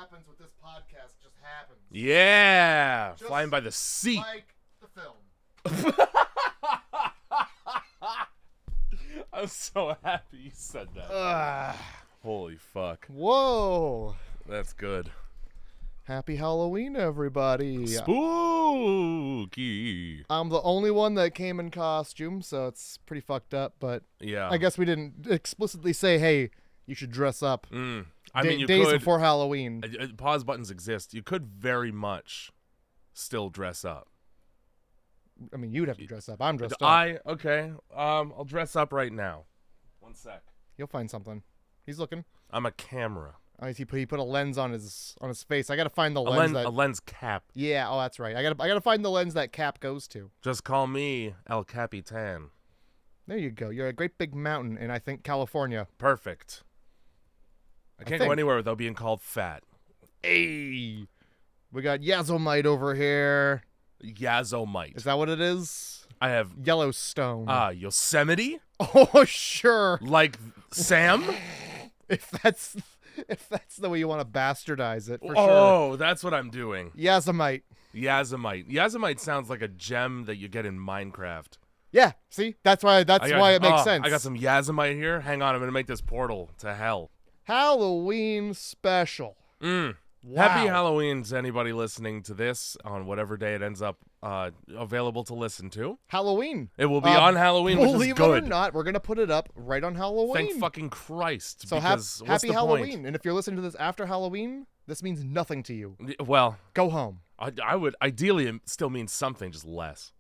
happens with this podcast just happens. Yeah, Just flying by the seat. like the film. I'm so happy you said that. Holy fuck. Whoa. That's good. Happy Halloween, everybody. Spooky. I'm the only one that came in costume, so it's pretty fucked up, but Yeah. I guess we didn't explicitly say, hey, you should dress up. I mean, you days could. before Halloween. Pause buttons exist. You could very much still dress up. I mean, you'd have to dress up. I'm dressed up. Okay. I'll dress up right now. 1 sec. You'll find something. He's looking. I'm a camera. Oh, he put a lens on his face. I gotta find the A lens cap. Yeah. Oh, that's right. I gotta find the lens that cap goes to. Just call me El Capitan. There you go. You're a great big mountain in, I think, California. Perfect. I can't go anywhere without being called fat. Hey, we got Yazomite over here. Yazomite. Is that what it is? I have Yellowstone. Yosemite. Oh, sure. Like Sam. If that's the way you want to bastardize it, for sure. Oh, that's what I'm doing. Yazomite. Yazomite sounds like a gem that you get in Minecraft. Yeah. See, that's why it makes sense. I got some Yazomite here. Hang on, I'm gonna make this portal to hell. Halloween special. Wow. Happy Halloween to anybody listening to this on whatever day it ends up available to listen to. Halloween. It will be on Halloween, which is believe good. it or not, we're going to put it up right on Halloween. Thank fucking Christ. So because what's happy the Halloween. point? And if you're listening to this after Halloween, this means nothing to you. Well, Go home. I would ideally it still means something, just less.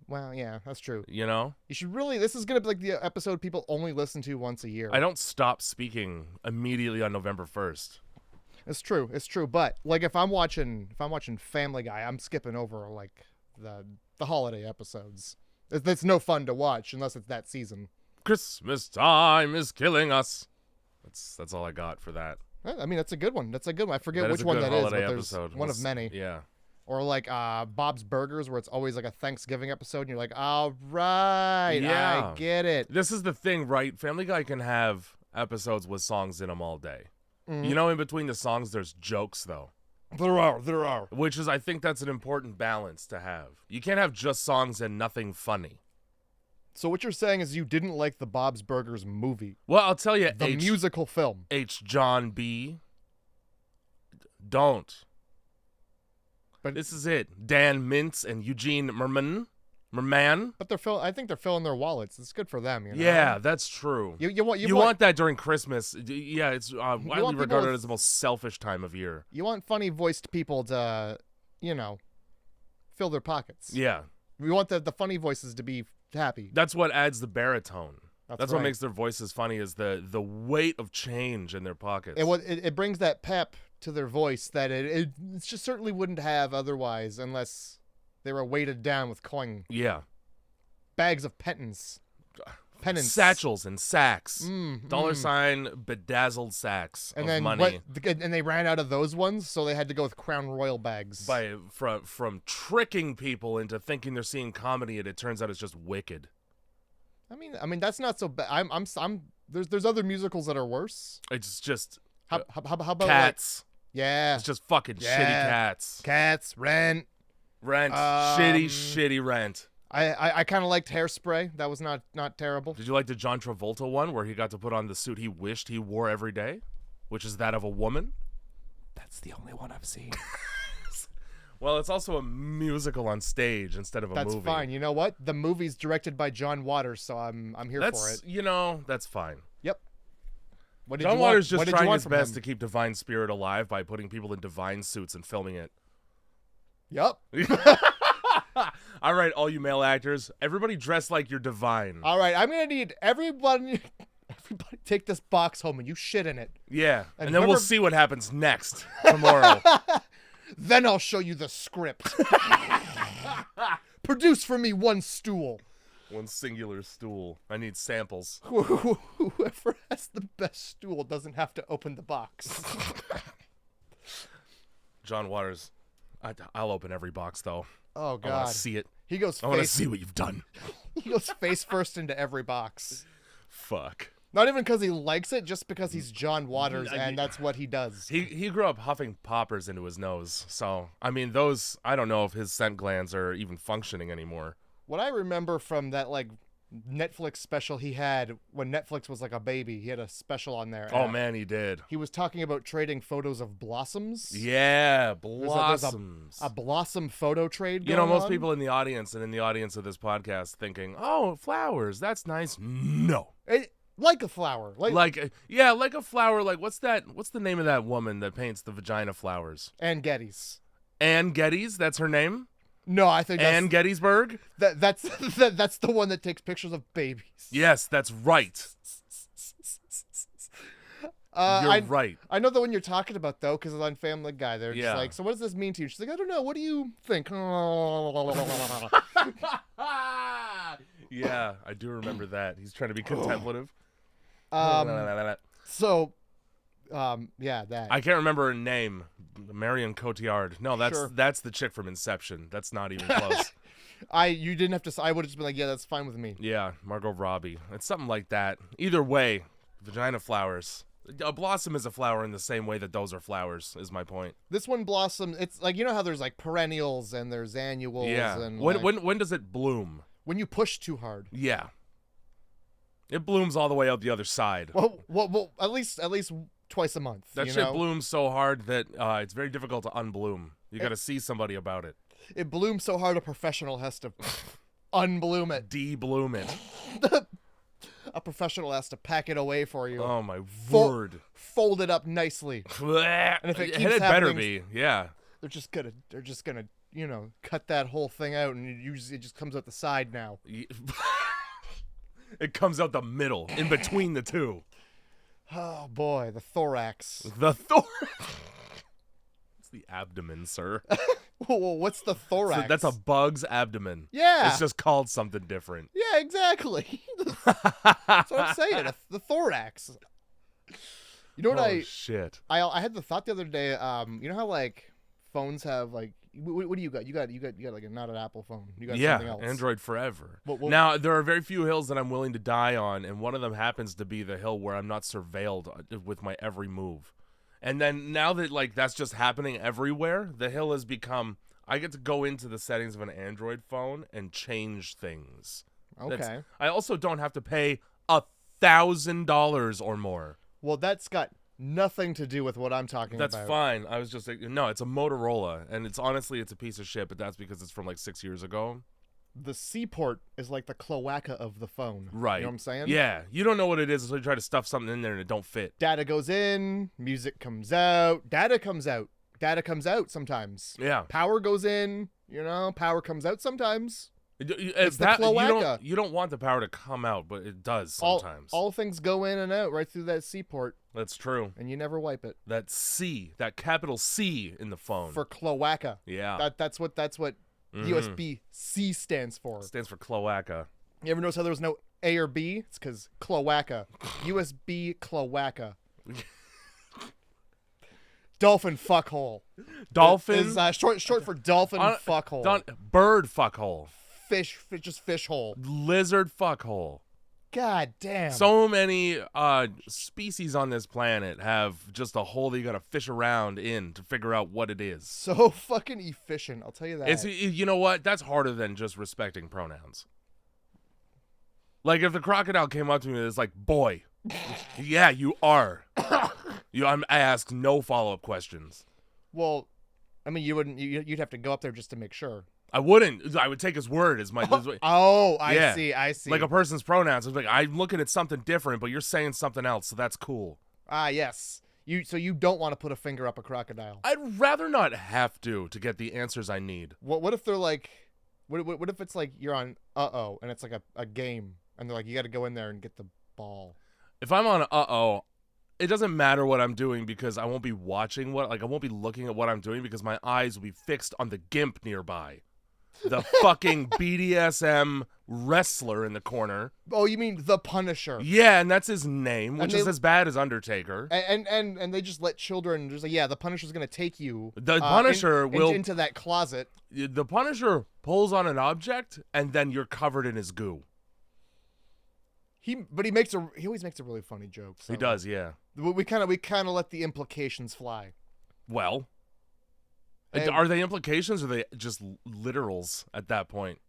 Well, yeah, that's true. You know? You should really, this is going to be like the episode people only listen to once a year. I don't stop speaking immediately on November 1st. It's true. But like if I'm watching Family Guy, I'm skipping over like the holiday episodes. It's no fun to watch unless it's that season. Christmas time is killing us. That's all I got for that. I mean, that's a good one. I forget That which is a one good that is, but holiday there's episode. one of many. Yeah. Or like Bob's Burgers, where it's always like a Thanksgiving episode, and you're like, all right, Yeah. I get it. This is the thing, right? Family Guy can have episodes with songs in them all day. Mm-hmm. You know, in between the songs, there's jokes, though. There are. Which is, I think that's an important balance to have. You can't have just songs and nothing funny. So what you're saying is you didn't like the Bob's Burgers movie, Well, I'll tell you, the musical film. John B. Don't. But This is it. Dan Mintz and Eugene Merman. But I think they're filling their wallets. It's good for them, you know? Yeah, that's true. You want want that during Christmas. Yeah, it's widely want regarded people as the most selfish time of year. You want funny voiced people to, fill their pockets. Yeah. We want the funny voices to be happy. That's what adds the baritone. That's what right. makes their voices funny is the weight of change in their pockets. It brings that pep to their voice that it just certainly wouldn't have otherwise unless they were weighted down with coin. Yeah. Bags of penance. Satchels and sacks. Dollar sign bedazzled sacks And of then money. and they ran out of those ones, so they had to go with Crown Royal bags. From tricking people into thinking they're seeing comedy and it turns out it's just wicked. I mean that's not so bad. There's other musicals that are worse. It's just How about Cats. Yeah. It's just fucking shitty Cats. Cats, Rent. Shitty Rent. I kind of liked Hairspray. That was not terrible. Did you like the John Travolta one where he got to put on the suit he wished he wore every day, which is that of a woman? That's the only one I've seen. Well, it's also a musical on stage instead of a movie. That's fine. You know what? The movie's directed by John Waters, so I'm here for it. That's fine. Yep. John Waters just trying his best to keep Divine Spirit alive by putting people in divine suits and filming it. Yep. All right, all you male actors, everybody dress like you're divine. All right, I'm gonna need everybody take this box home and you shit in it. Yeah, and then we'll see what happens next tomorrow. Then I'll show you the script. Produce for me one stool. One singular stool. I need samples. Whoever has the best stool doesn't have to open the box. John Waters, I'll open every box though. Oh God! I want to see it. I want to see what you've done. He goes face first into every box. Fuck. Not even because he likes it, just because he's John Waters and that's what he does. He grew up huffing poppers into his nose. So, I mean, those, I don't know if his scent glands are even functioning anymore. What I remember from that, like, Netflix special he had when Netflix was like a baby, he had a special on there. Oh, man, he did. He was talking about trading photos of blossoms. Yeah, blossoms. There's a blossom photo trade You going know, most on. people in the audience and in the audience of this podcast thinking, oh, flowers, that's nice. No. Like a flower. Like a flower. Like, what's the name of that woman that paints the vagina flowers? Ann Geddes. Ann Geddes, that's her name? No, I think Ann Gettysburg? That's the one that takes pictures of babies. Yes, that's right. You're right. I know the one you're talking about, though, because it's on Family Guy. They're just Yeah. like, so what does this mean to you? She's like, I don't know. What do you think? Yeah, I do remember that. He's trying to be contemplative. So, yeah, that. I can't remember her name. Marion Cotillard. No, Sure. that's the chick from Inception. That's not even close. You didn't have to. I would have just been like, yeah, that's fine with me. Yeah, Margot Robbie. It's something like that. Either way, vagina flowers. A blossom is a flower in the same way that those are flowers, is my point. This one blossom. It's like, you know how there's like perennials and there's annuals. Yeah. And When does it bloom? when you push too hard. Yeah. It blooms all the way out the other side. Well, at least twice a month. That shit blooms so hard that it's very difficult to unbloom. You got to see somebody about it. It blooms so hard a professional has to unbloom it. De-bloom it. A professional has to pack it away for you. Oh my word! Fold it up nicely. And if it keeps better happening, be, yeah. They're just gonna cut that whole thing out, and it just comes out the side now. It comes out the middle, in between the two. Oh boy, the thorax. The thorax. It's the abdomen, sir. Well, what's the thorax? So that's a bug's abdomen. Yeah. It's just called something different. Yeah, exactly. That's what I'm saying. The thorax. You know what shit. I had the thought the other day. You know how like phones have like what do you got? You got like not an Apple phone. You got something else. Android forever. Well, now there are very few hills that I'm willing to die on, and one of them happens to be the hill where I'm not surveilled with my every move. And then now that like that's just happening everywhere, the hill has become I get to go into the settings of an Android phone and change things. Okay. I also don't have to pay $1,000 or more. Well, that's got nothing to do with what I'm talking about. That's fine. I was just like, no, it's a Motorola, and it's a piece of shit, but that's because it's from like 6 years ago. The C-port is like the cloaca of the phone. Right. You know what I'm saying? Yeah. You don't know what it is until you try to stuff something in there and it don't fit. Data goes in, music comes out, data comes out. Data comes out sometimes. Yeah. Power goes in, power comes out sometimes. It's the cloaca. You don't want the power to come out, but it does sometimes. All things go in and out right through that C-port. That's true. And you never wipe it. That C, that capital C in the phone. For cloaca. Yeah. That's what USB-C stands for. It stands for cloaca. You ever notice how there was no A or B? It's because cloaca. USB cloaca. Dolphin fuckhole. Dolphin is short for dolphin fuckhole. Bird fuckhole. Just fish hole. Lizard fuckhole. God damn. So many species on this planet have just a hole that you gotta fish around in to figure out what it is. So fucking efficient, I'll tell you that. You know what? That's harder than just respecting pronouns. Like if the crocodile came up to me and was like, boy, yeah, you are. I ask no follow-up questions. Well, I mean, you'd have to go up there just to make sure. I wouldn't. I would take his word as my. I see. Like a person's pronouns. It's like I'm looking at something different, but you're saying something else, so that's cool. Ah, yes. So you don't want to put a finger up a crocodile. I'd rather not have to get the answers I need. What if they're like, what if it's like you're on and it's like a game and they're like you got to go in there and get the ball. If I'm on it doesn't matter what I'm doing because I won't be watching I won't be looking at what I'm doing because my eyes will be fixed on the gimp nearby. The fucking BDSM wrestler in the corner. Oh, you mean the Punisher? Yeah, and that's his name, which is as bad as Undertaker. And they just let children just like, yeah, the Punisher's gonna take you. The Punisher will into that closet. The Punisher pulls on an object, and then you're covered in his goo. He always makes a really funny joke. So He does, yeah. We kind of let the implications fly. Well, And are they implications or are they just literals at that point?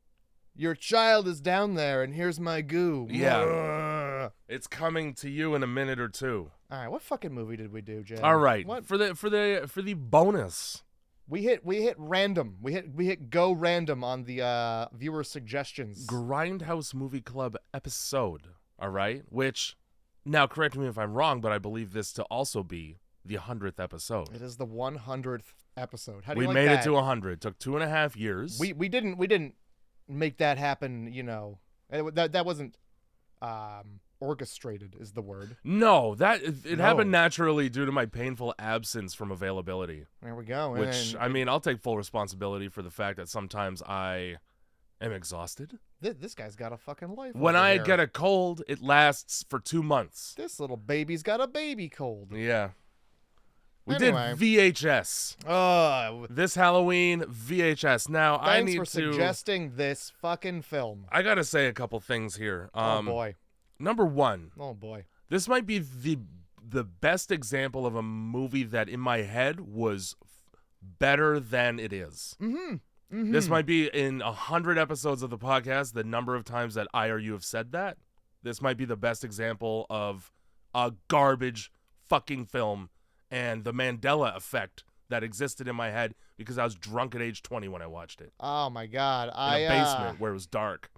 your child is down there, and here's my goo. Yeah. It's coming to you in a minute or two. All right, what fucking movie did we do, Jay? All right, What? for the bonus. We hit random. We hit go random on the viewer suggestions. Grindhouse Movie Club episode. All right, which now correct me if I'm wrong, but I believe this to also be the 100th episode. It is the 100th episode. How do We you like made that? it to 100. Took 2.5 years. We didn't make that happen. You know, that wasn't orchestrated is the word. No, it No. happened naturally due to my painful absence from availability. There we go. Which, And I mean, I'll take full responsibility for the fact that sometimes I am exhausted. this guy's got a fucking life. When over I here. get a cold, it lasts for 2 months. This little baby's got a baby cold. Yeah. We Anyway. did VHS. This Halloween, VHS. Now, I Thanks need for to... suggesting this fucking film. I gotta say a couple things here. Oh boy. Number one, Oh boy. this might be the best example of a movie that in my head was better than it is. Mm-hmm. This might be in 100 episodes of the podcast, the number of times that I or you have said that. This might be the best example of a garbage fucking film and the Mandela effect that existed in my head because I was drunk at age 20 when I watched it. Oh my god. In a basement where it was dark.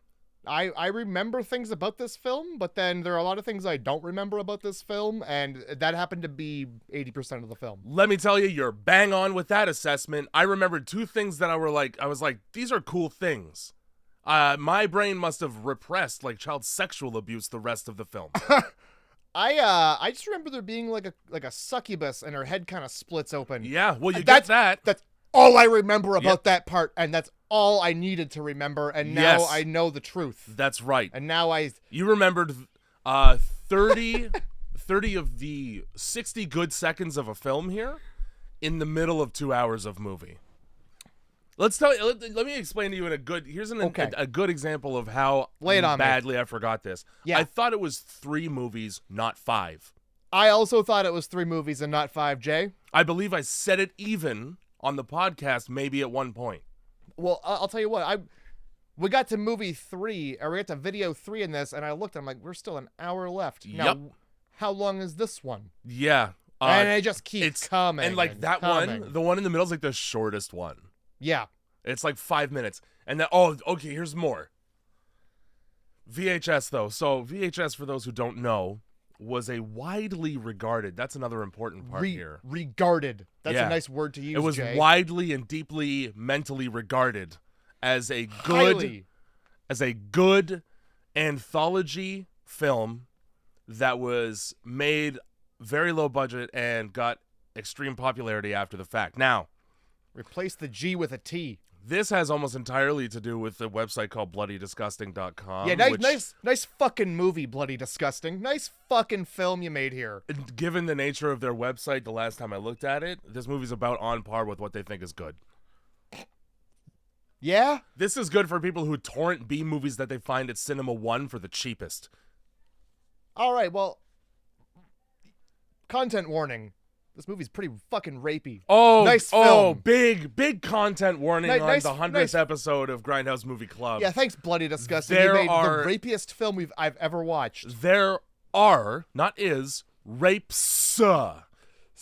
I remember things about this film, but then there are a lot of things I don't remember about this film, and that happened to be 80% of the film. Let me tell you, you're bang on with that assessment. I remembered 2 things that I was like, these are cool things. My brain must have repressed like child sexual abuse the rest of the film. I just remember there being like a succubus and her head kind of splits open. Yeah, well, you That's- get that. That's all I remember about Yep. that part, and that's all I needed to remember, and now Yes. I know the truth. That's right. And now You remembered 30 of the 60 good seconds of a film here in the middle of 2 hours of movie. Let me explain to you here's Okay. a good example of how Lay it on me. badly I forgot this. Yeah. I thought it was 3 movies, not 5. I also thought it was 3 movies and not 5, Jay. I believe I said it even on the podcast maybe at one point. Well, I'll tell you what. We got to movie 3, or we got to video 3 in this, and I looked. I'm like, we're still an hour left. Now, Yep. how long is this one? Yeah. And it just keeps it's coming. And like that coming. one, the one in the middle is like the shortest one. Yeah. It's like 5 minutes. And then, okay, here's more. VHS, though. So, VHS, for those who don't know, was a widely regarded, that's another important part here. Regarded. That's Yeah. a nice word to use, It was Jay. widely and deeply mentally regarded as a Highly. good anthology film that was made very low budget and got extreme popularity after the fact. Now, Replace the G with a T. this has almost entirely to do with a website called bloodydisgusting.com. Yeah, nice fucking movie, Bloody Disgusting. Nice fucking film you made here. Given the nature of their website, the last time I looked at it, this movie's about on par with what they think is good. Yeah? This is good for people who torrent B movies that they find at Cinema One for the cheapest. All right, well, content warning. This movie's pretty fucking rapey. Oh, Nice Oh, film. big content warning on Nice- the 100th nice- episode of Grindhouse Movie Club. Yeah, thanks, Bloody Disgusting. There You made are- the rapiest film I've ever watched. There are, not is, rapes,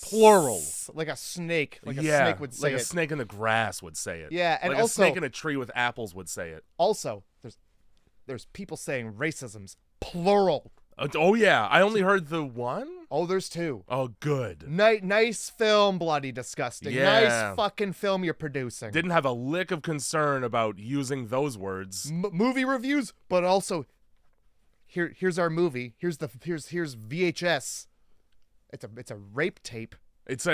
plural. Like a snake. Like a yeah, snake would say like it. a snake in the grass would say it. Yeah, and like also- a snake in a tree with apples would say it. Also, there's people saying racisms. Plural. Oh yeah, I only heard the one. Oh, there's 2. Oh, good. Nice film, Bloody Disgusting. Yeah. Nice fucking film you're producing. Didn't have a lick of concern about using those words. Movie reviews, but also here's our movie. Here's VHS. It's a rape tape. It's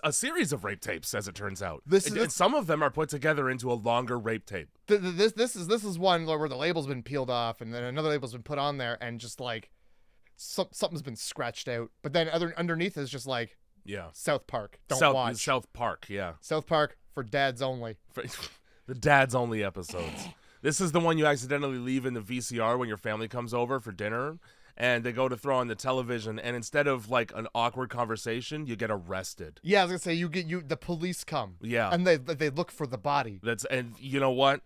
a series of rape tapes, as it turns out. This And is- some of them are put together into a longer rape tape. This is one where the label's been peeled off, and then another label's been put on there, and just like something's been scratched out. But then underneath is just like Yeah. South Park. Don't watch. South Park, yeah. South Park for dads only. The dads only episodes. This is the one you accidentally leave in the VCR when your family comes over for dinner, and they go to throw on the television, and instead of like an awkward conversation, you get arrested. Yeah, I was gonna say the police come. Yeah. And they look for the body. And you know what?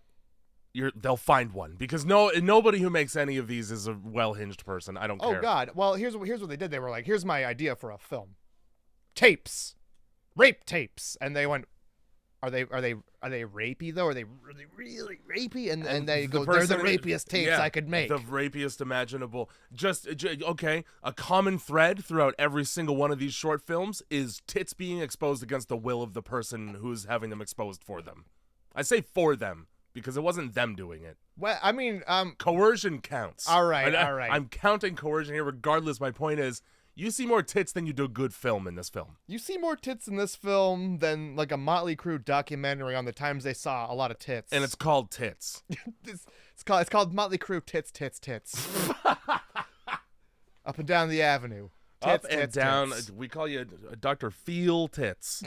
They'll find one, because nobody who makes any of these is a well-hinged person. I don't care. Oh God. Well, here's what they did. They were like, here's my idea for a film. Tapes. Rape tapes. And they went, are they rapey though? Are they really rapey? And they go, they're the rapiest tapes I could make. The rapiest imaginable. Okay, a common thread throughout every single one of these short films is tits being exposed against the will of the person who's having them exposed for them. I say for them, because it wasn't them doing it. Well, I mean, coercion counts. All right. I'm counting coercion here regardless. My point is, you see more tits than you do good film in this film. You see more tits in this film than like a Motley Crue documentary on the times they saw a lot of tits. And it's called Tits. it's called Motley Crue Tits. Up and down the avenue. Up and down. We call you Dr. Feel Tits.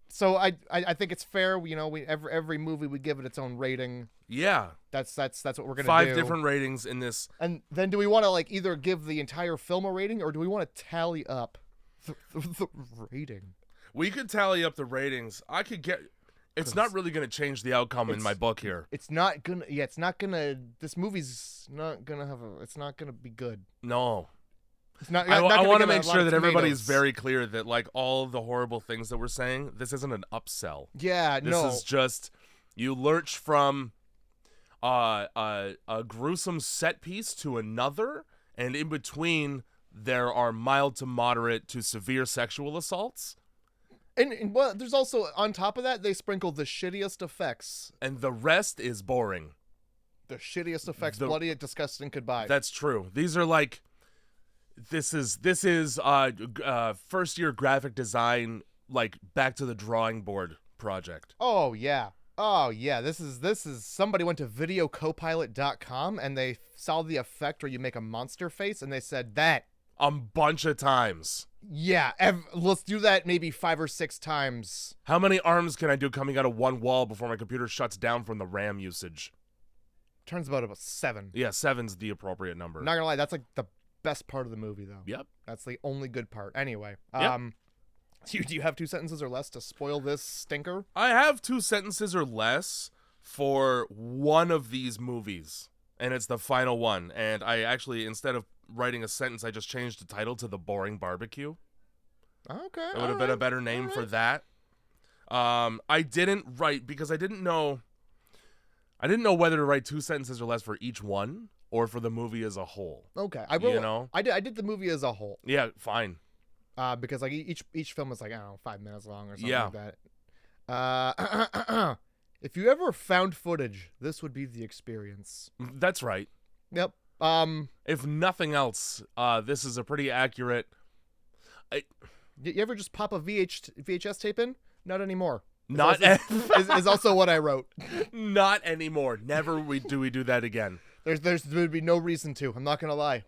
So I think it's fair. You know, every movie we give it its own rating. Yeah, that's what we're gonna do. 5 different ratings in this. And then do we want to like either give the entire film a rating, or do we want to tally up the rating? We could tally up the ratings. I could get. It's not really gonna change the outcome in my book here. It's not gonna. Yeah, it's not gonna. This movie's not gonna have a. It's not gonna be good. No. It's not, I want to make sure that everybody's very clear that, like, all the horrible things that we're saying, this isn't an upsell. Yeah, This is just, you lurch from a gruesome set piece to another, and in between, there are mild to moderate to severe sexual assaults. And well, there's also, on top of that, they sprinkle the shittiest effects. And the rest is boring. The shittiest effects, bloody and disgusting goodbye. That's true. These are like... This is first year graphic design, like back to the drawing board project. Oh yeah. This is somebody went to videocopilot.com and they saw the effect where you make a monster face and they said that a bunch of times. Yeah, let's do that maybe 5 or 6 times. How many arms can I do coming out of one wall before my computer shuts down from the RAM usage? Turns about 7. Yeah, 7's the appropriate number. Not gonna lie, that's like the best part of the movie, though. Yep. That's the only good part. Anyway, yep. Do you have 2 sentences or less to spoil this stinker? I have 2 sentences or less for one of these movies, and it's the final one. And I actually, instead of writing a sentence, I just changed the title to The Boring Barbecue. Okay. It would have been a better name for that. I didn't write, because I didn't know whether to write 2 sentences or less for each one, or for the movie as a whole. Okay, I did the movie as a whole. Yeah, fine. Because like each film is like, I don't know, 5 minutes long or something like that. If you ever found footage, this would be the experience. That's right. Yep. If nothing else, this is a pretty accurate. You ever just pop a VHS tape in? Not anymore. Is also what I wrote. Not anymore. Never do we do that again. There would be no reason to. I'm not gonna lie.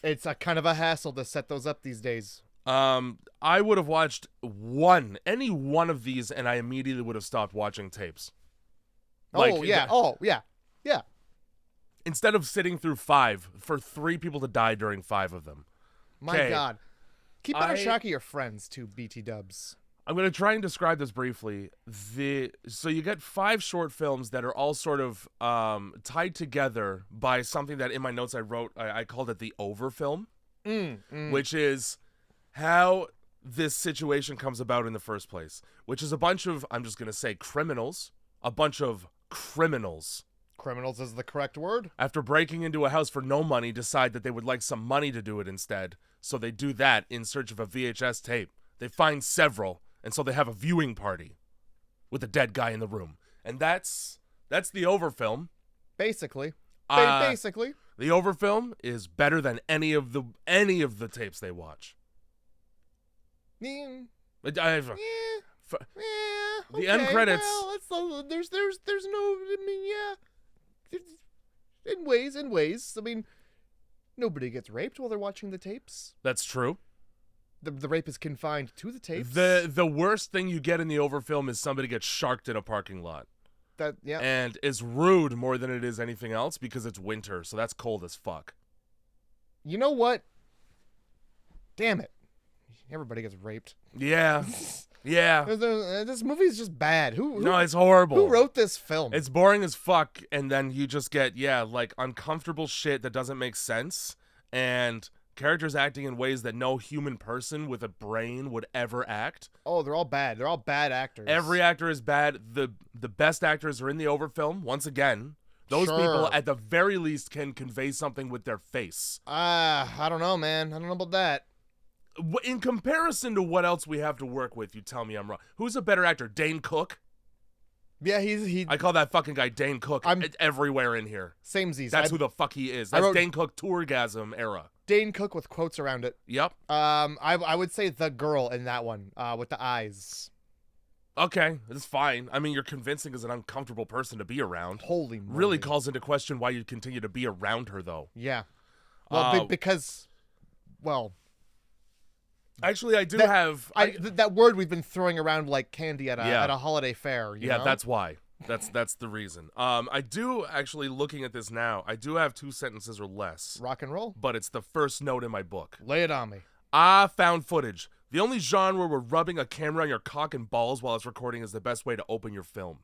It's a kind of a hassle to set those up these days. I would have watched any one of these, and I immediately would have stopped watching tapes. Yeah. Instead of sitting through 5, for 3 people to die during 5 of them. My God. Keep better track of your friends too, BT dubs. I'm going to try and describe this briefly. So you get 5 short films that are all sort of tied together by something that in my notes I wrote, I called it the overfilm, which is how this situation comes about in the first place, which is a bunch of, I'm just going to say criminals, a bunch of criminals. Criminals is the correct word. After breaking into a house for no money, decide that they would like some money to do it instead. So they do that in search of a VHS tape. They find several. And so they have a viewing party with a dead guy in the room. And that's the overfilm. Basically. Basically. The overfilm is better than any of the tapes they watch. The end credits. Well, there's no, I mean, in ways. I mean, nobody gets raped while they're watching the tapes. That's true. The rape is confined to the tapes. The worst thing you get in the overfilm is somebody gets sharked in a parking lot. Yeah. And it's rude more than it is anything else because it's winter, so that's cold as fuck. You know what? Damn it. Everybody gets raped. Yeah. Yeah. This movie is just bad. No, it's horrible. Who wrote this film? It's boring as fuck, and then you just get, like, uncomfortable shit that doesn't make sense, and characters acting in ways that no human person with a brain would ever act. Oh, they're all bad. They're all bad actors. Every actor is bad. The best actors are in the overfilm, once again. Those people, at the very least, can convey something with their face. I don't know, man. I don't know about that. In comparison to what else we have to work with, you tell me I'm wrong. Who's a better actor, Dane Cook? Yeah, he. I call that fucking guy Dane Cook. Everywhere in here. Samesies. That's who the fuck he is. That's Dane Cook Tourgasm era. Dane Cook with quotes around it. Yep. I would say the girl in that one, with the eyes. Okay, that's fine. I mean, you're convincing as an uncomfortable person to be around. Holy moly. Really calls into question why you continue to be around her, though. Yeah. Well, because, well... Actually, I do have... that word we've been throwing around like candy at a holiday fair, you know? That's why. That's the reason. I do, actually, looking at this now, I do have 2 sentences or less. Rock and roll? But it's the first note in my book. Lay it on me. Found footage. The only genre where rubbing a camera on your cock and balls while it's recording is the best way to open your film.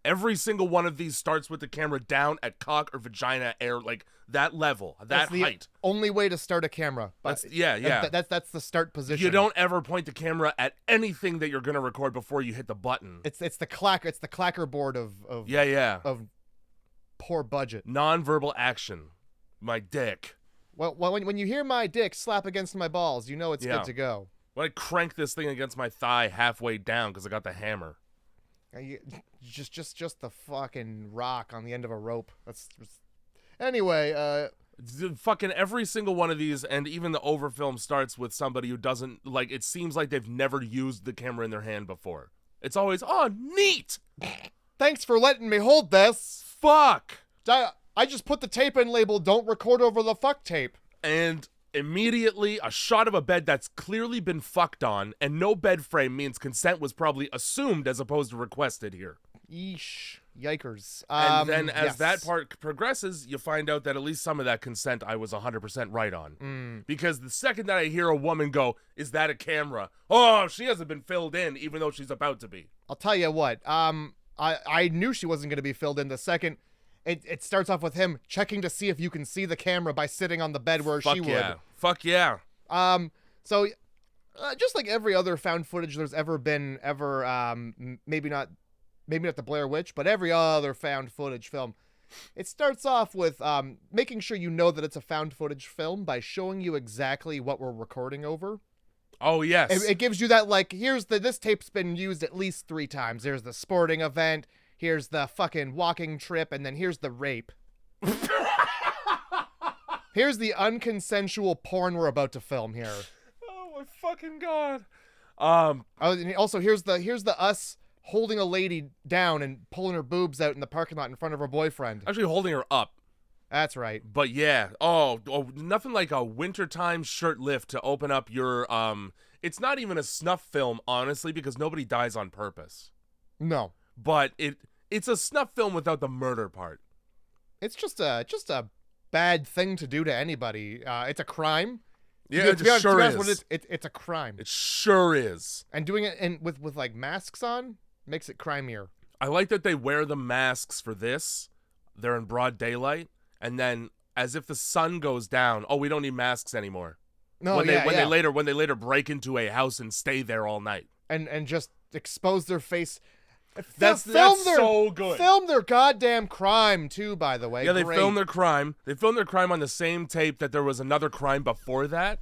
Every single one of these starts with the camera down at cock or vagina air, like that level, that height. Only way to start a camera. That's the start position. You don't ever point the camera at anything that you're gonna record before you hit the button. It's the clacker board of poor budget. Non-verbal action. My dick. Well, when you hear my dick slap against my balls, you know it's good to go. When I crank this thing against my thigh halfway down because I got the hammer. Just the fucking rock on the end of a rope. Anyway. Fucking every single one of these, and even the overfilm starts with somebody who doesn't like. It seems like they've never used the camera in their hand before. It's always neat. Thanks for letting me hold this. Fuck. I just put the tape in label, don't record over the fuck tape. And immediately a shot of a bed that's clearly been fucked on, and no bed frame means consent was probably assumed as opposed to requested here. Yeesh. Yikers. And then as that part progresses, you find out that at least some of that consent I was 100% right on. Because the second that I hear a woman go, is that a camera? Oh, she hasn't been filled in, even though she's about to be. I'll tell you what. I knew she wasn't going to be filled in the second. It starts off with him checking to see if you can see the camera by sitting on the bed where she would. Fuck yeah. So just like every other found footage there's ever been, maybe not the Blair Witch, but every other found footage film, it starts off with making sure you know that it's a found footage film by showing you exactly what we're recording over. Oh, yes. It gives you that, like, this tape's been used at least 3 times. There's the sporting event. Here's the fucking walking trip, and then here's the rape. Here's the unconsensual porn we're about to film here. Oh my fucking god. Also, here's the us holding a lady down and pulling her boobs out in the parking lot in front of her boyfriend. Actually holding her up. That's right. But yeah, nothing like a wintertime shirt lift to open up your it's not even a snuff film, honestly, because nobody dies on purpose. No. But it's a snuff film without the murder part. It's just a bad thing to do to anybody. It's a crime. Yeah, it sure is. It's a crime. It sure is. And doing it with like masks on makes it crimier. I like that they wear the masks for this. They're in broad daylight, and then as if the sun goes down, we don't need masks anymore. No, when they later break into a house and stay there all night and just expose their face. That's so good. Film their goddamn crime too, by the way. Yeah, they filmed their crime. They filmed their crime on the same tape that there was another crime before that.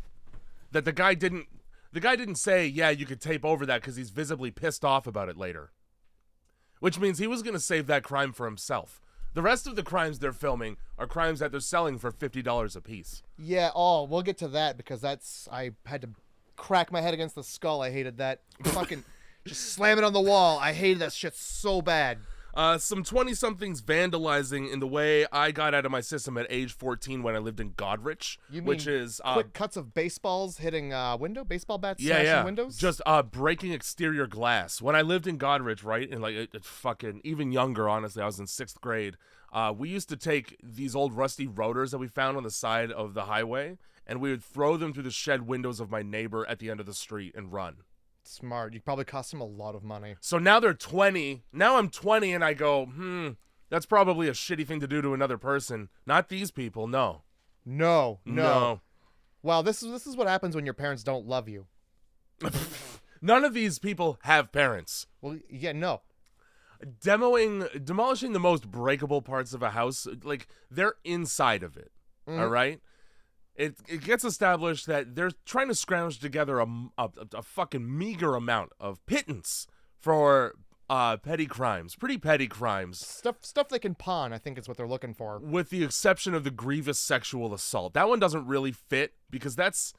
That the guy didn't say, yeah, you could tape over that because he's visibly pissed off about it later. Which means he was going to save that crime for himself. The rest of the crimes they're filming are crimes that they're selling for $50 a piece. Yeah, we'll get to that because I had to crack my head against the skull. I hated that. Fucking just slam it on the wall. I hated that shit so bad. Some 20-somethings vandalizing in the way I got out of my system at age 14 when I lived in Godrich, You mean which is quick cuts of baseballs hitting baseball bats yeah, smashing windows? just breaking exterior glass. When I lived in Godrich, right, and like it fucking even younger, honestly, I was in 6th grade. We used to take these old rusty rotors that we found on the side of the highway, and we would throw them through the shed windows of my neighbor at the end of the street and run. Smart. You probably cost them a lot of money. So now they're 20. Now I'm 20 and I go, that's probably a shitty thing to do to another person. Not these people, no. No. Well, this is what happens when your parents don't love you. None of these people have parents. Well, yeah, no. Demolishing the most breakable parts of a house, like, they're inside of it, all right? It gets established that they're trying to scrounge together a fucking meager amount of pittance for petty crimes, pretty petty crimes. Stuff they can pawn, I think is what they're looking for. With the exception of the grievous sexual assault. That one doesn't really fit because that's...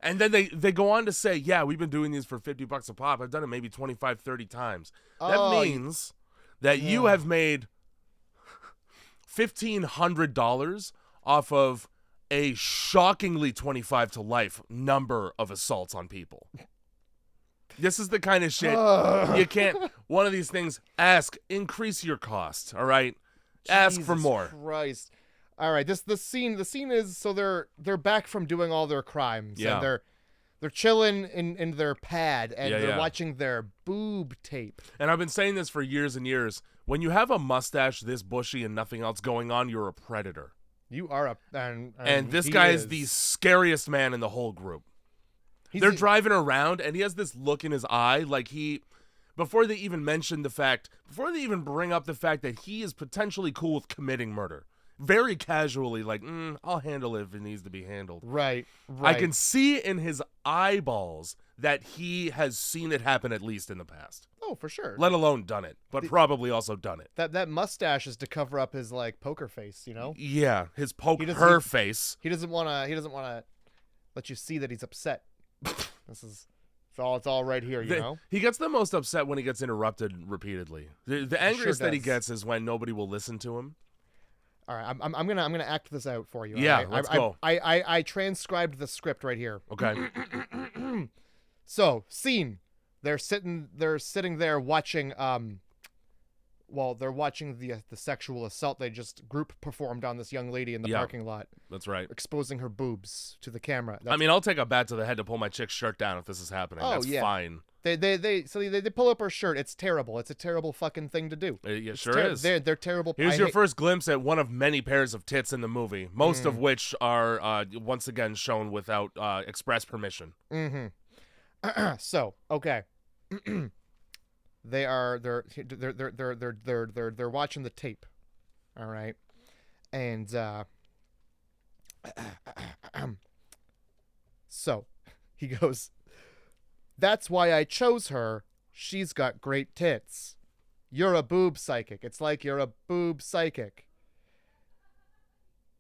And then they go on to say, yeah, we've been doing these for $50 a pop. I've done it maybe 25, 30 times. That means that you have made $1,500 off of a shockingly 25 to life number of assaults on people. This is the kind of shit you can't. One of these things, increase your cost, all right? Ask for more. Christ. All right, the scene is, so they're back from doing all their crimes. Yeah. And they're chilling in their pad and they're Yeah. watching their boob tape. And I've been saying this for years and years. When you have a mustache this bushy and nothing else going on, you're a predator. You are and this guy is the scariest man in the whole group. They're driving around, and he has this look in his eye, like before they even bring up the fact that he is potentially cool with committing murder. Very casually, like, I'll handle it if it needs to be handled. Right. I can see in his eyeballs that he has seen it happen at least in the past. Oh, for sure. Let alone done it, but probably also done it. That mustache is to cover up his like poker face, you know? Yeah, his face. He doesn't want to let you see that he's upset. It's all right here, you know? He gets the most upset when he gets interrupted repeatedly. The angriest that he does. gets is when nobody will listen to him. All right, I'm gonna act this out for you. Yeah, right? let's go. I transcribed the script right here. Okay. So, scene. They're sitting there watching they're watching the sexual assault they just group performed on this young lady in the parking lot. That's right. Exposing her boobs to the camera. I mean, I'll take a bat to the head to pull my chick's shirt down if this is happening. Oh, That's yeah. fine. They pull up her shirt. It's terrible. It's a terrible fucking thing to do. It sure is. They're terrible. Here's your first glimpse at one of many pairs of tits in the movie, most of which are once again shown without express permission. Mm-hmm. So, okay. They're watching the tape. All right. And so he goes, "That's why I chose her. She's got great tits. You're a boob psychic. It's like you're a boob psychic."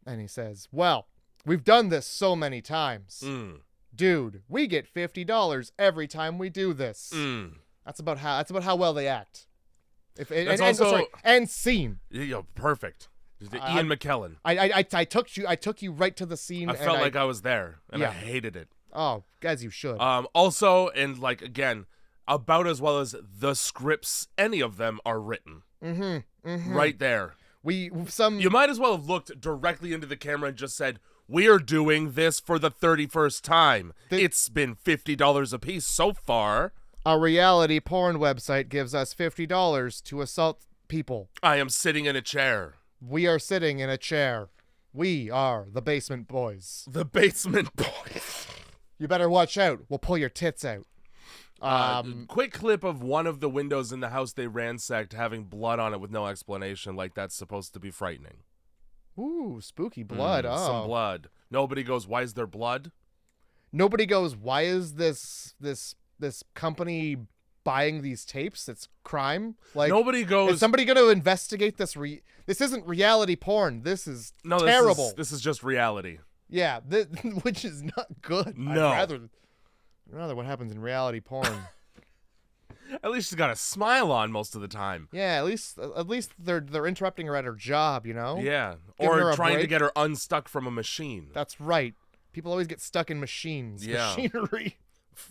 And he says, "Well, we've done this so many times. Dude, we get $50 every time we do this." That's about how well they act. And scene. Yeah, perfect. Ian McKellen. I took you right to the scene. I felt like I was there, and I hated it. Oh, as you should. Also, and like again, about as well as the scripts, any of them are written. Right there. You might as well have looked directly into the camera and just said, "We're doing this for the 31st time. It's been $50 a piece so far." A reality porn website gives us $50 to assault people. I am sitting in a chair. We are sitting in a chair. We are the Basement Boys. The Basement Boys. You better watch out. We'll pull your tits out. Quick clip of one of the windows in the house they ransacked having blood on it with no explanation, like that's supposed to be frightening. Ooh, spooky blood. Some blood. Nobody goes, "Why is there blood?" Nobody goes, "Why is this company buying these tapes? It's crime." Like, nobody goes, "Is somebody going to investigate this? This isn't reality porn. This is terrible. This is just reality." Yeah, which is not good. No. I'd rather what happens in reality porn. At least she's got a smile on most of the time. Yeah, at least they're interrupting her at her job, you know? Yeah. Giving her Or a trying to break. get her unstuck from a machine. That's right. People always get stuck in machines. Yeah. Machinery.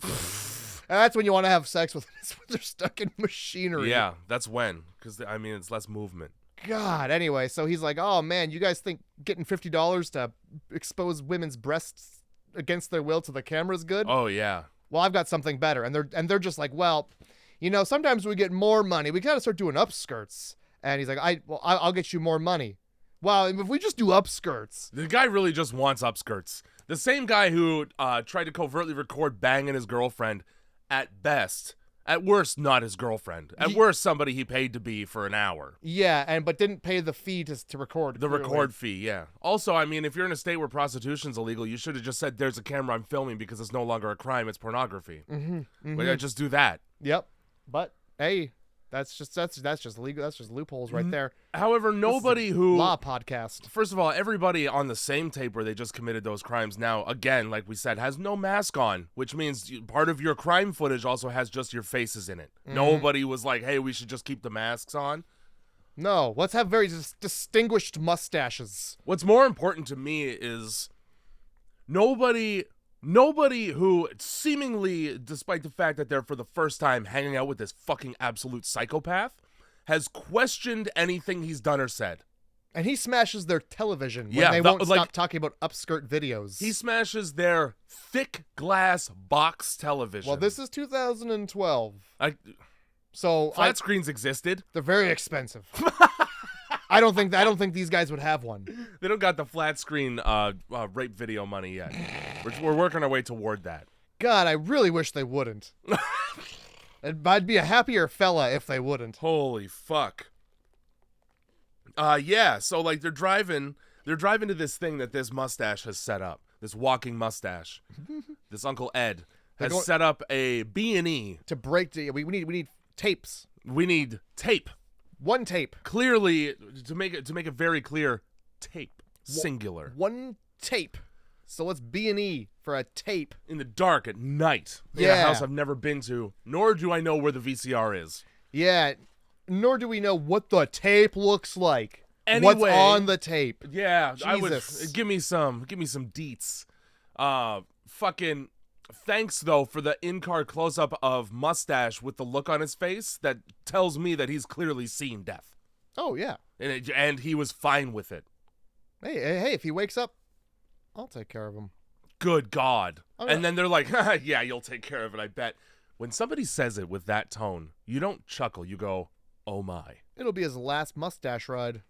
And that's when you want to have sex with them. It's when they're stuck in machinery. Yeah, that's when. Because, I mean, it's less movement. God, anyway, so he's like, oh, man, you guys think getting $50 to expose women's breasts against their will to the camera is good? Oh, yeah. Well, I've got something better. And they're just like, well, you know, sometimes we get more money. We got to start doing upskirts. And he's like, I'll get you more money. Well, if we just do upskirts. The guy really just wants upskirts. The same guy who tried to covertly record banging his girlfriend, at best, at worst, not his girlfriend. At worst, somebody he paid to be for an hour. Yeah, but didn't pay the fee to record. The clearly. record fee, yeah. Also, I mean, if you're in a state where prostitution's illegal, you should have just said, there's a camera I'm filming because it's no longer a crime, it's pornography. Like, just do that. Yep. But, hey, that's just legal. That's just loopholes right there. However, nobody who... Law podcast. First of all, everybody on the same tape where they just committed those crimes now, again, like we said, has no mask on, which means part of your crime footage also has just your faces in it. Nobody was like, hey, we should just keep the masks on. No, let's have very distinguished mustaches. What's more important to me is nobody who seemingly, despite the fact that they're for the first time hanging out with this fucking absolute psychopath, has questioned anything he's done or said. And he smashes their television when they won't stop talking about upskirt videos. He smashes their thick glass box television. Well, this is 2012. So flat screens existed. They're very expensive. I don't think these guys would have one. They don't got the flat screen rape video money yet. We're working our way toward that. God, I really wish they wouldn't. I'd be a happier fella if they wouldn't. Holy fuck. Yeah, so like they're driving to this thing that this mustache has set up. This walking mustache. This Uncle Ed has set up a B&E. To break we need tapes. We need tape. One tape. Clearly, to make it very clear, tape. Singular. One tape. So let's B&E for a tape. In the dark at night. In a house I've never been to, nor do I know where the VCR is. Yeah, nor do we know what the tape looks like. Anyway, what's on the tape? Yeah, Jesus. I would give me some deets. Fucking thanks though for the in-car close-up of mustache with the look on his face that tells me that he's clearly seen death. Oh yeah, and he was fine with it. Hey, if he wakes up, I'll take care of him. Good God. Okay. And then they're like, yeah, you'll take care of it, I bet. When somebody says it with that tone, you don't chuckle. You go, oh my. It'll be his last mustache ride.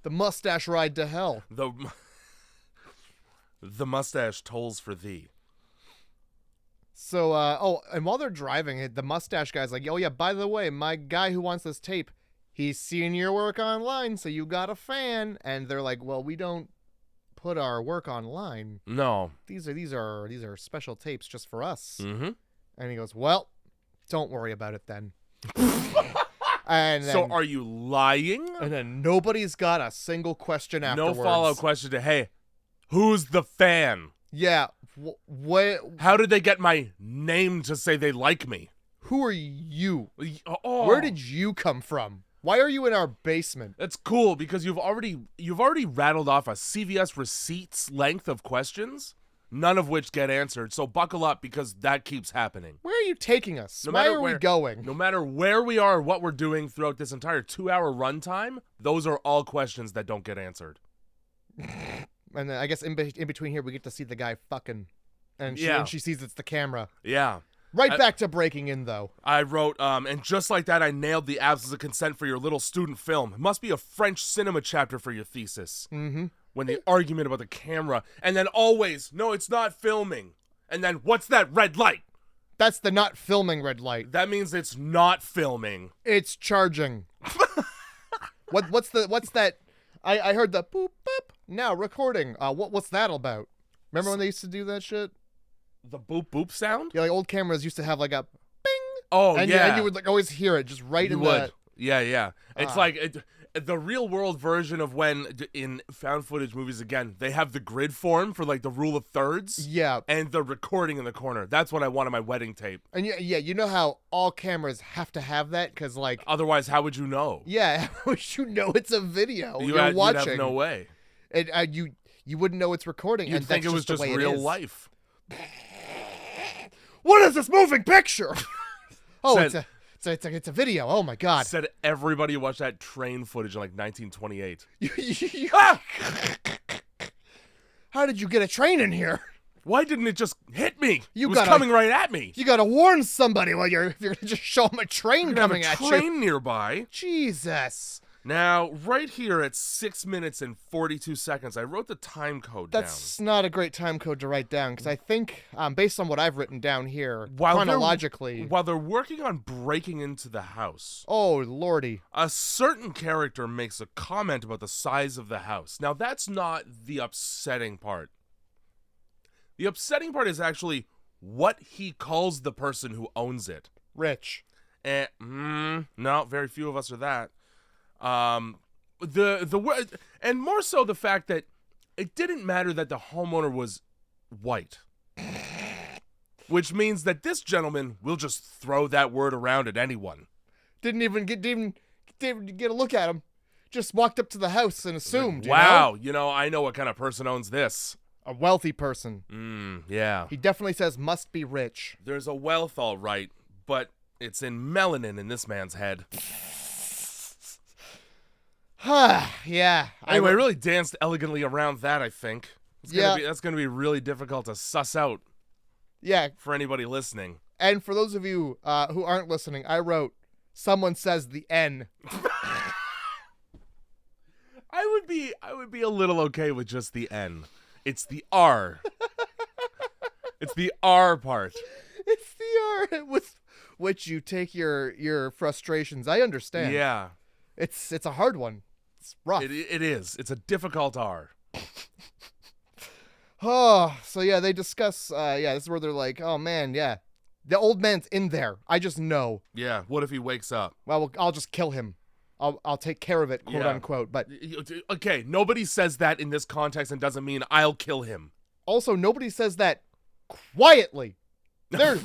The mustache ride to hell. The mustache tolls for thee. So, and while they're driving, the mustache guy's like, oh yeah, by the way, my guy who wants this tape, he's seen your work online, so you got a fan. And they're like, well, we don't put our work online. No. These are special tapes just for us. Mm-hmm. And he goes, well, don't worry about it then. And then, so are you lying? And then nobody's got a single question afterwards. No follow-up question to, hey, who's the fan? Yeah. How did they get my name to say they like me? Who are you? Oh. Where did you come from? Why are you in our basement? That's cool because you've already rattled off a CVS receipts length of questions, none of which get answered. So buckle up because that keeps happening. Where are you taking us? Why are we going? No matter where we are or what we're doing throughout this entire 2-hour runtime, those are all questions that don't get answered. And then I guess in between here we get to see the guy fucking, and she sees it's the camera. Yeah. Back to breaking in though. I wrote, and just like that, I nailed the absence of consent for your little student film. It must be a French cinema chapter for your thesis. Mm-hmm. When the argument about the camera, and then always, no, it's not filming. And then, what's that red light? That's the not filming red light. That means it's not filming. It's charging. What's that? I heard the boop boop. Now recording. What's that about? Remember when they used to do that shit? The boop boop sound? Yeah, like old cameras used to have like a bing. Oh, and yeah. And you would like always hear it just right in the... Yeah. It's like the real world version of when in found footage movies, again, they have the grid form for like the rule of thirds. Yeah. And the recording in the corner. That's what I want on my wedding tape. And yeah, you know how all cameras have to have that? Because, like... Otherwise, how would you know? Yeah, how would you know it's a video You'd watching? have no way. And you wouldn't know it's recording. You'd and think that's it was just the way real it is. life. What is this moving picture? Oh, Said- it's a video. Oh my god. Said everybody watched that train footage in like 1928. How did you get a train in here? Why didn't it just hit me? You it was gotta- coming right at me. You gotta warn somebody while if you're gonna just show them a train coming have a at train you. nearby. Jesus. Now, right here at 6 minutes and 42 seconds, I wrote the time code That's not a great time code to write down because I think, based on what I've written down here, While they're- chronologically. While they're working on breaking into the house, Oh, lordy. a certain character makes a comment about the size of the house. Now, that's not the upsetting part. The upsetting part is actually what he calls the person who owns it. Rich. No, very few of us are that. The word, and more so the fact that it didn't matter that the homeowner was white, which means that this gentleman will just throw that word around at anyone. Didn't even get a look at him. Just walked up to the house and assumed. Wow, you know, I know what kind of person owns this. A wealthy person. Yeah. He definitely says must be rich. There's a wealth, all right, but it's in melanin in this man's head. Yeah. Anyway, I really danced elegantly around that, I think. Yeah. That's going to be really difficult to suss out Yeah. for anybody listening. And for those of you who aren't listening, I wrote, someone says the N. I would be a little okay with just the N. It's the R. It's the R part. It's the R with which you take your frustrations. I understand. Yeah. It's a hard one. It's rough. It is. It's a difficult R. Oh, so yeah, they discuss, this is where they're like, oh man, yeah. The old man's in there. I just know. Yeah. What if he wakes up? Well, I'll just kill him. I'll take care of it, quote Yeah. unquote. But Okay, nobody says that in this context and doesn't mean I'll kill him. also, nobody says that quietly. They're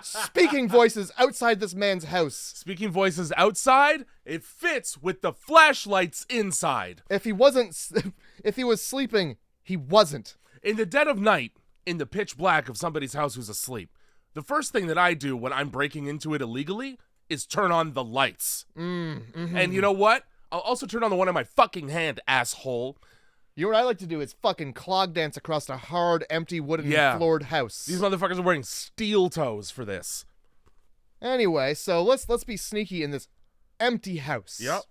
speaking voices outside this man's house. Speaking voices outside, it fits with the flashlights inside. If he was sleeping, he wasn't. In the dead of night, in the pitch black of somebody's house who's asleep, the first thing that I do when I'm breaking into it illegally is turn on the lights. And you know what? I'll also turn on the one in my fucking hand, asshole. You know what I like to do is fucking clog dance across a hard, empty, wooden floored house. These motherfuckers are wearing steel toes for this. Anyway, so let's be sneaky in this empty house. Yep.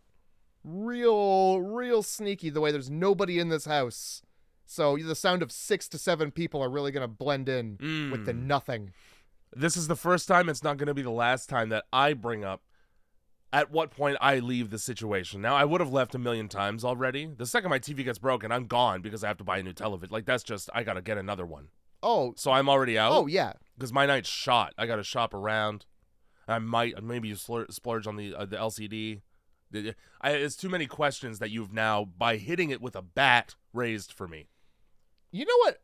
Real sneaky the way there's nobody in this house. So the sound of 6 to 7 people are really going to blend in with the nothing. This is the first time, it's not going to be the last time that I bring up at what point I leave the situation. Now, I would have left a million times already. The second my TV gets broken, I'm gone because I have to buy a new television. Like, that's just, I got to get another one. Oh. So I'm already out? Oh, yeah. Because my night's shot. I got to shop around. I might, maybe you splurge on the LCD. It's too many questions that you've now, by hitting it with a bat, raised for me. You know what?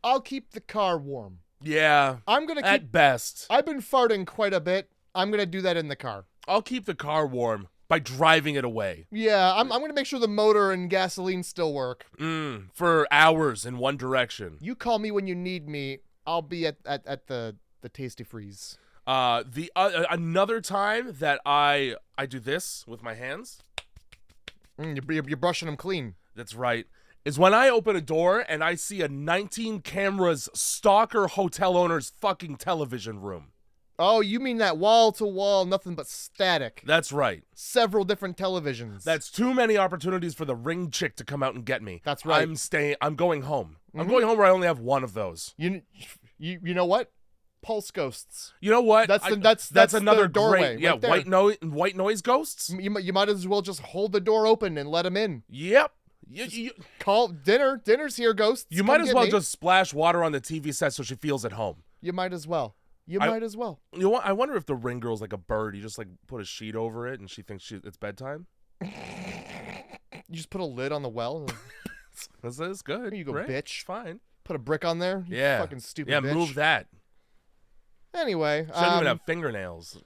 I'll keep the car warm. Yeah. I'm going to keep... At best. I've been farting quite a bit. I'm going to do that in the car. I'll keep the car warm by driving it away. Yeah, I'm going to make sure the motor and gasoline still work. For hours in one direction. You call me when you need me. I'll be at the Tasty Freeze. Another time that I do this with my hands. You're brushing them clean. That's right. Is when I open a door and I see a 19 cameras stalker hotel owner's fucking television room. Oh, you mean that wall-to-wall, nothing but static. That's right. Several different televisions. That's too many opportunities for the ring chick to come out and get me. That's right. I'm going home. I'm going home where I only have one of those. You know what? Pulse ghosts. You know what? That's another the doorway. Great, yeah, right white noise ghosts. You might as well just hold the door open and let them in. Yep. You call dinner. Dinner's here, ghosts. You might as well just splash water on the TV set so she feels at home. You might as well. Might as well. You know what? I wonder if the ring girl's like a bird. You just like put a sheet over it and she thinks it's bedtime. You just put a lid on the well. That's good. Here you go, right? bitch. Fine. Put a brick on there. You Yeah. fucking stupid Yeah, bitch. move that. Anyway. Shouldn't even have fingernails.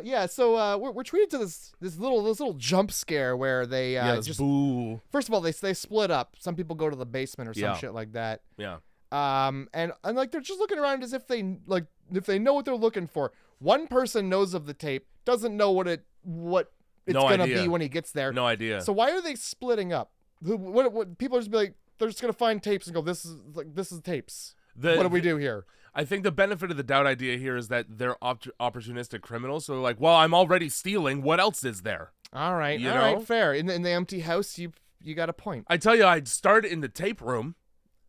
Yeah, so we're treated to this little jump scare where they just boo. first of all they split up. Some people go to the basement or some Yeah. shit like that. Yeah. And like they're just looking around as if they know what they're looking for. One person knows of the tape, doesn't know what it's No gonna idea. be when he gets there. No idea. So why are they splitting up? What people are just be like, they're just gonna find tapes and go, this is tapes. What do we do here? I think the benefit of the doubt idea here is that they're opportunistic criminals. So they're like, well, I'm already stealing. What else is there? All right, You all right, know? fair. In the empty house, you got a point. I tell you, I'd start in the tape room.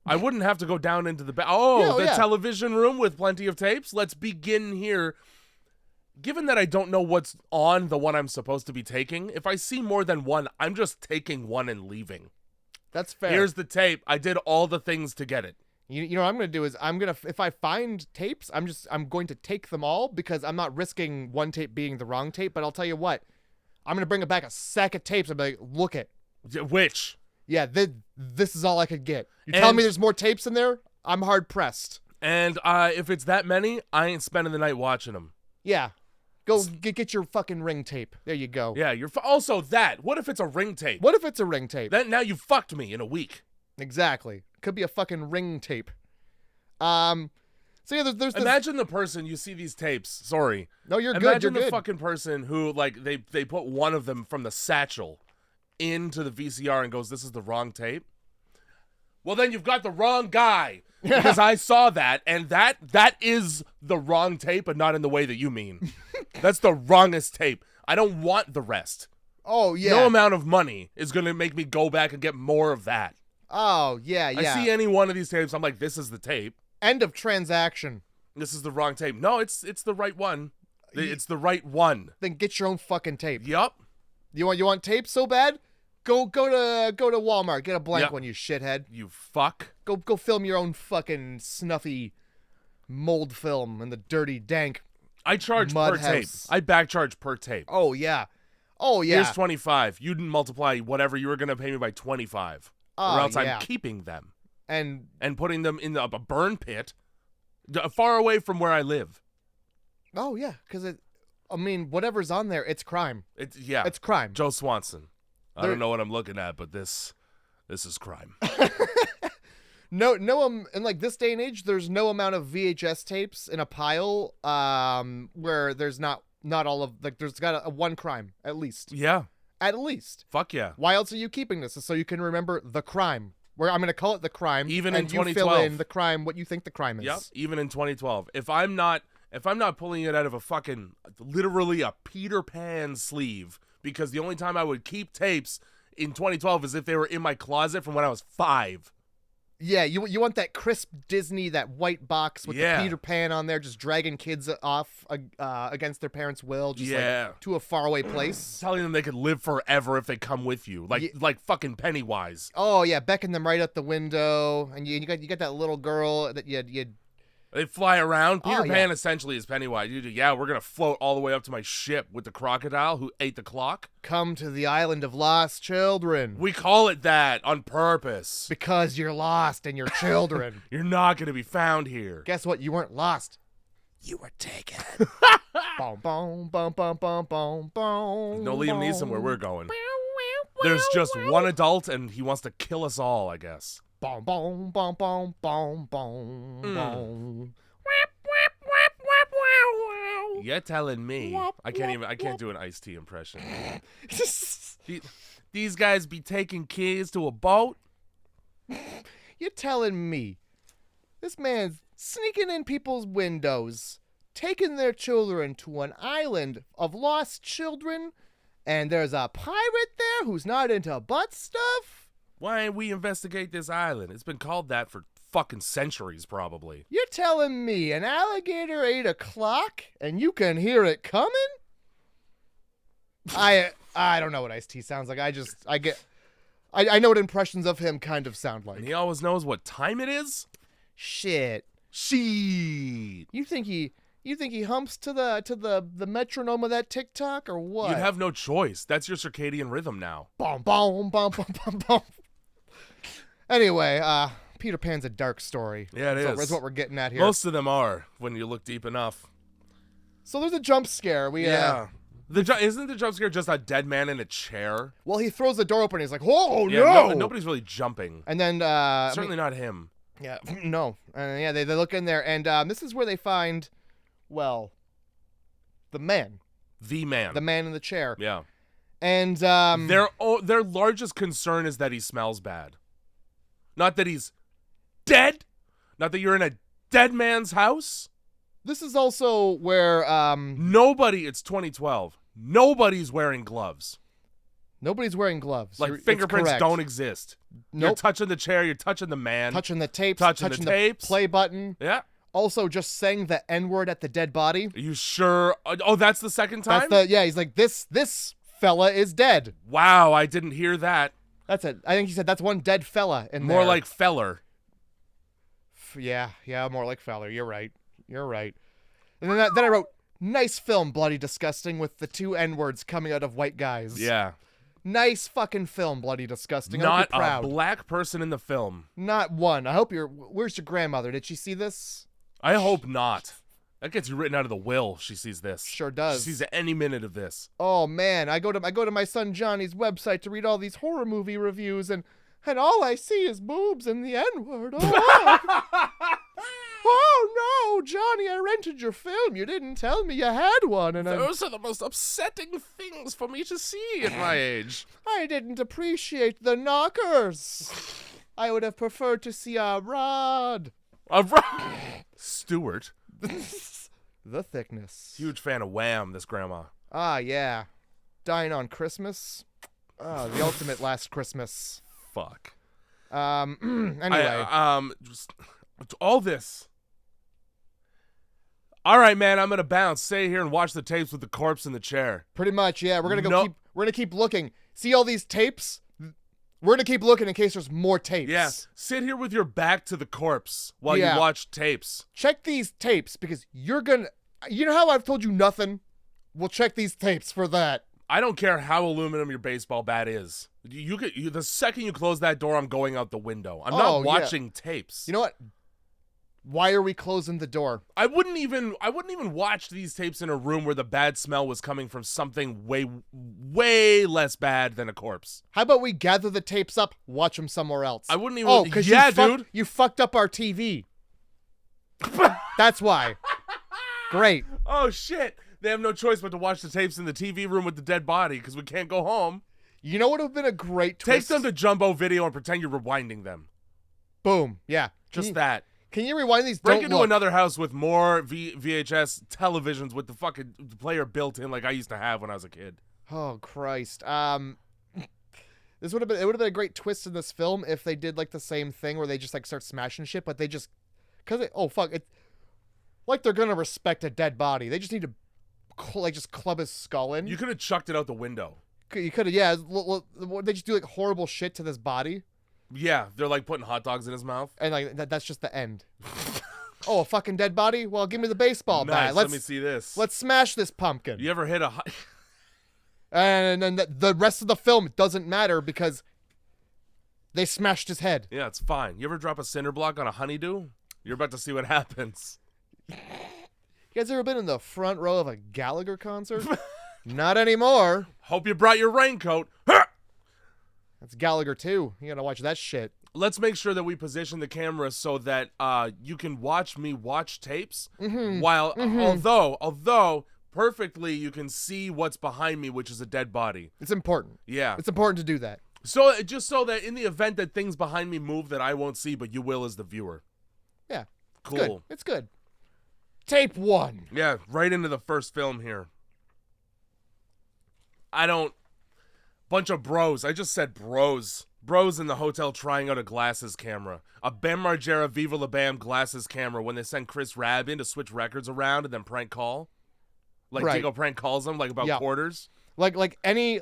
I wouldn't have to go down into the the television room with plenty of tapes. Let's begin here. Given that I don't know what's on the one I'm supposed to be taking, if I see more than one, I'm just taking one and leaving. That's fair. Here's the tape. I did all the things to get it. You know what I'm gonna do is if I find tapes, I'm going to take them all because I'm not risking one tape being the wrong tape. But I'll tell you what, I'm gonna bring it back a sack of tapes and be like, look it. Which? Yeah, this is all I could get. You telling me there's more tapes in there? I'm hard pressed. And if it's that many, I ain't spending the night watching them. Yeah. Go get your fucking ring tape. There you go. Yeah, also that. What if it's a ring tape? What if it's a ring tape? Now you fucked me in a week. Exactly. Could be a fucking ring tape. So yeah, there's this... Imagine the person you see these tapes. Sorry. No, you're good. Imagine You're the good. fucking person who like they put one of them from the satchel into the VCR and goes, "This is the wrong tape." Well, then you've got the wrong guy because I saw that, and that is the wrong tape, but not in the way that you mean. That's the wrongest tape. I don't want the rest. Oh yeah. No amount of money is gonna make me go back and get more of that. Oh yeah, yeah. I see any one of these tapes, I'm like, this is the tape. End of transaction. This is the wrong tape. No, it's the right one. It's the right one. Then get your own fucking tape. Yup. You want tape so bad? Go to Walmart. Get a blank one, you shithead. You fuck. Go film your own fucking snuffy mold film in the dirty dank. I charge mud per tape. house. I back charge per tape. Oh yeah. Oh yeah. Here's 25. You didn't multiply whatever you were gonna pay me by 25, or else I'm keeping them and putting them in a burn pit, far away from where I live. Oh yeah, because whatever's on there, it's crime. It's crime. Joe Swanson. I don't know what I'm looking at, but this is crime. No, in like this day and age, there's no amount of VHS tapes in a pile where there's not all of there's got a one crime at least. Yeah. At least. Fuck yeah. Why else are you keeping this? So you can remember the crime. Where I'm going to call it the crime. Even and in 2012. you fill in the crime, what you think the crime is. Yep. Even in 2012. If I'm not pulling it out of a fucking literally a Peter Pan sleeve, because the only time I would keep tapes in 2012 is if they were in my closet from when I was 5. Yeah, you want that crisp Disney, that white box with the Peter Pan on there, just dragging kids off against their parents' will, just like to a faraway place. Telling them they could live forever if they come with you, like fucking Pennywise. Oh yeah, beckoning them right out the window, and you got that little girl that you. They fly around. Peter Pan essentially is Pennywise. We're gonna float all the way up to my ship with the crocodile who ate the clock. Come to the island of lost children. We call it that on purpose. Because you're lost and you're children. You're not gonna be found here. Guess what? You weren't lost. You were taken. Boom, boom, boom, boom, boom, boom, boom. No Liam Neeson where we're going. There's just one adult and he wants to kill us all, I guess. Boom, boom, boom, boom, boom, boom, boom. You're telling me I can't do an Ice-T impression. These guys be taking kids to a boat? You're telling me this man's sneaking in people's windows, taking their children to an island of lost children, and there's a pirate there who's not into butt stuff? Why ain't we investigate this island? It's been called that for fucking centuries, probably. You're telling me an alligator ate a clock and you can hear it coming? I don't know what Ice-T sounds like. I know what impressions of him kind of sound like. And he always knows what time it is? Shit. You You think You think he humps to the metronome of that TikTok or what? You'd have no choice. That's your circadian rhythm now. Boom, boom, boom, boom, boom, boom. Anyway, Peter Pan's a dark story. Yeah, it is. That's what we're getting at here. Most of them are when you look deep enough. So there's a jump scare. Isn't the jump scare just a dead man in a chair? Well, he throws the door open. He's like, "Oh Yeah, no!" Nobody's really jumping. And then Certainly not him. Yeah, no. And yeah, they look in there, and this is where they find, well, the man. The man. The man in the chair. Yeah. And their largest concern is that he smells bad. Not that he's dead. Not that you're in a dead man's house. This is also where it's 2012. Nobody's wearing gloves. Nobody's wearing gloves. Like fingerprints don't exist. Nope. You're touching the chair, you're touching the man. Touching the tapes, touching the tapes. play button. Yeah. Also just saying the N-word at the dead body. Are you sure? Oh, that's the second time? He's like, this fella is dead. Wow, I didn't hear that. That's it. I think he said that's one dead fella in there. More like feller. Yeah, more like feller. You're right. And then I wrote, nice film, Bloody Disgusting, with the two N-words coming out of white guys. Yeah. Nice fucking film, Bloody Disgusting. Not I'm proud. a black person in the film. Not one. I hope where's your grandmother? Did she see this? I hope not. That gets you written out of the will. She sees this. Sure does. She sees any minute of this. Oh man, I go to my son Johnny's website to read all these horror movie reviews, and all I see is boobs and the N-word. Oh. Oh no, Johnny! I rented your film. You didn't tell me you had one, and those are the most upsetting things for me to see at my age. I didn't appreciate the knockers. I would have preferred to see a rod. Stuart. The thickness. Huge fan of Wham, this grandma. Ah, yeah. Dying on Christmas. Oh, the ultimate last Christmas. Fuck. Anyway. Just all this. All right, man, I'm gonna bounce. Stay here and watch the tapes with the corpse in the chair. Pretty much, yeah. We're gonna keep looking. See all these tapes? We're gonna keep looking in case there's more tapes. Yeah. Sit here with your back to the corpse while you watch tapes. Check these tapes because you know how I've told you nothing? We'll check these tapes for that. I don't care how aluminum your baseball bat is. The second you close that door, I'm going out the window. I'm not watching tapes. You know what? Why are we closing the door? I wouldn't even watch these tapes in a room where the bad smell was coming from something way less bad than a corpse. How about we gather the tapes up, watch them somewhere else? I wouldn't even. Oh, because dude, you fucked up our TV. That's why. Great. Oh shit! They have no choice but to watch the tapes in the TV room with the dead body because we can't go home. You know what would have been a great twist? Take them to Jumbo Video and pretend you're rewinding them. Boom. Yeah. Just that. Can you rewind these? Break into another house with more VHS televisions with the fucking player built in like I used to have when I was a kid. Oh Christ. It would have been a great twist in this film if they did like the same thing where they just like start smashing shit, but they just like they're gonna respect a dead body. They just need to just club his skull in. You could have chucked it out the window. You could have, yeah. They just do like horrible shit to this body. Yeah, they're like putting hot dogs in his mouth. And like that's just the end. Oh, a fucking dead body? Well, give me the baseball bat. Let me see this. Let's smash this pumpkin. You ever hit a And then the rest of the film doesn't matter because they smashed his head. Yeah, it's fine. You ever drop a cinder block on a honeydew? You're about to see what happens. You guys ever been in the front row of a Gallagher concert? Not anymore. Hope you brought your raincoat. That's Gallagher too. You gotta watch that shit. Let's make sure that we position the camera so that you can watch me watch tapes while although perfectly you can see what's behind me, which is a dead body. It's important. Yeah. It's important to do that. So just so that in the event that things behind me move that I won't see, but you will as the viewer. Yeah. Cool. It's good. Tape 1. Yeah, right into the first film here. Bunch of bros. I just said bros. Bros in the hotel trying out a glasses camera. A Bam Margera Viva La Bam glasses camera when they send Chris Rabb in to switch records around and then prank call. Like right. Digo prank calls them like about quarters. Like any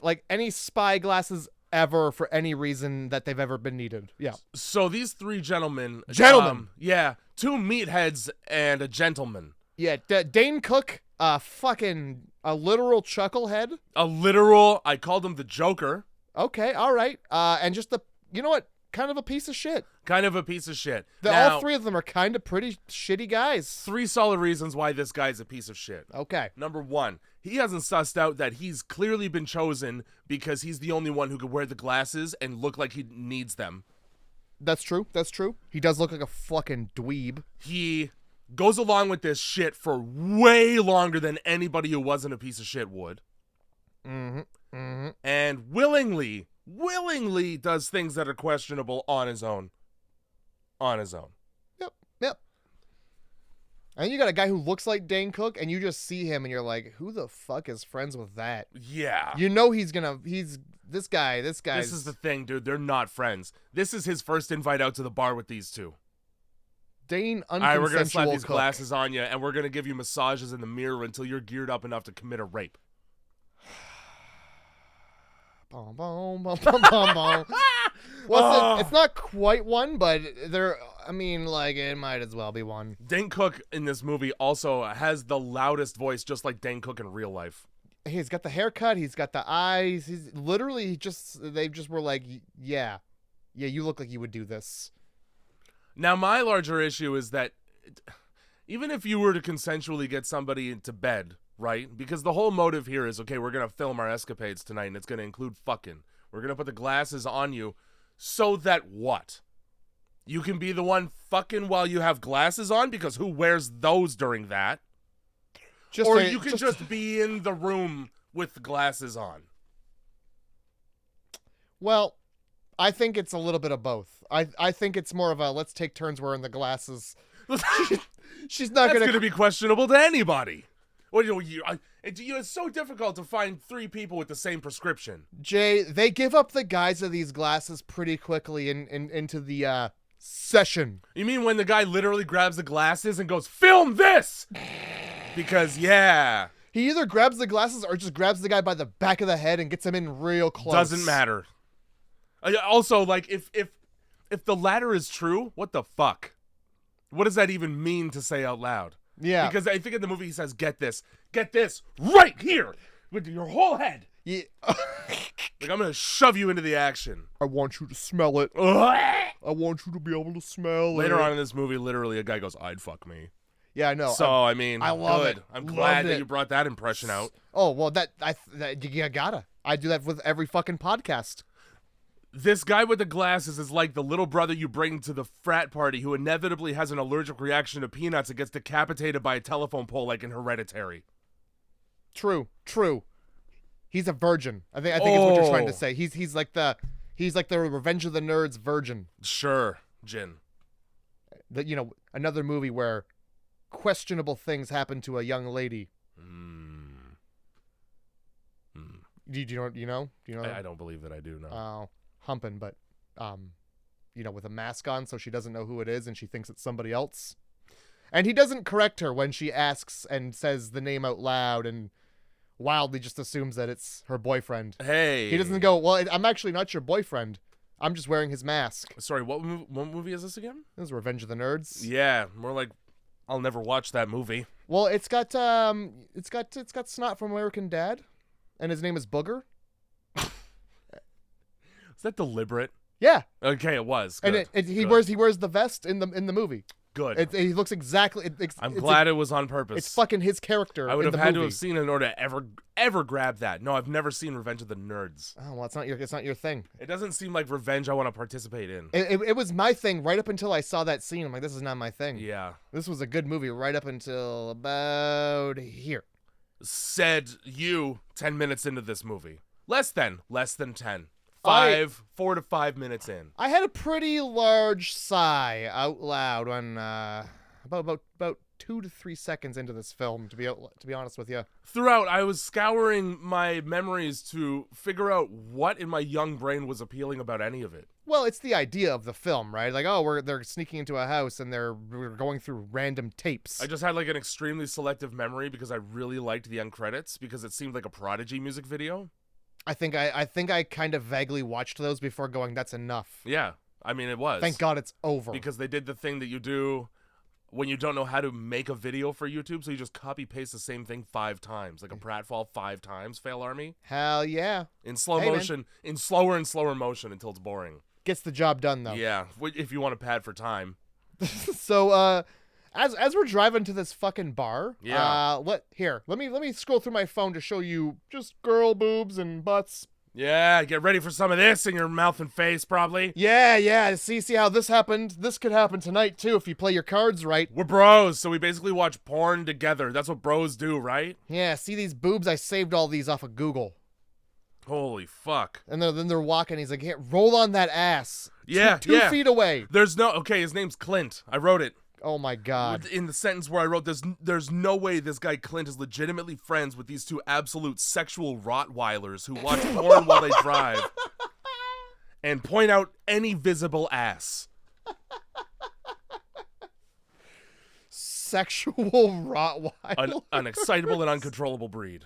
spy glasses ever for any reason that they've ever been needed. Yeah. So these three gentlemen. Gentlemen. Yeah. Two meatheads and a gentleman. Yeah, Dane Cook, fucking a literal chucklehead. I called him the Joker. Okay, all right. And just you know what? Kind of a piece of shit. Kind of a piece of shit. All three of them are kind of pretty shitty guys. 3 solid reasons why this guy's a piece of shit. Okay. Number 1, he hasn't sussed out that he's clearly been chosen because he's the only one who could wear the glasses and look like he needs them. That's true. That's true. He does look like a fucking dweeb. He goes along with this shit for way longer than anybody who wasn't a piece of shit would. Mm-hmm. Mm-hmm. And willingly does things that are questionable on his own. Yep. And you got a guy who looks like Dane Cook, and you just see him, and you're like, who the fuck is friends with that? Yeah. You know this guy. This is the thing, dude. They're not friends. This is his first invite out to the bar with these two. Dane, unconsensual All right, we're going to slap these Cook. glasses on you, and we're going to give you massages in the mirror until you're geared up enough to commit a rape. Boom, boom, boom, boom, boom, boom. Well, it's not quite one, but it might as well be one. Dane Cook in this movie also has the loudest voice, just like Dane Cook in real life. He's got the haircut. He's got the eyes. He's literally they just were like, yeah, you look like you would do this. Now, my larger issue is that even if you were to consensually get somebody into bed, right? Because the whole motive here is, okay, we're going to film our escapades tonight, and it's going to include fucking. We're going to put the glasses on you so that what? You can be the one fucking while you have glasses on? Because who wears those during that? You can just be in the room with the glasses on. Well, I think it's a little bit of both. I think it's more of a let's take turns wearing the glasses. She's not going to be questionable to anybody. It's so difficult to find 3 people with the same prescription. Jay, they give up the guise of these glasses pretty quickly into the session. You mean when the guy literally grabs the glasses and goes, film this? Because, yeah. He either grabs the glasses or just grabs the guy by the back of the head and gets him in real close. Doesn't matter. Also, like, if the latter is true, what the fuck? What does that even mean to say out loud? Yeah. Because I think in the movie he says, get this right here with your whole head. Yeah. Like, I'm going to shove you into the action. I want you to smell it. I want you to be able to smell it. Later on in this movie, literally a guy goes, I'd fuck me. Yeah, I know. So, I love it. I'm glad that you brought that impression out. Oh, well, you gotta. I do that with every fucking podcast. This guy with the glasses is like the little brother you bring to the frat party who inevitably has an allergic reaction to peanuts and gets decapitated by a telephone pole like in Hereditary. True. He's a virgin. I think is what you're trying to say. He's like the Revenge of the Nerds virgin. Sure, Jin. Another movie where questionable things happen to a young lady. Do you know? I don't believe that I do know. Oh, humping, but with a mask on, so she doesn't know who it is, and she thinks it's somebody else. And he doesn't correct her when she asks and says the name out loud, and wildly just assumes that it's her boyfriend. Hey, he doesn't go, well, I'm actually not your boyfriend. I'm just wearing his mask. Sorry, what movie is this again? This is Revenge of the Nerds. Yeah, more like I'll never watch that movie. Well, it's got Snot from American Dad, and his name is Booger. Is that deliberate? Yeah. Okay, it was. Good. And he wears the vest in the movie. Good. He looks exactly. I'm glad it was on purpose. It's fucking his character. I would have had to have seen it in order to ever grab that. No, I've never seen Revenge of the Nerds. Oh well, it's not your thing. It doesn't seem like revenge I want to participate in. It was my thing right up until I saw that scene. I'm like, this is not my thing. Yeah. This was a good movie right up until about here. Said you 10 minutes into this movie. Less than 10. 4 to 5 minutes in. I had a pretty large sigh out loud when about 2 to 3 seconds into this film, to be honest with you. Throughout, I was scouring my memories to figure out what in my young brain was appealing about any of it. Well, it's the idea of the film, right? Like, they're sneaking into a house and we're going through random tapes. I just had like an extremely selective memory because I really liked the end credits because it seemed like a Prodigy music video. I think I kind of vaguely watched those before going, that's enough. Yeah. I mean, it was. Thank God it's over. Because they did the thing that you do when you don't know how to make a video for YouTube, so you just copy paste the same thing 5 times, like a pratfall 5 times. Fail Army Hell yeah. in slow Hey, motion, in slower and slower motion until it's boring. Gets the job done though. Yeah, if you want to pad for time. So as we're driving to this fucking bar, Yeah. let me scroll through my phone to show you just girl boobs and butts. Yeah, get ready for some of this in your mouth and face, probably. Yeah. See how this happened? This could happen tonight too if you play your cards right. We're bros, so we basically watch porn together. That's what bros do, right? Yeah, see these boobs? I saved all these off of Google. Holy fuck. And then they're walking. He's like, hey, roll on that ass. Yeah, Two yeah. feet away. Okay, his name's Clint. I wrote it. Oh my God. In the sentence where I wrote, there's no way this guy Clint is legitimately friends with these 2 absolute sexual Rottweilers who watch porn while they drive and point out any visible ass. Sexual Rottweiler. An excitable and uncontrollable breed.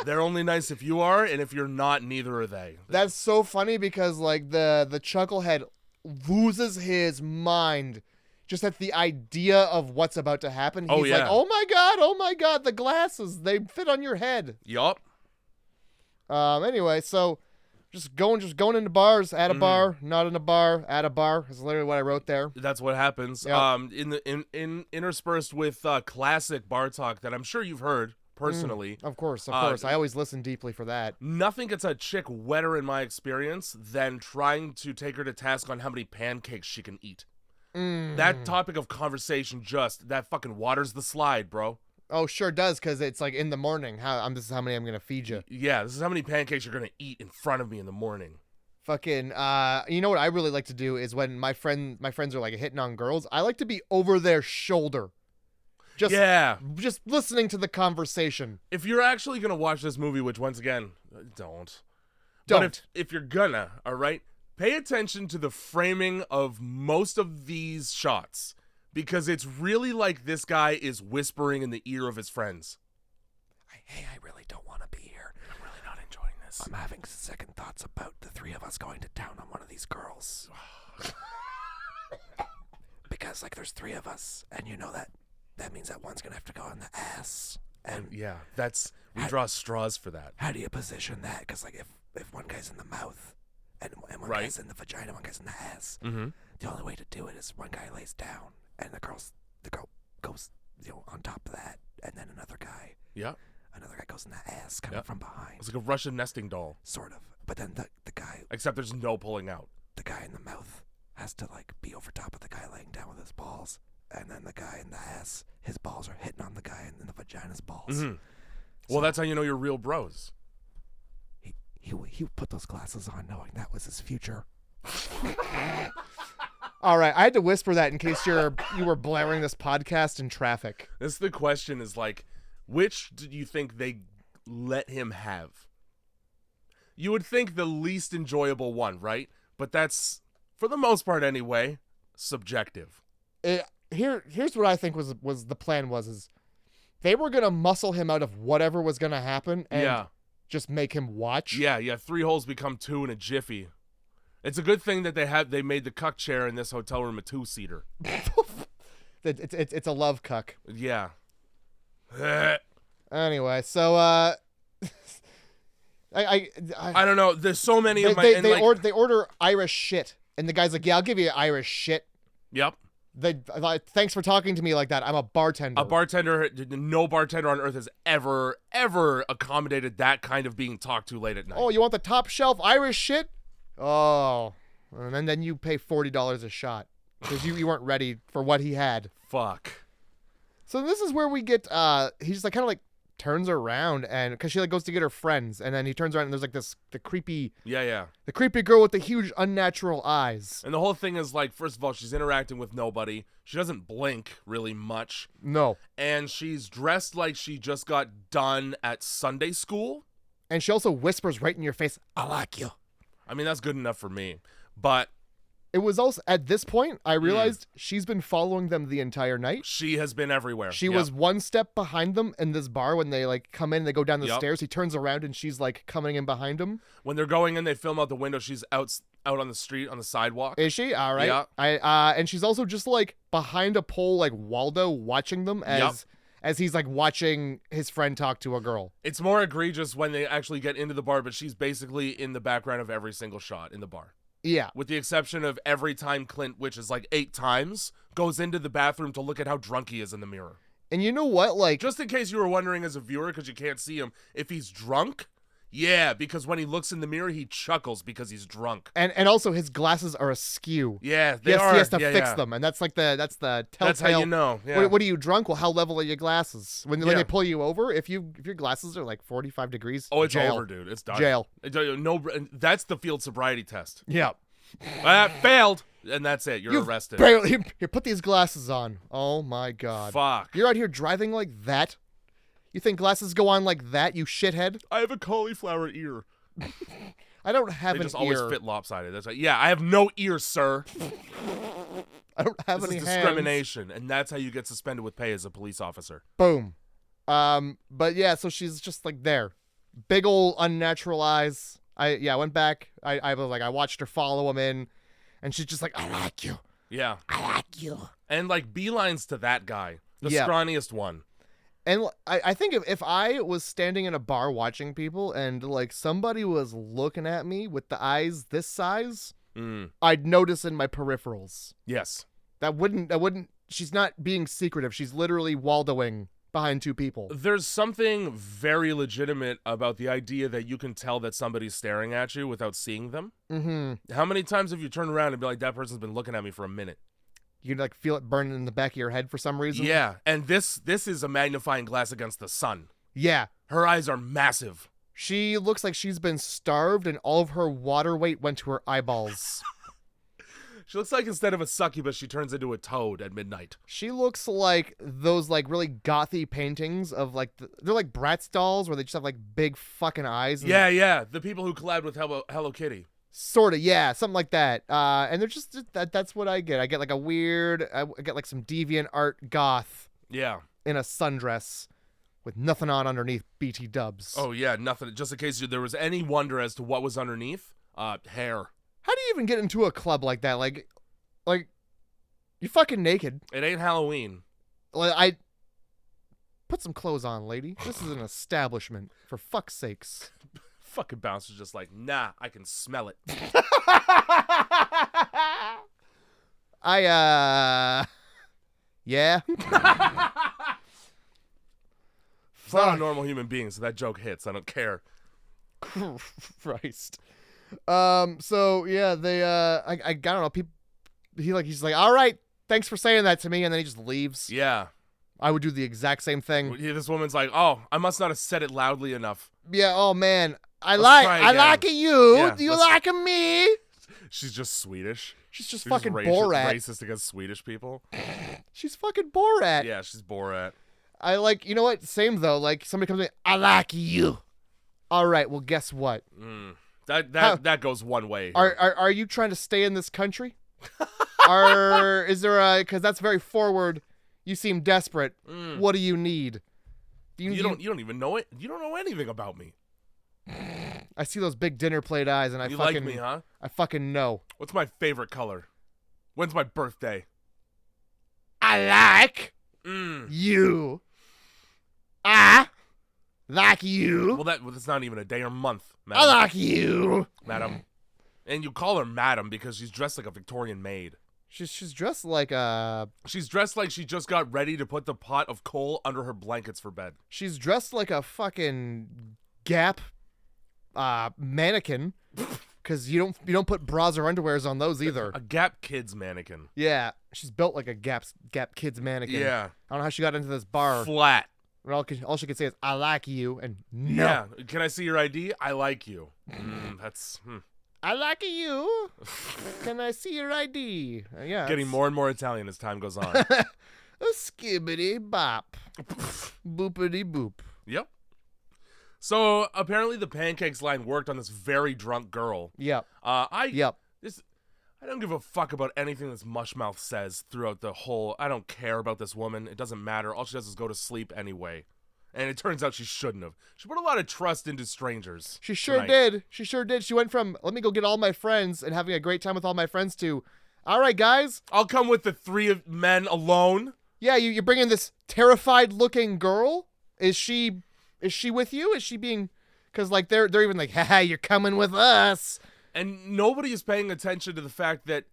They're only nice if you are, and if you're not, neither are they. That's so funny because like the chucklehead loses his mind just at the idea of what's about to happen. He's like, oh my God, the glasses, they fit on your head. Yup. Anyway, so just going into bars, at a bar, not in a bar, at a bar. Is literally what I wrote there. That's what happens. Yep. In interspersed with classic bar talk that I'm sure you've heard personally. Of course. I always listen deeply for that. Nothing gets a chick wetter in my experience than trying to take her to task on how many pancakes she can eat. That topic of conversation that fucking waters the slide, bro. Oh, sure does, because it's like in the morning. This is how many I'm gonna feed you. Yeah, this is how many pancakes you're gonna eat in front of me in the morning. Fucking, you know what I really like to do is when my friends are like hitting on girls, I like to be over their shoulder. Just listening to the conversation. If you're actually gonna watch this movie, which once again, don't. But if you're gonna, all right, pay attention to the framing of most of these shots, because it's really like this guy is whispering in the ear of his friends. Hey, I really don't want to be here. I'm really not enjoying this. I'm having second thoughts about the 3 of us going to town on one of these girls. Because like there's 3 of us, and you know that means that one's gonna have to go in the ass. And yeah, we draw straws for that. How do you position that? Because like if one guy's in the mouth and one guy's in the vagina, one guy's in the ass, the only way to do it is one guy lays down and the girl goes on top of that, and then another guy goes in the ass coming from behind. It's like a Russian nesting doll, sort of. But then the guy, except there's no pulling out. The guy in the mouth has to like be over top of the guy laying down with his balls. And then the guy in the ass, his balls are hitting on the guy in the vagina's balls. Well, that's how you know you're real bros. He put those glasses on knowing that was his future. All right, I had to whisper that in case you were blaring this podcast in traffic. The question is like, which do you think they let him have? You would think the least enjoyable one, right? But that's, for the most part anyway, subjective. Here's what I think was the plan is they were gonna muscle him out of whatever was gonna happen and just make him watch. Yeah, 3 holes become 2 in a jiffy. It's a good thing that they made the cuck chair in this hotel room a 2-seater. It's a love cuck. Yeah. Anyway, so I don't know. There's so many of my they order Irish shit, and the guy's like, yeah, I'll give you Irish shit. Yep. Thanks for talking to me like that. I'm a bartender. No bartender on earth has ever accommodated that kind of being talked to late at night. Oh, you want the top shelf Irish shit? Oh, and then you pay $40 a shot because you weren't ready for what he had. Fuck. So this is where we get, he just like kind of like turns around and because she like goes to get her friends, and then he turns around and there's like the creepy the creepy girl with the huge unnatural eyes. And the whole thing is like, first of all, she's interacting with nobody. She doesn't blink really much. No. And she's dressed like she just got done at Sunday school. And she also whispers right in your face, I like you. I mean, that's good enough for me. But it was also at this point I realized she's been following them the entire night. She has been everywhere. She was one step behind them in this bar when they like come in, they go down the stairs. He turns around and she's like coming in behind him. When they're going in, they film out the window. She's out out on the street, on the sidewalk. Is she? All right. Yeah. And she's also just like behind a pole, like Waldo, watching them as he's like watching his friend talk to a girl. It's more egregious when they actually get into the bar, but she's basically in the background of every single shot in the bar. Yeah. With the exception of every time Clint, which is like 8 times, goes into the bathroom to look at how drunk he is in the mirror. And you know what? Like, just in case you were wondering as a viewer, because you can't see him, if he's drunk, yeah, because when he looks in the mirror, he chuckles because he's drunk. And also his glasses are askew. Yeah, they are. He has to yeah, fix them, and that's the telltale. That's how you know. Yeah. What are you, drunk? Well, how level are your glasses? When they pull you over, if your glasses are like 45 degrees, oh, it's jail. over, dude. It's done. Jail. No, that's the field sobriety test. Yeah. Failed, and that's it. You're arrested. Barely. Here, put these glasses on. Oh my God. Fuck. You're out here driving like that? You think glasses go on like that, you shithead? I have a cauliflower ear. I don't have an ear. They just always fit lopsided. That's right. Yeah, I have no ears, sir. I don't have this any is hands. Discrimination, and that's how you get suspended with pay as a police officer. Boom. But yeah, so she's just like there. Big old unnatural eyes. I went back. I was like, I watched her follow him in, and she's just like, I like you. Yeah. I like you. And like beelines to that guy, the Yeah. scrawniest one. And I think if I was standing in a bar watching people and like somebody was looking at me with the eyes this size, I'd notice in my peripherals. Yes. That wouldn't, she's not being secretive. She's literally Waldoing behind 2 people. There's something very legitimate about the idea that you can tell that somebody's staring at you without seeing them. Mm-hmm. How many times have you turned around and be like, that person's been looking at me for a minute? You like feel it burning in the back of your head for some reason? Yeah, and this is a magnifying glass against the sun. Yeah. Her eyes are massive. She looks like she's been starved and all of her water weight went to her eyeballs. She looks like instead of a succubus, she turns into a toad at midnight. She looks like those like really gothy paintings of like, they're like Bratz dolls where they just have like big fucking eyes. And Yeah. The people who collabed with Hello Kitty. Sort of, yeah, something like that. And they're just that's what I get. I get like I get like some deviant art goth. Yeah. In a sundress with nothing on underneath, BT dubs. Oh yeah, nothing. Just in case there was any wonder as to what was underneath, hair. How do you even get into a club like that? Like you're fucking naked. It ain't Halloween. Like, I put some clothes on, lady. This is an establishment, for fuck's sakes. Fucking bouncer's just like, nah, I can smell it. Yeah. It's not a normal human being, so that joke hits. I don't care. Christ. So yeah, they I don't know, people he's like, all right, thanks for saying that to me, and then he just leaves. Yeah. I would do the exact same thing. This woman's like, oh, I must not have said it loudly enough. Yeah, oh man. I like you. Yeah, you like me? She's just Swedish. She's just She's fucking just Borat. Racist against Swedish people. She's fucking Borat. Yeah, she's Borat. I like, you know what? Same though. Like somebody comes in, I like you. All right, well, guess what? That goes one way. Are you trying to stay in this country? Is there a, because that's very forward. You seem desperate. What do you need? You don't even know it. You don't know anything about me. I see those big dinner plate eyes, and You like me, huh? I fucking know. What's my favorite color? When's my birthday? I like you. I like you. Well, that's not even a day or month, madam. I like you, madam. And you call her madam because she's dressed like a Victorian maid. She's dressed like a... She's dressed like she just got ready to put the pot of coal under her blankets for bed. She's dressed like a fucking Gap mannequin, because you don't put bras or underwears on those either. A Gap Kids mannequin. Yeah, she's built like a Gap Kids mannequin. Yeah. I don't know how she got into this bar. Flat. All she could say is, I like you, and no. Yeah. Can I see your ID? I like you. That's... I like you. Can I see your ID? Yeah. Getting more and more Italian as time goes on. A skibbity bop. Boopity boop. Yep. So apparently the pancakes line worked on this very drunk girl. Yep. I don't give a fuck about anything this Mushmouth says throughout the whole. I don't care about this woman. It doesn't matter. All she does is go to sleep anyway. And it turns out she shouldn't have. She put a lot of trust into strangers. She sure did. She sure did. She went from, let me go get all my friends and having a great time with all my friends to, all right, guys. I'll come with the 3 men alone. Yeah, you bring in this terrified-looking girl. Is she with you? Is she being... Because, like, they're even like, haha, you're coming with us. And nobody is paying attention to the fact that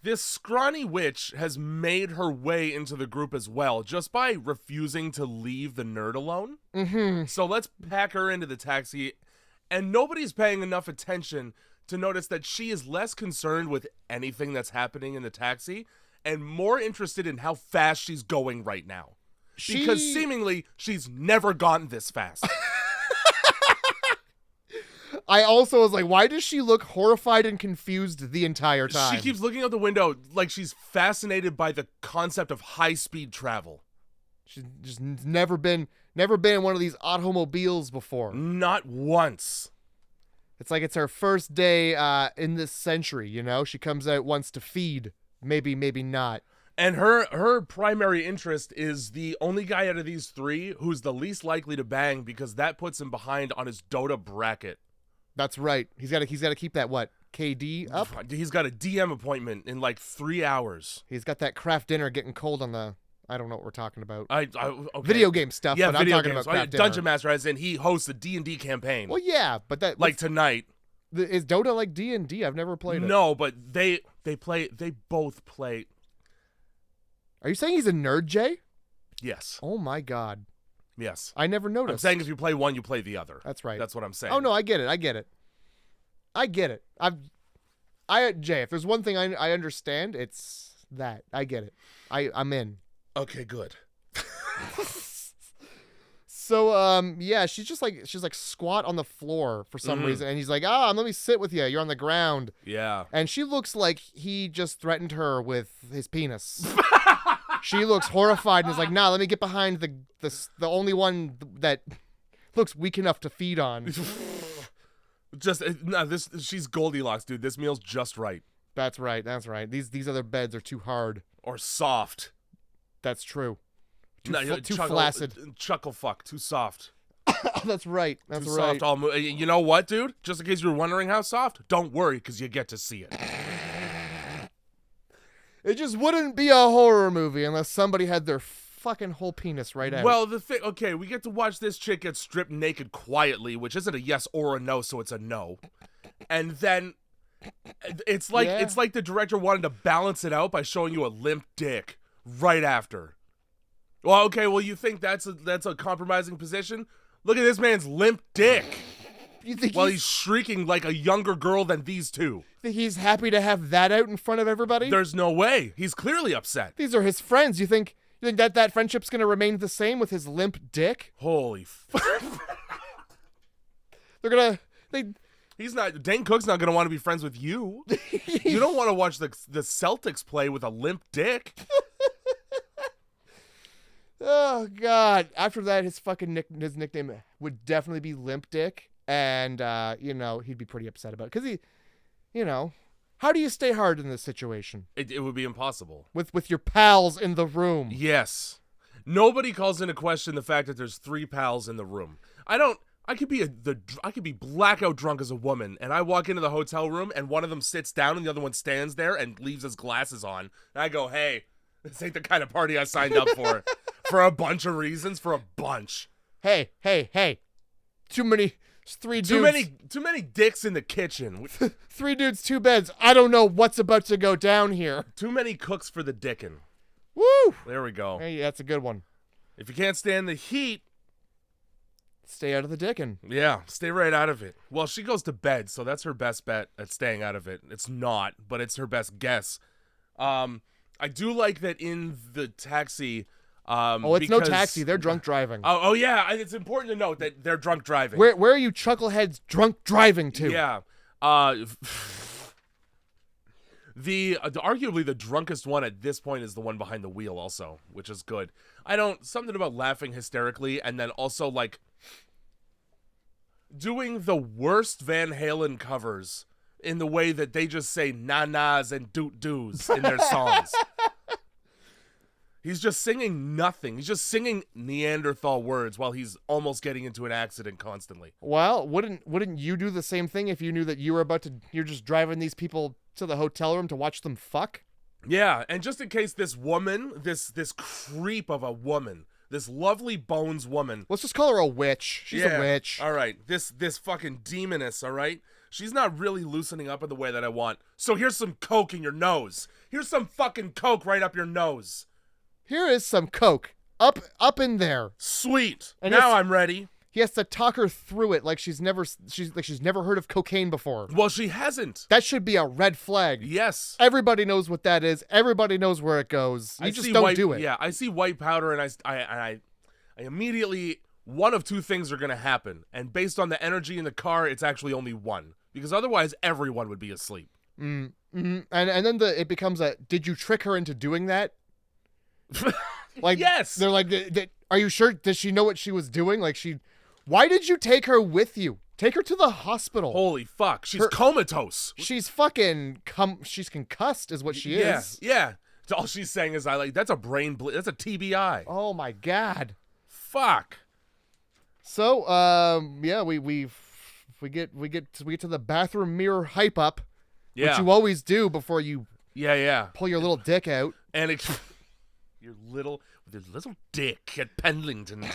this scrawny witch has made her way into the group as well, just by refusing to leave the nerd alone. Mm-hmm. So let's pack her into the taxi, and nobody's paying enough attention to notice that she is less concerned with anything that's happening in the taxi and more interested in how fast she's going right now. Because seemingly she's never gone this fast. I also was like, why does she look horrified and confused the entire time? She keeps looking out the window like she's fascinated by the concept of high-speed travel. She's just never been in one of these automobiles before. Not once. It's like it's her first day in this century, you know? She comes out once to feed. Maybe not. And her primary interest is the only guy out of these 3 who's the least likely to bang, because that puts him behind on his Dota bracket. That's right. He's got to keep that, what, KD up? He's got a DM appointment in like 3 hours. He's got that craft dinner getting cold on the... I don't know what we're talking about. Okay. Video game stuff, yeah, but I'm talking about craft dinner. Dungeon Master, as in he hosts a D&D campaign. Well, yeah, but that... Like tonight. Is Dota like D&D? I've never played it. No, but they both play... Are you saying he's a nerd, Jay? Yes. Oh, my God. Yes. I never noticed. I'm saying if you play one, you play the other. That's right. That's what I'm saying. Oh, no, I get it. Jay, if there's one thing I understand, it's that. I get it. I'm in. Okay, good. So, yeah, she's like squat on the floor for some reason. And he's like, let me sit with you. You're on the ground. Yeah. And she looks like he just threatened her with his penis. She looks horrified and is like, nah, let me get behind the only one that looks weak enough to feed on. She's Goldilocks, dude. This meal's just right. That's right. These other beds are too hard. Or soft. That's true. Too chuckle, flaccid. Chuckle fuck. Too soft. That's right. Too soft. You know what, dude? Just in case you were wondering how soft, don't worry, because you get to see it. It just wouldn't be a horror movie unless somebody had their fucking whole penis right out. Well, okay, we get to watch this chick get stripped naked quietly, which isn't a yes or a no, so it's a no. And then it's like the director wanted to balance it out by showing you a limp dick right after. Well, okay, you think that's a compromising position? Look at this man's limp dick. You think he's shrieking like a younger girl than these 2. Think he's happy to have that out in front of everybody? There's no way. He's clearly upset. These are his friends. You think that friendship's gonna remain the same with his limp dick? Holy fuck. Dane Cook's not gonna want to be friends with you. You don't want to watch the Celtics play with a limp dick. Oh God! After that, his nickname would definitely be Limp Dick, and he'd be pretty upset about it because how do you stay hard in this situation? It would be impossible with your pals in the room. Yes, nobody calls into question the fact that there's 3 pals in the room. I could be blackout drunk as a woman, and I walk into the hotel room, and one of them sits down, and the other one stands there and leaves his glasses on, and I go, "Hey, this ain't the kind of party I signed up for." For a bunch of reasons, Hey. Too many 3 dudes. Too many dicks in the kitchen. 3 dudes, 2 beds. I don't know what's about to go down here. Too many cooks for the dickin'. Woo! There we go. Hey, that's a good one. If you can't stand the heat, stay out of the dickin'. Yeah, stay right out of it. Well, she goes to bed, so that's her best bet at staying out of it. It's not, but it's her best guess. I do like that in the taxi. It's no taxi. They're drunk driving. Oh yeah. It's important to note that they're drunk driving. Where are you chuckleheads drunk driving to? Yeah. Arguably the drunkest one at this point is the one behind the wheel also, which is good. Something about laughing hysterically and then also like doing the worst Van Halen covers in the way that they just say na-nas and doot-doos in their songs. He's just singing nothing. He's just singing Neanderthal words while he's almost getting into an accident constantly. Well, wouldn't you do the same thing if you knew that you're just driving these people to the hotel room to watch them fuck? Yeah, and just in case this woman, this creep of a woman, this lovely bones woman. Let's just call her a witch. She's a witch. All right, this fucking demoness, all right? She's not really loosening up in the way that I want. So here's some coke in your nose. Here's some fucking coke right up your nose. Here is some coke up in there. Sweet. And now I'm ready. He has to talk her through it like she's never heard of cocaine before. Well, she hasn't. That should be a red flag. Yes. Everybody knows what that is. Everybody knows where it goes. You just don't do it. Yeah, I see white powder and I immediately, one of two things are going to happen. And based on the energy in the car, it's actually only one. Because otherwise, everyone would be asleep. Mm-hmm. And then it becomes did you trick her into doing that? Like, yes. They're like, are you sure? Does she know what she was doing? Like, why did you take her with you? Take her to the hospital. Holy fuck. She's comatose. She's fucking, she's concussed is what she is. Yeah. All she's saying is, that's a brain that's a TBI. Oh my God. Fuck. So, yeah, we get to the bathroom mirror hype up, which you always do before you pull your little dick out. And your little dick at Pendleton.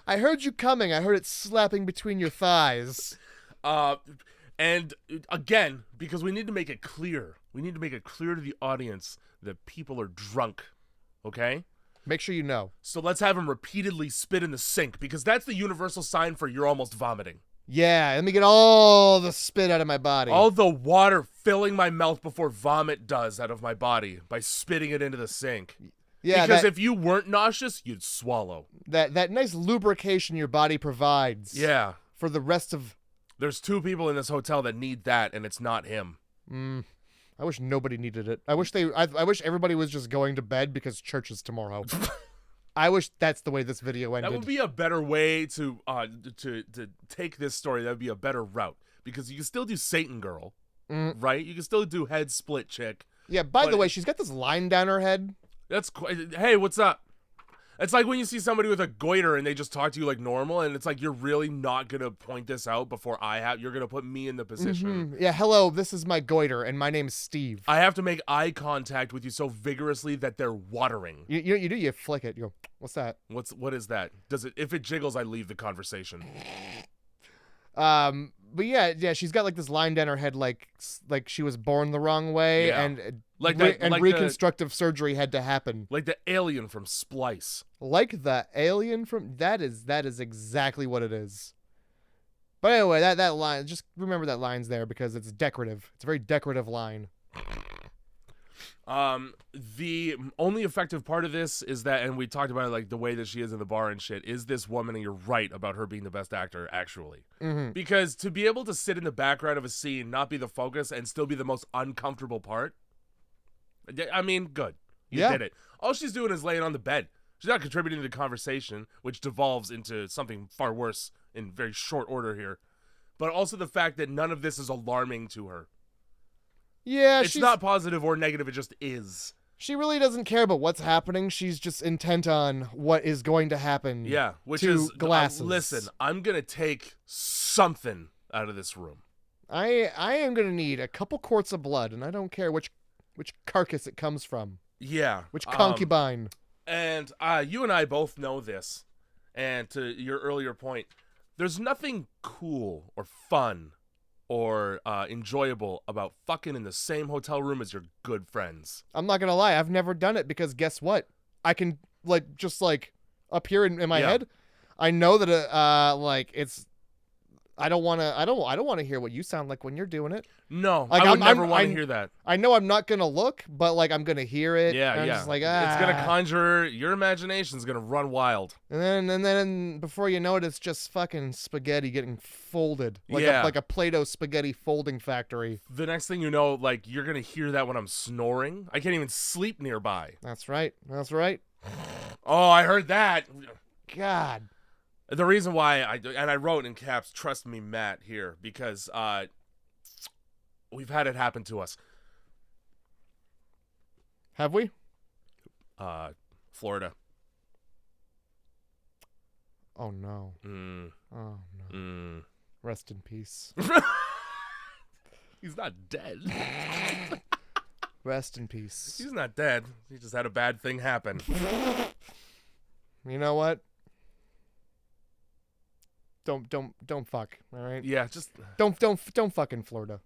I heard you coming. I heard it slapping between your thighs. And again, because we need to make it clear. We need to make it clear to the audience that people are drunk. Okay? Make sure you know. So let's have him repeatedly spit in the sink, because that's the universal sign for you're almost vomiting. Yeah, let me get all the spit out of my body. All the water filling my mouth before vomit does out of my body by spitting it into the sink. Yeah, because if you weren't nauseous, you'd swallow. That nice lubrication your body provides. Yeah. For the rest of... There's two people in this hotel that need that, and it's not him. I wish nobody needed it. I wish everybody was just going to bed because church is tomorrow. I wish that's the way this video ended. That would be a better way to take this story. That would be a better route, because you can still do Satan girl, right? You can still do head split chick. Yeah. By the way, she's got this line down her head. That's hey, what's up? It's like when you see somebody with a goiter and they just talk to you like normal, and it's like, you're really not gonna point this out before you're gonna put me in the position. Yeah, hello, this is my goiter, and my name's Steve. I have to make eye contact with you so vigorously that they're watering. You flick it. You go, what's that? What is that? If it jiggles, I leave the conversation. But yeah, she's got like this line down her head, like she was born the wrong way, and reconstructive surgery had to happen. Like the alien from Splice. Like the alien from that is exactly what it is. But anyway, that line, just remember that line's there because it's decorative. It's a very decorative line. The only effective part of this is that, and we talked about it, like the way that she is in the bar and shit, is this woman, and you're right about her being the best actor, actually. Because to be able to sit in the background of a scene, not be the focus, and still be the most uncomfortable part, I mean, good. You did it. All she's doing is laying on the bed. She's not contributing to the conversation, which devolves into something far worse in very short order here. But also the fact that none of this is alarming to her. Yeah, it's not positive or negative, it just is. She really doesn't care about what's happening. She's just intent on what is going to happen. Yeah, which to is glasses. Listen, I'm gonna take something out of this room. I am gonna need a couple quarts of blood, and I don't care which carcass it comes from. Yeah, which concubine. And you and I both know this. And to your earlier point, there's nothing cool or fun or enjoyable about fucking in the same hotel room as your good friends. I'm not gonna lie, I've never done it because guess what? I can just up here in my head, I know that it's. I don't want to hear what you sound like when you're doing it. No, I would never want to hear that. I know I'm not gonna look, but I'm gonna hear it. Yeah, and I'm yeah. just like, It's gonna conjure your imagination's gonna run wild. And then before you know it, it's just fucking spaghetti getting folded, like a Play-Doh spaghetti folding factory. The next thing you know, you're gonna hear that when I'm snoring. I can't even sleep nearby. That's right. That's right. Oh, I heard that. God. The reason why I wrote in caps, trust me, Matt, here, because we've had it happen to us. Have we? Florida. Oh no. Mm. Oh no. Mm. Rest in peace. He's not dead. Rest in peace. He's not dead. He just had a bad thing happen. You know what? Don't fuck. All right. Yeah, just Don't fuck in Florida.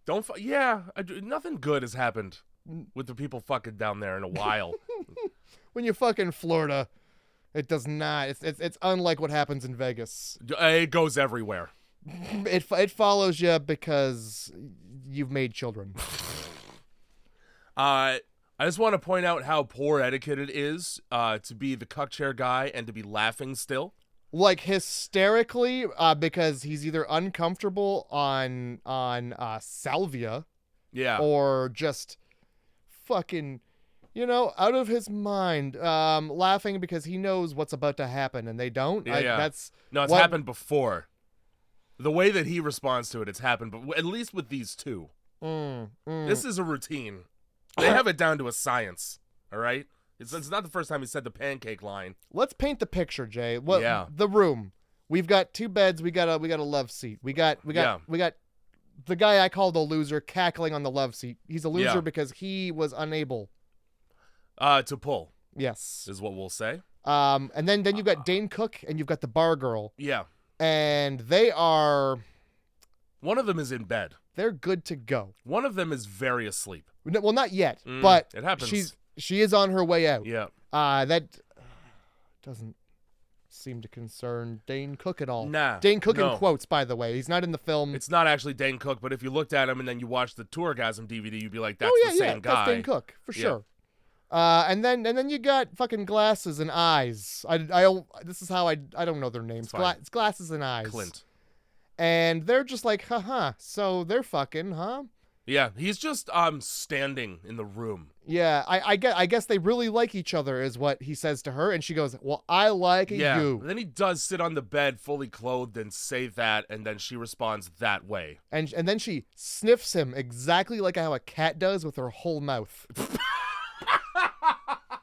nothing good has happened with the people fucking down there in a while. When you fuck in Florida, it does not. It's unlike what happens in Vegas. It goes everywhere. It follows you because you've made children. I just want to point out how poor etiquette it is to be the cuck chair guy and to be laughing still. Like hysterically, because he's either uncomfortable on salvia, Yeah. or just fucking, out of his mind, laughing because he knows what's about to happen and they don't. Yeah. It's happened before. The way that he responds to it, it's happened, but at least with these two. This is a routine. They have it down to a science, all right? It's not the first time he said the pancake line. Let's paint the picture, Jay. Yeah. The room. We've got 2 beds. We got a love seat. We got the guy I call the loser cackling on the love seat. He's a loser because he was unable to pull. Yes. Is what we'll say. And then you've got Dane Cook and you've got the bar girl. Yeah. And they are... One of them is in bed. They're good to go. One of them is very asleep. Well, not yet, but it happens. She is on her way out. Yeah. That doesn't seem to concern Dane Cook at all. Nah. Dane Cook in quotes, by the way. He's not in the film. It's not actually Dane Cook, but if you looked at him and then you watched the Tourgasm DVD, you'd be like, that's the same guy. That's Dane Cook, for sure. And then you got fucking glasses and eyes. This is how I don't know their names. It's glasses and eyes. Clint. And they're just like, haha, so they're fucking, huh? Yeah, he's just standing in the room. Yeah, I guess they really like each other is what he says to her, and she goes, well, I like you. And then he does sit on the bed fully clothed and say that, and then she responds that way. And then she sniffs him exactly like how a cat does with her whole mouth.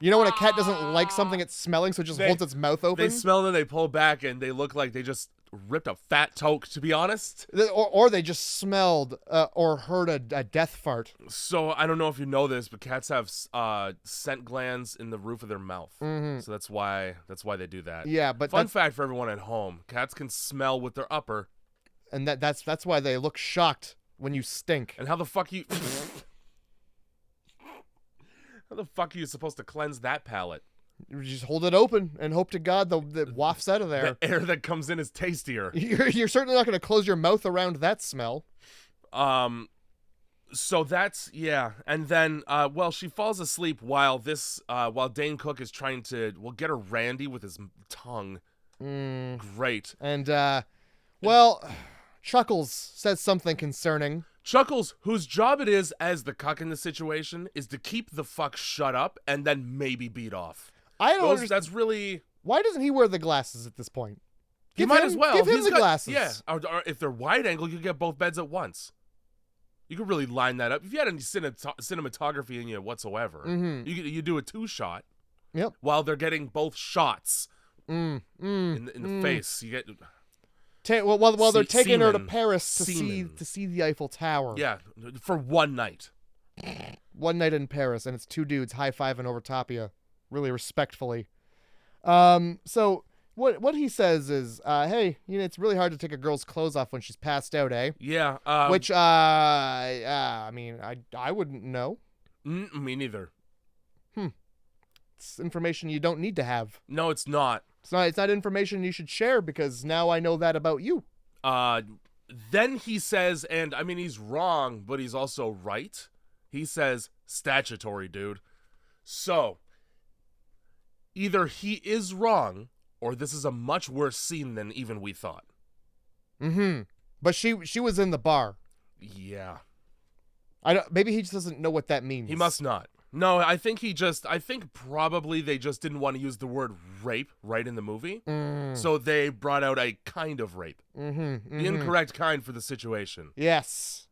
You know when a cat doesn't like something it's smelling, so it just holds its mouth open? They smell and they pull back, and they look like they just ripped a fat toke, to be honest. Or they just smelled or heard a death fart. So I don't know if you know this, but cats have scent glands in the roof of their mouth. Mm-hmm. So that's why they do that. Yeah, but fun fact for everyone at home: cats can smell with their upper, and that's why they look shocked when you stink. And how the fuck you? How the fuck are you supposed to cleanse that palate? You just hold it open and hope to God the wafts out of there. The air that comes in is tastier. You're certainly not going to close your mouth around that smell. So that's, and then she falls asleep while Dane Cook is trying to get her randy with his tongue. Great. And Chuckles says something concerning. Chuckles, whose job it is as the cuck in the situation, is to keep the fuck shut up and then maybe beat off. I don't understand. That's really... Why doesn't he wear the glasses at this point? He might as well. Give him the glasses. Yeah, or if they're wide angle, you could get both beds at once. You could really line that up. If you had any cinematography in you whatsoever, you do a 2-shot. Yep. While they're getting both shots in the face. You get... While they're taking her to Paris to see the Eiffel Tower. Yeah, for one night. One night in Paris, and it's 2 dudes high-fiving over top of you, really respectfully. So what he says is, hey, it's really hard to take a girl's clothes off when she's passed out, eh? Yeah. Which, I mean, I wouldn't know. Me neither. It's information you don't need to have. No, it's not. It's not information you should share because now I know that about you. Then he says, and I mean, he's wrong, but he's also right. He says, statutory, dude. So, either he is wrong, or this is a much worse scene than even we thought. But she was in the bar. Yeah. Maybe he just doesn't know what that means. He must not. No, I think probably they just didn't want to use the word rape right in the movie. So they brought out a kind of rape. The incorrect kind for the situation. Yes.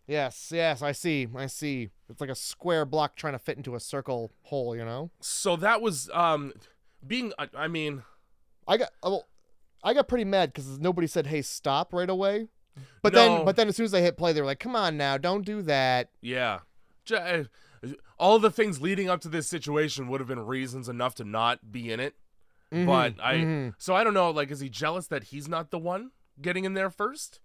Yes, I see. It's like a square block trying to fit into a circle hole, you know? So that was being. I mean, I got pretty mad because nobody said, "Hey, stop" right away. But No. then as soon as I hit play, they were like, "Come on now, don't do that." yeah. All the things leading up to this situation would have been reasons enough to not be in it. But so I don't know. Like, is he jealous that he's not the one getting in there first?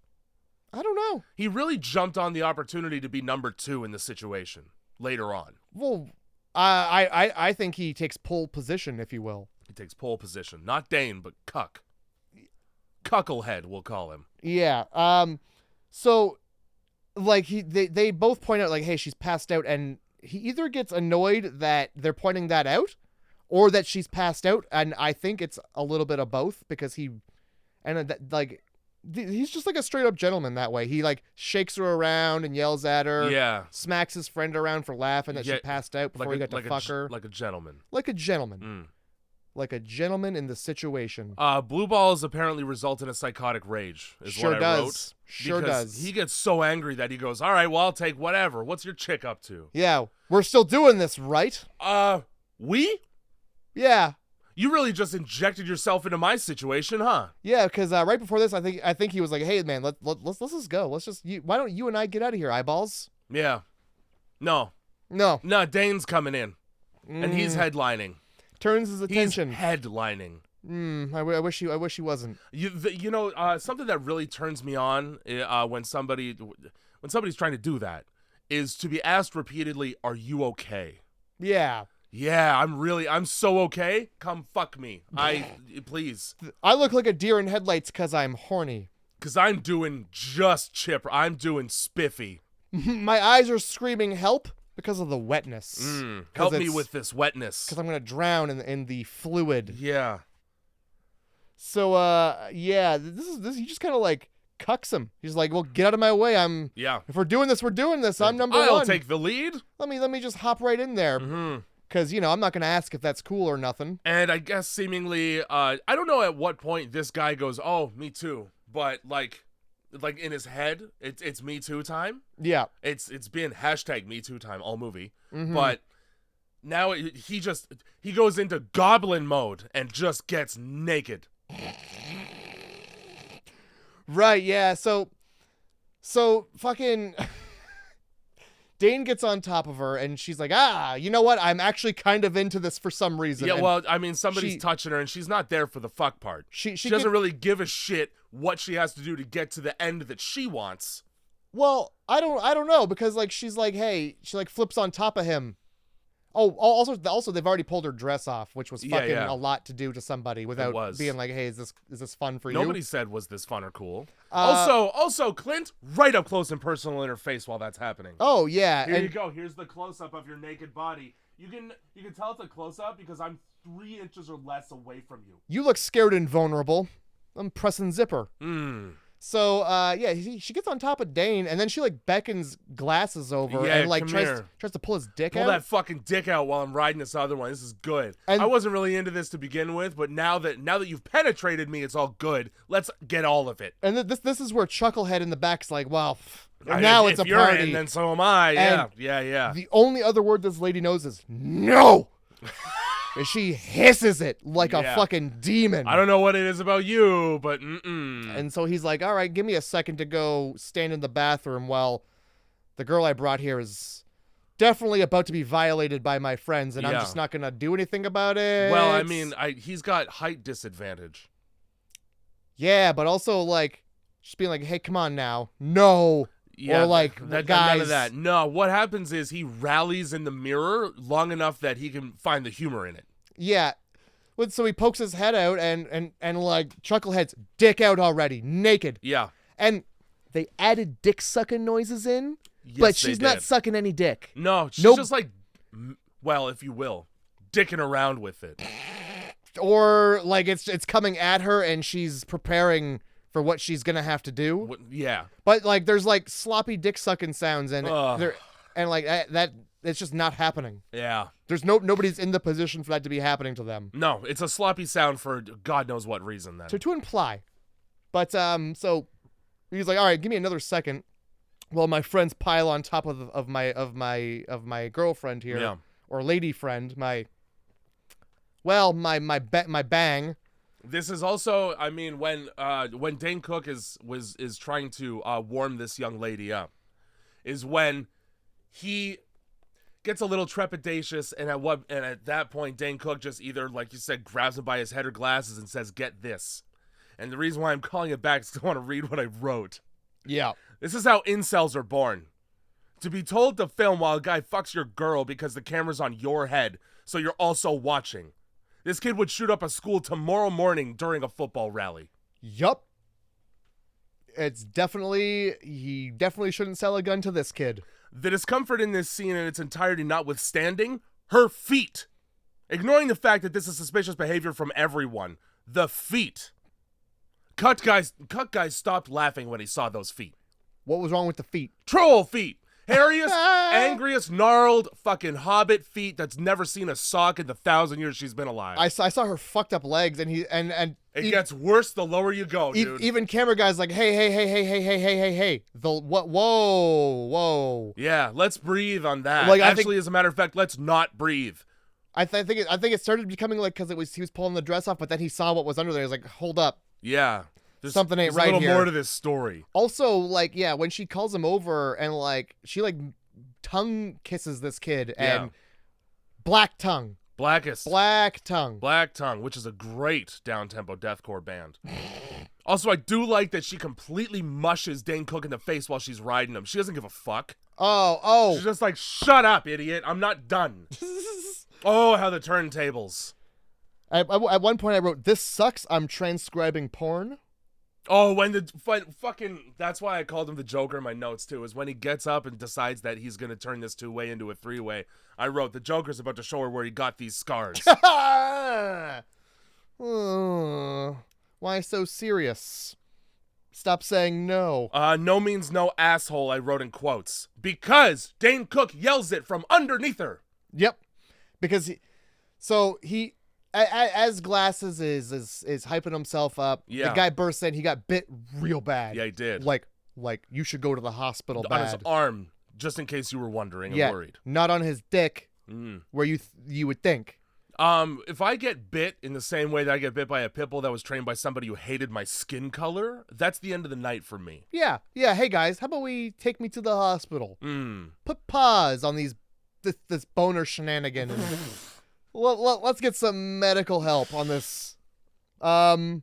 I don't know. He really jumped on the opportunity to be number 2 in the situation later on. Well, I think he takes pole position, if you will. He takes pole position, not Dane, but Cuck. Cucklehead, we'll call him. Yeah. So, like they both point out like, "Hey, she's passed out," and he either gets annoyed that they're pointing that out, or that she's passed out, and I think it's a little bit of both because he's just like a straight up gentleman that way. He like shakes her around and yells at her. Yeah. Smacks his friend around for laughing that she passed out before he got to fuck her. Like a gentleman. Like a gentleman. Like a gentleman in the situation. Blue balls apparently result in a psychotic rage, is Sure what I does. wrote. Sure because does. He gets so angry that he goes, "All right, well, I'll take whatever. What's your chick up to?" Yeah, we're still doing this, right? We? Yeah. You really just injected yourself into my situation, huh? Yeah, because right before this, I think he was like, "Hey, man, let's just go. Why don't you and I get out of here, eyeballs?" Yeah. No, Dane's coming in, and he's headlining. Turns his attention. He's headlining. I wish he wasn't. You know, something that really turns me on when somebody's trying to do that is to be asked repeatedly, "Are you okay?" Yeah. Yeah, I'm so okay. Come fuck me. Please. I look like a deer in headlights because I'm horny. Because I'm doing just chipper. I'm doing spiffy. My eyes are screaming help because of the wetness. Help me with this wetness. Because I'm going to drown in the fluid. Yeah. So, yeah, this he just kind of like cucks him. He's like, "Well, get out of my way. If we're doing this, we're doing this. I'm number one. I'll take the lead. Let me just hop right in there." Because, I'm not going to ask if that's cool or nothing. And I guess seemingly, I don't know at what point this guy goes, "Oh, me too." But like in his head, it's Me Too time. Yeah. It's been #Me Too time all movie. But now he goes into goblin mode and just gets naked. Right, yeah. So fucking Dane gets on top of her, and she's like, "You know what? I'm actually kind of into this for some reason." Yeah, and well, I mean, somebody's touching her, and she's not there for the fuck part. She doesn't really give a shit what she has to do to get to the end that she wants. Well, I don't know, because like she's like, "Hey," she like flips on top of him. Oh, also they've already pulled her dress off, which was fucking a lot to do to somebody without being like, "Hey, is this fun for you?" Nobody said was this fun or cool. Also, Clint, right up close and personal in her face while that's happening. Oh yeah, Here you go. Here's the close up of your naked body. You can tell it's a close up because I'm 3 inches or less away from you. You look scared and vulnerable. I'm pressing zipper. So, yeah, she gets on top of Dane, and then she, like, beckons glasses over and, like, tries to pull his dick out. Pull that fucking dick out while I'm riding this other one. This is good. And I wasn't really into this to begin with, but now that you've penetrated me, it's all good. Let's get all of it. And this is where Chucklehead in the back's like, "Well, now it's a party. If you're in, then so am I. Yeah. The only other word this lady knows is no. And she hisses it like a fucking demon. I don't know what it is about you, but And so he's like, "All right, give me a second to go stand in the bathroom while the girl I brought here is definitely about to be violated by my friends, and I'm just not going to do anything about it." Well, I mean, he's got height disadvantage. Yeah, but also, like, just being like, "Hey, come on now. No." Yeah, or like, guys. None of that. No, what happens is he rallies in the mirror long enough that he can find the humor in it. Yeah. So he pokes his head out and like Chucklehead's dick out already, naked. Yeah. And they added dick sucking noises in, but she's not sucking any dick. No, she's just like, well, if you will, dicking around with it. Or like it's coming at her and she's preparing for what she's gonna have to do. Yeah. But like there's like sloppy dick sucking sounds and like that it's just not happening. Yeah. There's nobody's in the position for that to be happening to them. No, it's a sloppy sound for God knows what reason then. To imply. But so he's like, "All right, give me another second." Well, my friends pile on top of my girlfriend here, Yeah. or lady friend, my bang. This is also, I mean, when Dane Cook is trying to warm this young lady up, is when he gets a little trepidatious, and at that point, Dane Cook just either, like you said, grabs him by his head or glasses and says, "Get this." And the reason why I'm calling it back is because I want to read what I wrote. Yeah. This is how incels are born. To be told to film while a guy fucks your girl because the camera's on your head, so you're also watching. This kid would shoot up a school tomorrow morning during a football rally. Yup. He definitely shouldn't sell a gun to this kid. The discomfort in this scene in its entirety notwithstanding, her feet. Ignoring the fact that this is suspicious behavior from everyone. The feet. Cut guys stopped laughing when he saw those feet. What was wrong with the feet? Troll feet. Hairiest, angriest, gnarled, fucking hobbit feet that's never seen a sock in the 1,000 years she's been alive. I saw her fucked up legs, and it gets worse the lower you go, dude. Even camera guys like, hey. Whoa. Yeah, let's breathe on that. Like, Actually, as a matter of fact, let's not breathe. I think it started becoming like because he was pulling the dress off, but then he saw what was under there. He's like, hold up. Yeah. Something ain't right here. There's a little more to this story. Also, like, yeah, when she calls him over and, like, she, like, tongue kisses this kid and Black Tongue. Black Tongue, which is a great down-tempo deathcore band. Also, I do like that she completely mushes Dane Cook in the face while she's riding him. She doesn't give a fuck. Oh. She's just like, shut up, idiot. I'm not done. Oh, how the turntables. At one point I wrote, this sucks, I'm transcribing porn. Oh, when fucking, that's why I called him the Joker in my notes too, is when he gets up and decides that he's going to turn this two-way into a three-way. I wrote, the Joker's about to show her where he got these scars. Why so serious? Stop saying no. No means no, asshole, I wrote in quotes. Because Dane Cook yells it from underneath her. Yep. Because he as Glasses is hyping himself up, the guy bursts in. He got bit real bad. Yeah, he did. Like you should go to the hospital bad. On his arm, just in case you were wondering and worried. Not on his dick, where you would think. If I get bit in the same way that I get bit by a pit bull that was trained by somebody who hated my skin color, that's the end of the night for me. Yeah. Hey guys, how about we take me to the hospital? Put pause on this boner shenanigan. And let's get some medical help on this. And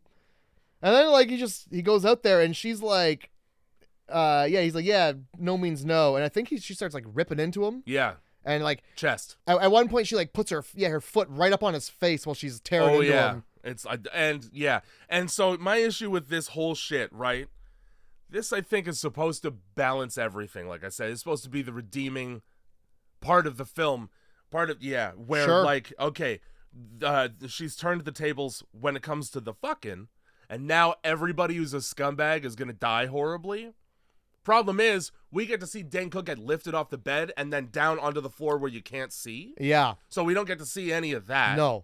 then like he goes out there and she's like, he's like, yeah, no means no. And I think she starts like ripping into him. Yeah. And like chest. At one point she like puts her foot right up on his face while she's tearing into him. And so my issue with this whole shit, right? This I think is supposed to balance everything. Like I said, it's supposed to be the redeeming part of the film. Where like, okay, she's turned the tables when it comes to the fucking, and now everybody who's a scumbag is gonna die horribly. Problem is, we get to see Dane Cook get lifted off the bed and then down onto the floor where you can't see. Yeah. So we don't get to see any of that. No.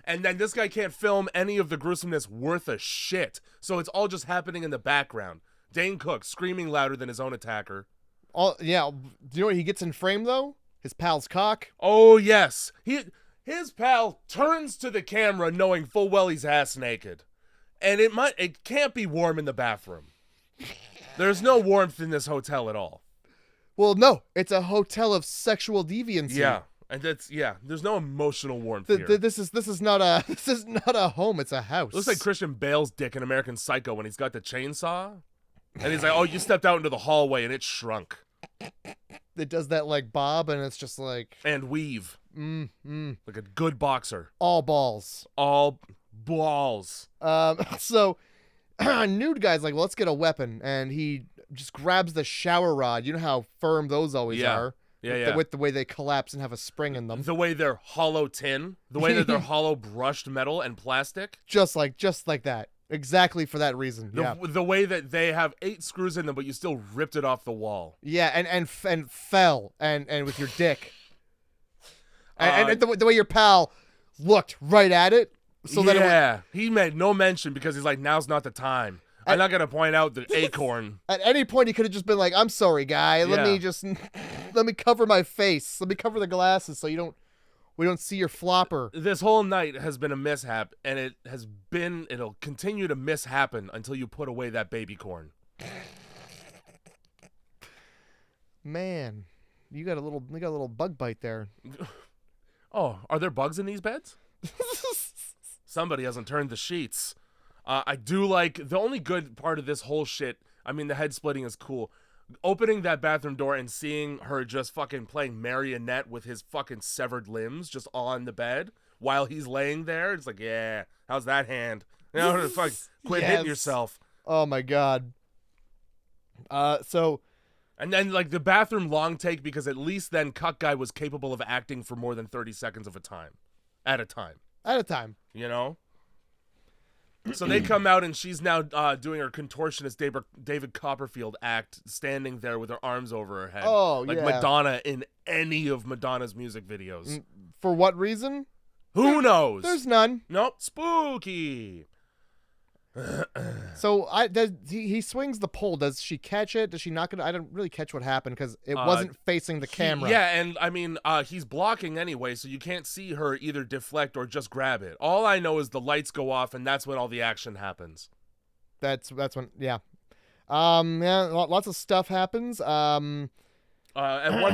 And then this guy can't film any of the gruesomeness worth a shit. So it's all just happening in the background. Dane Cook screaming louder than his own attacker. Do you know what he gets in frame though? His pal's cock. Oh yes. His pal turns to the camera knowing full well he's ass naked. And it can't be warm in the bathroom. There's no warmth in this hotel at all. Well, no, it's a hotel of sexual deviancy. Yeah. And there's no emotional warmth here. This is not a home, it's a house. It looks like Christian Bale's dick in American Psycho when he's got the chainsaw. And he's like, "Oh, you stepped out into the hallway and it shrunk." It does that like bob, and it's just like and weave. Like a good boxer. All balls. So nude guy's like, well, let's get a weapon, and he just grabs the shower rod. You know how firm those always are. With the way they collapse and have a spring in them. The way they're hollow tin. The way that they're hollow brushed metal and plastic. Just like that. Exactly for that reason. The way that they have 8 screws in them, but you still ripped it off the wall. Yeah, and fell and with your dick. And the way your pal looked right at it. So that he made no mention because he's like, now's not the time. I'm not gonna point out the acorn. At any point, he could have just been like, "I'm sorry, guy. Let me cover my face. Let me cover the glasses so we don't see your flopper." This whole night has been a mishap, and it'll continue to mishappen until you put away that baby corn. Man, you got a little bug bite there. Oh, are there bugs in these beds? Somebody hasn't turned the sheets. I do like, the only good part of this whole shit, I mean, the head splitting is cool. Opening that bathroom door and seeing her just fucking playing marionette with his fucking severed limbs just on the bed while he's laying there. It's like, yeah, how's that hand? You know, fuck, quit hitting yourself. Oh my God. And then, like, the bathroom long take, because at least then Cuck Guy was capable of acting for more than 30 seconds at a time. You know? So they come out, and she's now doing her contortionist David Copperfield act, standing there with her arms over her head. Oh, like Madonna in any of Madonna's music videos. For what reason? Who knows? There's none. Nope. Spooky. So he swings the pole. Does she catch it? Does she knock it? I don't really catch what happened because it wasn't facing the camera. Yeah, and I mean, he's blocking anyway, so you can't see her either deflect or just grab it. All I know is the lights go off, and that's when all the action happens. That's when, yeah. Lots of stuff happens. At one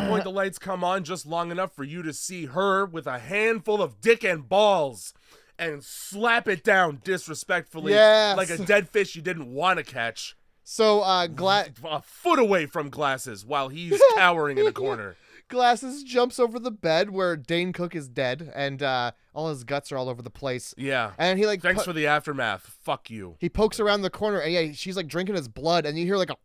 point, the lights come on just long enough for you to see her with a handful of dick and balls and slap it down disrespectfully, like a dead fish you didn't want to catch. So, a foot away from Glasses while he's cowering in a corner. Glasses jumps over the bed where Dane Cook is dead, and all his guts are all over the place. Yeah. And he thanks for the aftermath. Fuck you. He pokes around the corner, and she's like drinking his blood, and you hear like a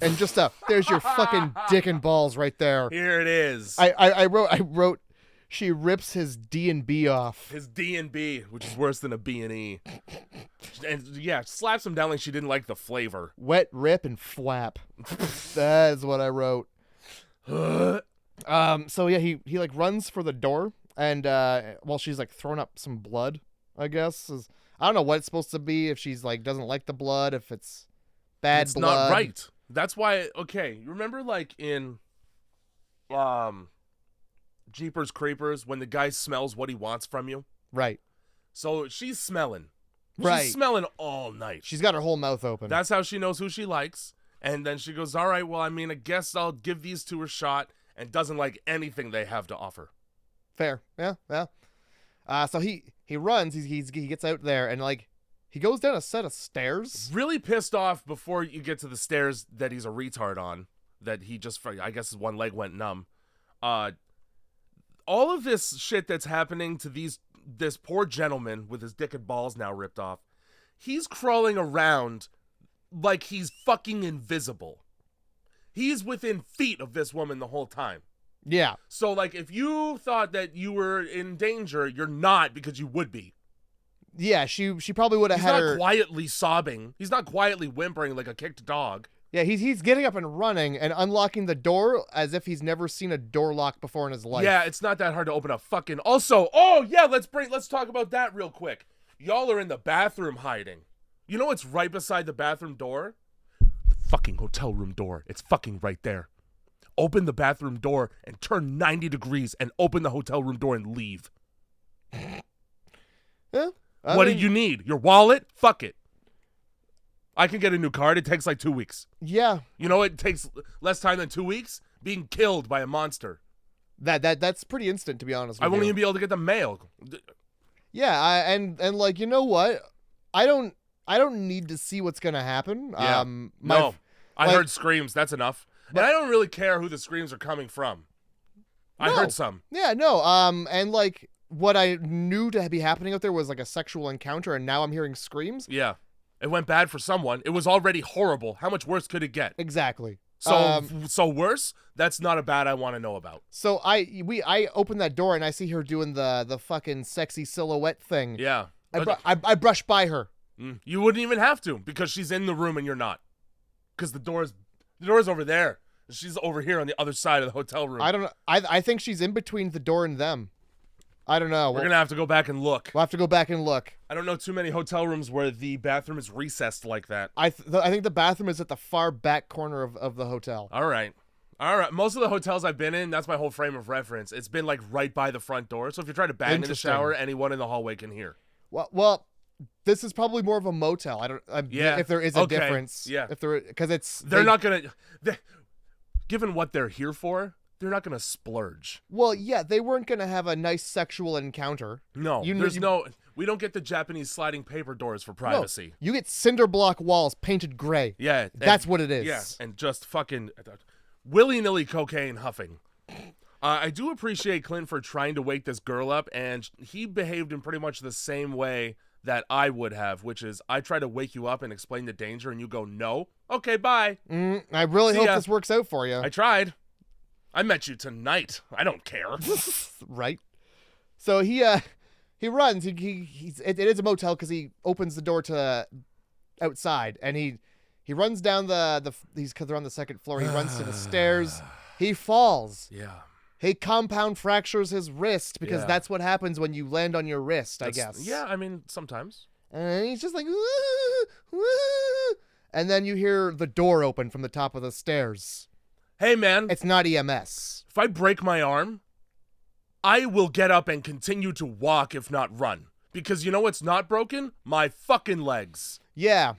and just there's your fucking dick and balls right there. Here it is. I wrote. She rips his D&B off. His D&B, which is worse than a B&E. And yeah, slaps him down like she didn't like the flavor. Wet rip and flap. That's what I wrote. So yeah, he like runs for the door, and while she's like throwing up some blood, I guess. I don't know what it's supposed to be, if she's like doesn't like the blood, if it's bad it's blood. It's not right. That's why, okay, you remember like in Jeepers Creepers, when the guy smells what he wants from you? Right. So she's smelling. Right. She's smelling all night. She's got her whole mouth open. That's how she knows who she likes. And then she goes, all right, well, I mean, I guess I'll give these two a shot, and doesn't like anything they have to offer. Fair. Yeah. So he runs. He gets out there, and like he goes down a set of stairs. Really pissed off before you get to the stairs that he's a retard on. That he just, I guess his one leg went numb. All of this shit that's happening to this poor gentleman with his dick and balls now ripped off, he's crawling around like he's fucking invisible. He's within feet of this woman the whole time. Yeah. So, like, if you thought that you were in danger, you're not, because you would be. Yeah, she probably would have had her... He's not quietly sobbing. He's not quietly whimpering like a kicked dog. Yeah, he's getting up and running and unlocking the door as if he's never seen a door lock before in his life. Yeah, it's not that hard to open a fucking... Also, oh yeah, let's talk about that real quick. Y'all are in the bathroom hiding. You know what's right beside the bathroom door? The fucking hotel room door. It's fucking right there. Open the bathroom door and turn 90 degrees and open the hotel room door and leave. Yeah. What do you need? Your wallet? Fuck it. I can get a new card. It takes like 2 weeks. Yeah. You know, it takes less time than 2 weeks being killed by a monster. That's pretty instant, to be honest with I you. won't even be able to get the mail. Yeah, and like, you know what? I don't need to see what's gonna happen. Yeah. I heard screams. That's enough. And I don't really care who the screams are coming from. I heard some. Yeah, no. And like what I knew to be happening out there was like a sexual encounter, and now I'm hearing screams. Yeah. It went bad for someone. It was already horrible. How much worse could it get? Exactly. So worse? That's not a bad I want to know about. So I open that door and I see her doing the fucking sexy silhouette thing. Yeah. I brush by her. You wouldn't even have to, because she's in the room and you're not. Because the door's over there. She's over here on the other side of the hotel room. I don't know. I think she's in between the door and them. I don't know. We're gonna have to go back and look. We'll have to go back and look. I don't know too many hotel rooms where the bathroom is recessed like that. I think the bathroom is at the far back corner of the hotel. All right. Most of the hotels I've been in, that's my whole frame of reference. It's been like right by the front door. So if you're trying to bang in the shower, anyone in the hallway can hear. Well, this is probably more of a motel. If there is a difference. Yeah. Because they're not gonna. Given what they're here for, they're not gonna splurge. Well, yeah, they weren't gonna have a nice sexual encounter. No, we don't get the Japanese sliding paper doors for privacy. No, you get cinder block walls painted gray. Yeah, that's what it is. Yeah, and just fucking willy-nilly cocaine huffing. I do appreciate Clint for trying to wake this girl up, and he behaved in pretty much the same way that I would have, which is I try to wake you up and explain the danger, and you go, no. Okay, bye. I really hope this works out for you. I tried. I met you tonight. I don't care. Right. So he runs. It is a motel because he opens the door to outside, and he runs down because they're on the second floor. He runs to the stairs. He falls. Yeah. He compound fractures his wrist because that's what happens when you land on your wrist, I guess. Yeah, I mean, sometimes. And he's just like, woo, woo. And then you hear the door open from the top of the stairs. Hey, man. It's not EMS. If I break my arm, I will get up and continue to walk, if not run. Because you know what's not broken? My fucking legs. Yeah.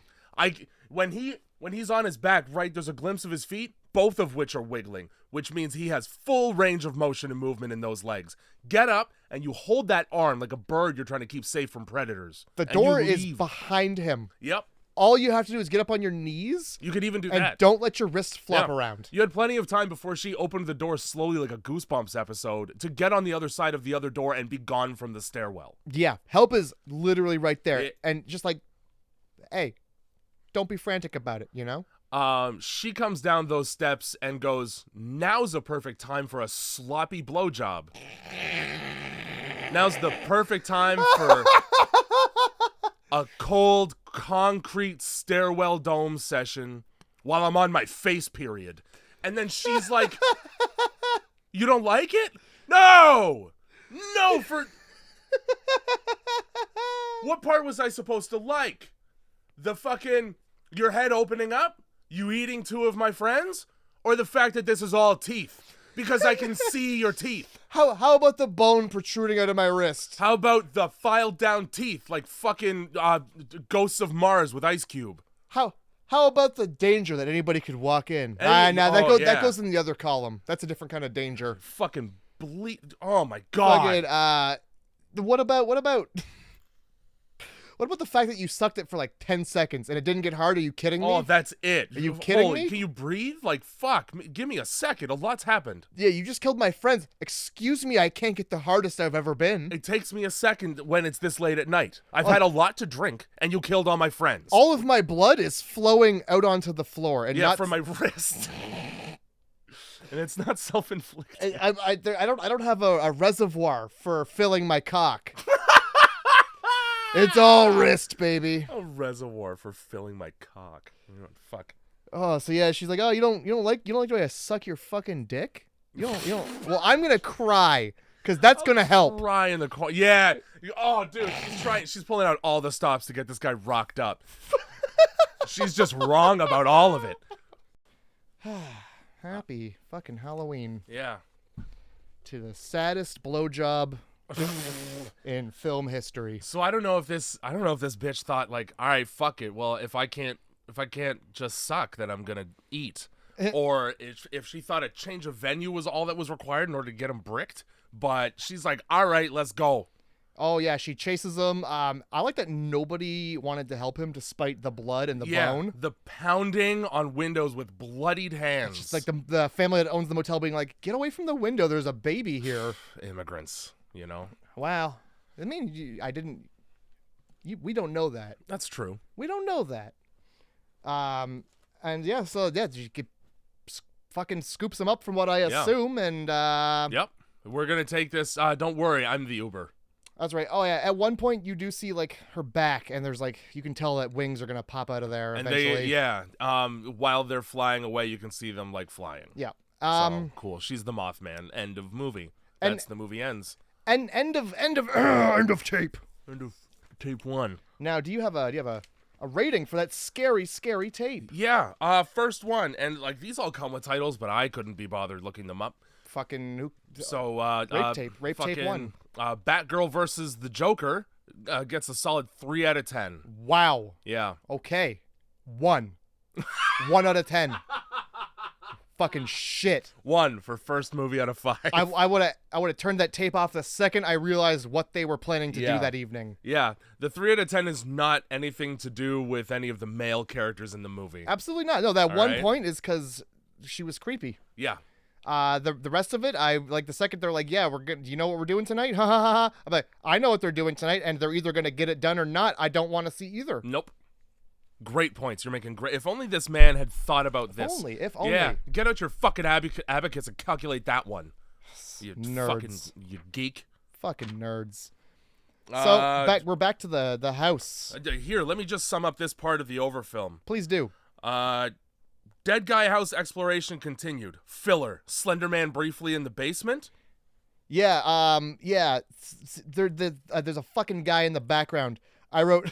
When he's on his back, right, there's a glimpse of his feet, both of which are wiggling, which means he has full range of motion and movement in those legs. Get up, and you hold that arm like a bird you're trying to keep safe from predators. The door is behind him. Yep. All you have to do is get up on your knees. You could even do that. And don't let your wrist flop around. You had plenty of time before she opened the door slowly like a Goosebumps episode to get on the other side of the other door and be gone from the stairwell. Yeah. Help is literally right there. And just like, hey, don't be frantic about it, you know? She comes down those steps and goes, now's a perfect time for a sloppy blowjob. Now's the perfect time for a cold, concrete stairwell dome session while I'm on my face period. And then she's like, you don't like it? No! What part was I supposed to like? The fucking, your head opening up? You eating two of my friends? Or the fact that this is all teeth? Because I can see your teeth. How about the bone protruding out of my wrist? How about the filed down teeth like fucking Ghosts of Mars with Ice Cube? How about the danger that anybody could walk in? That goes in the other column. That's a different kind of danger. Fucking oh my god. Fucking, what about what about the fact that you sucked it for like 10 seconds and it didn't get hard? Are you kidding me? Oh, that's it. Are you kidding me? Can you breathe? Like, fuck. Give me a second. A lot's happened. Yeah, you just killed my friends. Excuse me, I can't get the hardest I've ever been. It takes me a second when it's this late at night. I've had a lot to drink, and you killed all my friends. All of my blood is flowing out onto the floor. And not from my wrist. And it's not self-inflicted. I don't have a reservoir for filling my cock. It's all wrist, baby. A reservoir for filling my cock. Fuck. Oh, so yeah, she's like, oh, you don't like the way I suck your fucking dick? You don't. Well, I'm gonna cry because that's gonna help. Cry in the car. Yeah. Oh, dude, she's pulling out all the stops to get this guy rocked up. She's just wrong about all of it. Happy fucking Halloween. Yeah. To the saddest blowjob in film history. So I don't know if this bitch thought like, all right, fuck it. Well, if I can't just suck, then I'm gonna eat. Or if she thought a change of venue was all that was required in order to get him bricked. But she's like, all right, let's go. Oh yeah, she chases him. I like that nobody wanted to help him despite the blood and the bone. The pounding on windows with bloodied hands. It's just like the family that owns the motel being like, get away from the window. There's a baby here. Immigrants. You know? Wow. I mean, we don't know that. That's true. We don't know that. And yeah, so yeah, she fucking scoops him up from what I assume, and yep. We're gonna take this. Don't worry, I'm the Uber. That's right. Oh yeah. At one point, you do see like her back, and there's like you can tell that wings are gonna pop out of there eventually. While they're flying away, you can see them like flying. Yeah. So cool. She's the Mothman. End of movie. That's the movie ends. And end of end of tape. End of tape 1. Now, do you have a rating for that scary tape? Yeah, first one, and like these all come with titles, but I couldn't be bothered looking them up. Fucking who? So Rape tape 1. Batgirl versus the Joker gets a solid 3 out of 10. Wow. Yeah. Okay. 1. 1 out of 10. Fucking shit. 1 for first movie out of 5. I would have turned that tape off the second I realized what they were planning to do that evening. Yeah, the 3 out of 10 is not anything to do with any of the male characters in the movie. Absolutely not. No, that All one right. point is because she was creepy. Yeah. The rest of it, I like the second they're like, yeah, we're good. Do you know what we're doing tonight? Ha ha ha ha. I'm like, I know what they're doing tonight, and they're either gonna get it done or not. I don't want to see either. Nope. Great points. You're making great. If only this man had thought about this. If only. Yeah. Get out your fucking abacus and calculate that one. You Nerds. fucking you geek. Fucking nerds. So we're back to the house. Here, let me just sum up this part of the overfilm. Please do. Dead guy house exploration continued. Filler. Slender Man briefly in the basement. Yeah. Yeah. There's a fucking guy in the background. I wrote.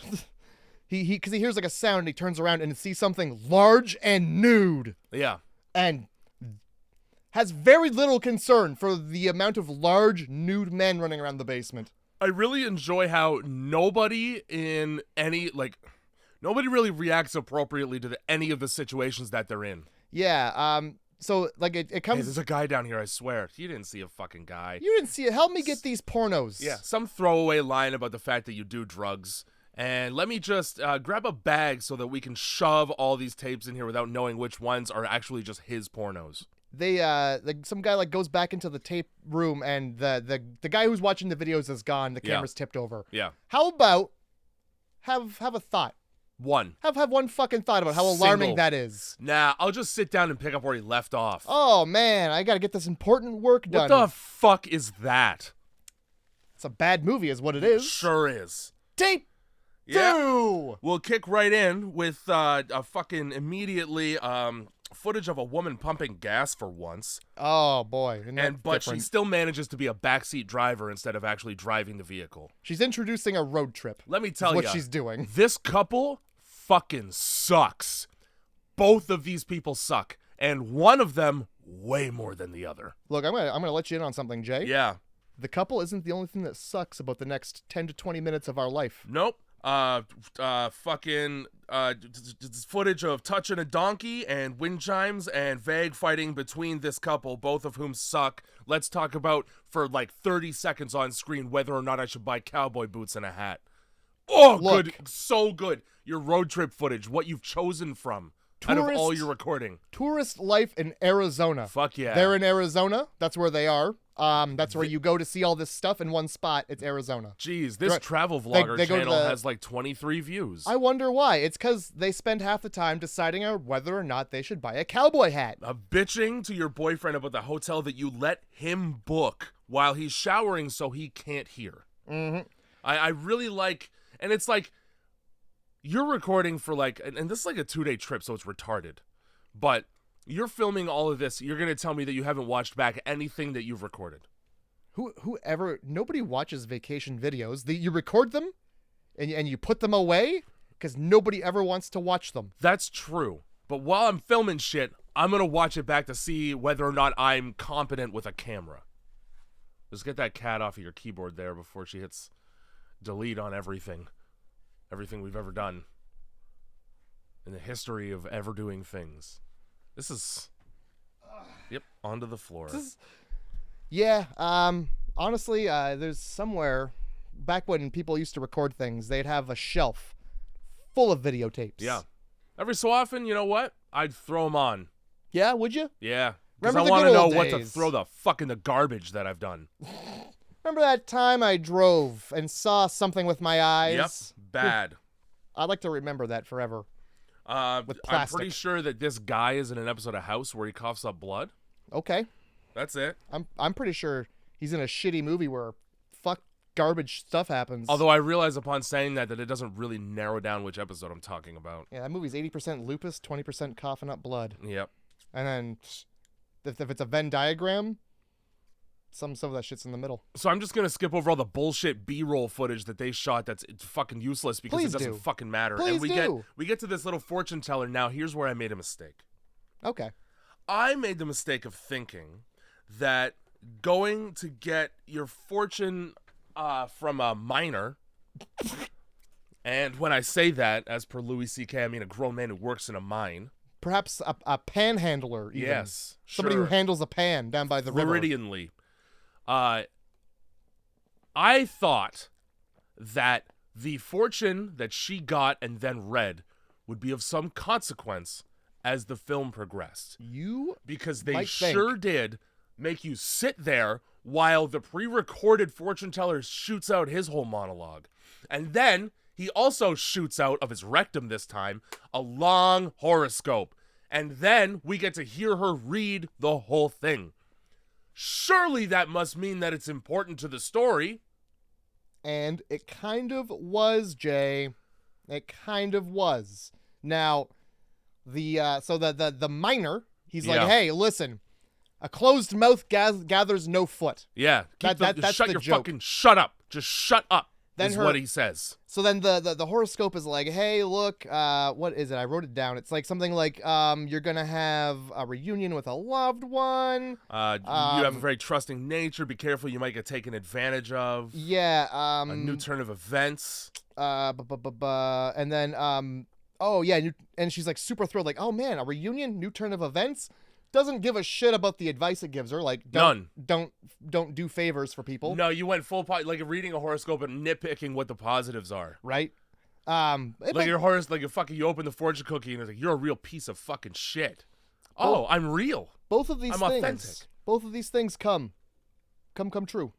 Because he hears like a sound and he turns around and sees something large and nude. Yeah. And has very little concern for the amount of large nude men running around the basement. I really enjoy how nobody really reacts appropriately to any of the situations that they're in. Yeah. So like it comes. Hey, there's a guy down here. I swear, you didn't see a fucking guy. You didn't see it. Help me get these pornos. Yeah. Some throwaway line about the fact that you do drugs. And let me just grab a bag so that we can shove all these tapes in here without knowing which ones are actually just his pornos. They like some guy like goes back into the tape room and the guy who's watching the videos is gone. The camera's tipped over. Yeah. How about have a thought? Have one fucking thought about how alarming that is. Nah, I'll just sit down and pick up where he left off. Oh man, I gotta get this important work done. What the fuck is that? It's a bad movie, is what it is. Sure is. Tape. Yeah. 2. We'll kick right in with a fucking immediately footage of a woman pumping gas for once. Oh boy. But she still manages to be a backseat driver instead of actually driving the vehicle. She's introducing a road trip. Let me tell you what she's doing. This couple fucking sucks. Both of these people suck, and one of them way more than the other. Look, I'm gonna let you in on something, Jay. Yeah. The couple isn't the only thing that sucks about the next 10 to 20 minutes of our life. Nope. Footage of touching a donkey and wind chimes and vague fighting between this couple, both of whom suck. Let's talk about for like 30 seconds on screen whether or not I should buy cowboy boots and a hat. Oh, Look, good. So good. Your road trip footage, what you've chosen from out of all your recording. Tourist life in Arizona. Fuck yeah. They're in Arizona. That's where they are. That's where you go to see all this stuff in one spot. It's Arizona. Jeez, this travel vlogger they channel has like 23 views. I wonder why. It's because they spend half the time deciding on whether or not they should buy a cowboy hat. Bitching to your boyfriend about the hotel that you let him book while he's showering so he can't hear. Mm-hmm. I really like, and it's like, you're recording for like, and this is like a 2-day trip, so it's retarded. But you're filming all of this. You're going to tell me that you haven't watched back anything that you've recorded. Nobody watches vacation videos. You record them and you put them away because nobody ever wants to watch them. That's true. But while I'm filming shit, I'm going to watch it back to see whether or not I'm competent with a camera. Just get that cat off of your keyboard there before she hits delete on everything. Everything we've ever done in the history of ever doing things. This is, yep, onto the floor. Honestly, there's somewhere back when people used to record things, they'd have a shelf full of videotapes. Yeah. Every so often, you know what? I'd throw them on. Yeah, would you? Yeah. Because Remember I want to the good know old what to days. throw the fuck in the garbage that I've done. Remember that time I drove and saw something with my eyes? Yep. Bad. I'd like to remember that forever. With I'm plastic. pretty sure that this guy is in an episode of House where he coughs up blood. Okay. That's it. I'm pretty sure he's in a shitty movie where garbage stuff happens. Although I realize upon saying that it doesn't really narrow down which episode I'm talking about. Yeah, that movie's 80% lupus, 20% coughing up blood. Yep. And then if it's a Venn diagram, some of that shit's in the middle. So I'm just gonna skip over all the bullshit B-roll footage that they shot. That's fucking useless because Please it doesn't do. fucking matter. Please and do. we get to this little fortune teller. Now here's where I made a mistake. Okay. I made the mistake of thinking that going to get your fortune from a miner, and when I say that, as per Louis C.K., I mean a grown man who works in a mine. Perhaps a panhandler, even. Yes, Somebody who handles a pan down by the river. Floridianly. I thought that the fortune that she got and then read would be of some consequence as the film progressed. Because they sure did make you sit there while the pre-recorded fortune teller shoots out his whole monologue. And then he also shoots out of his rectum this time a long horoscope. And then we get to hear her read the whole thing. Surely that must mean that it's important to the story. And it kind of was, Jay. It kind of was. Now, the miner, he's like, hey, listen, a closed mouth gathers no foot. Yeah, that's the joke. Shut up. Just shut up. Then what he says. So then the horoscope is like, hey, look, what is it? I wrote it down. It's like something like, you're gonna have a reunion with a loved one. You have a very trusting nature. Be careful, you might get taken advantage of. Yeah. A new turn of events. And then oh yeah, and she's like super thrilled, like, oh man, a reunion, new turn of events. Doesn't give a shit about the advice it gives her. Like, don't do favors for people. No, you went full like reading a horoscope and nitpicking what the positives are. Right. Like your horoscope, like you open the fortune cookie and it's like, you're a real piece of fucking shit. Oh, I'm real. Both of these I'm things. Authentic. Both of these things come true,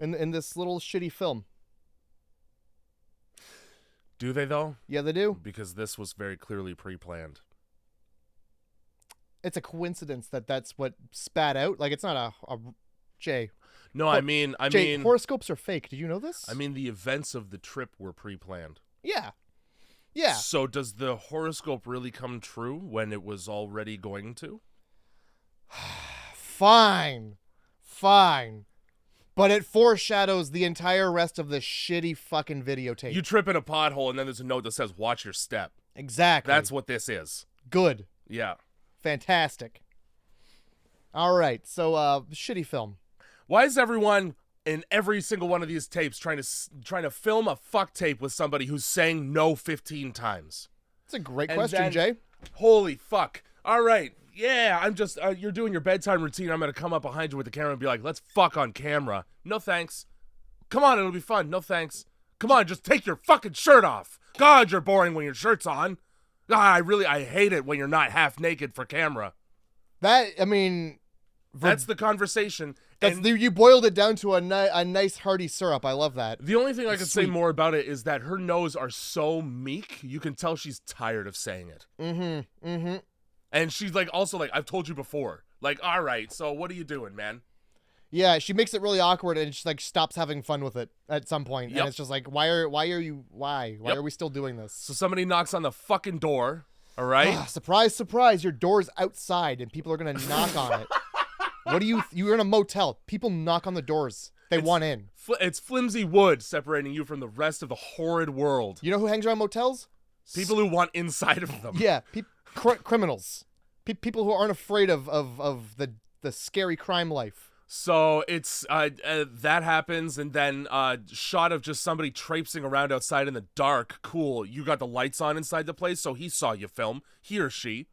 in this little shitty film. Do they though? Yeah, they do. Because this was very clearly pre-planned. It's a coincidence that that's what spat out. Like, it's not a Jay. No, I mean, horoscopes are fake. Did you know this? I mean, the events of the trip were pre-planned. Yeah. Yeah. So does the horoscope really come true when it was already going to? Fine. But it foreshadows the entire rest of the shitty fucking videotape. You trip in a pothole and then there's a note that says, watch your step. Exactly. That's what this is. Good. Yeah. Fantastic. All right, so shitty film. Why is everyone in every single one of these tapes trying to film a fuck tape with somebody who's saying no 15 times? That's a great question, Jay. Holy fuck. All right. Yeah, I'm just you're doing your bedtime routine. I'm going to come up behind you with the camera and be like, "Let's fuck on camera." No thanks. Come on, it'll be fun. No thanks. Come on, just take your fucking shirt off. God, you're boring when your shirt's on. I hate it when you're not half naked for camera. That's the conversation. You boiled it down to a nice hearty syrup. I love that. The only thing I can say more about it is that her nose are so meek, you can tell she's tired of saying it. Mm-hmm. And she's like, also like, I've told you before. Like, all right, so what are you doing, man? Yeah, she makes it really awkward and she like stops having fun with it at some point. Yep. And it's just like, why are we still doing this? So somebody knocks on the fucking door, all right? Surprise, surprise, your door's outside and people are going to knock on it. What do you're in a motel. People knock on the doors. They want in. It's flimsy wood separating you from the rest of the horrid world. You know who hangs around motels? People who want inside of them. Yeah, criminals. People who aren't afraid of the scary crime life. So it's that happens, and then shot of just somebody traipsing around outside in the dark. Cool, you got the lights on inside the place, so he saw you film. He or she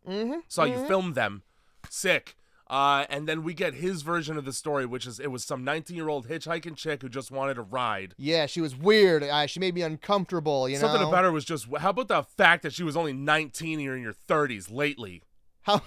saw you film them. Sick. And then we get his version of the story, which is it was some 19-year-old hitchhiking chick who just wanted a ride. Yeah, she was weird. She made me uncomfortable. Something about her was just. How about the fact that she was only 19 and you're in your 30s lately? How?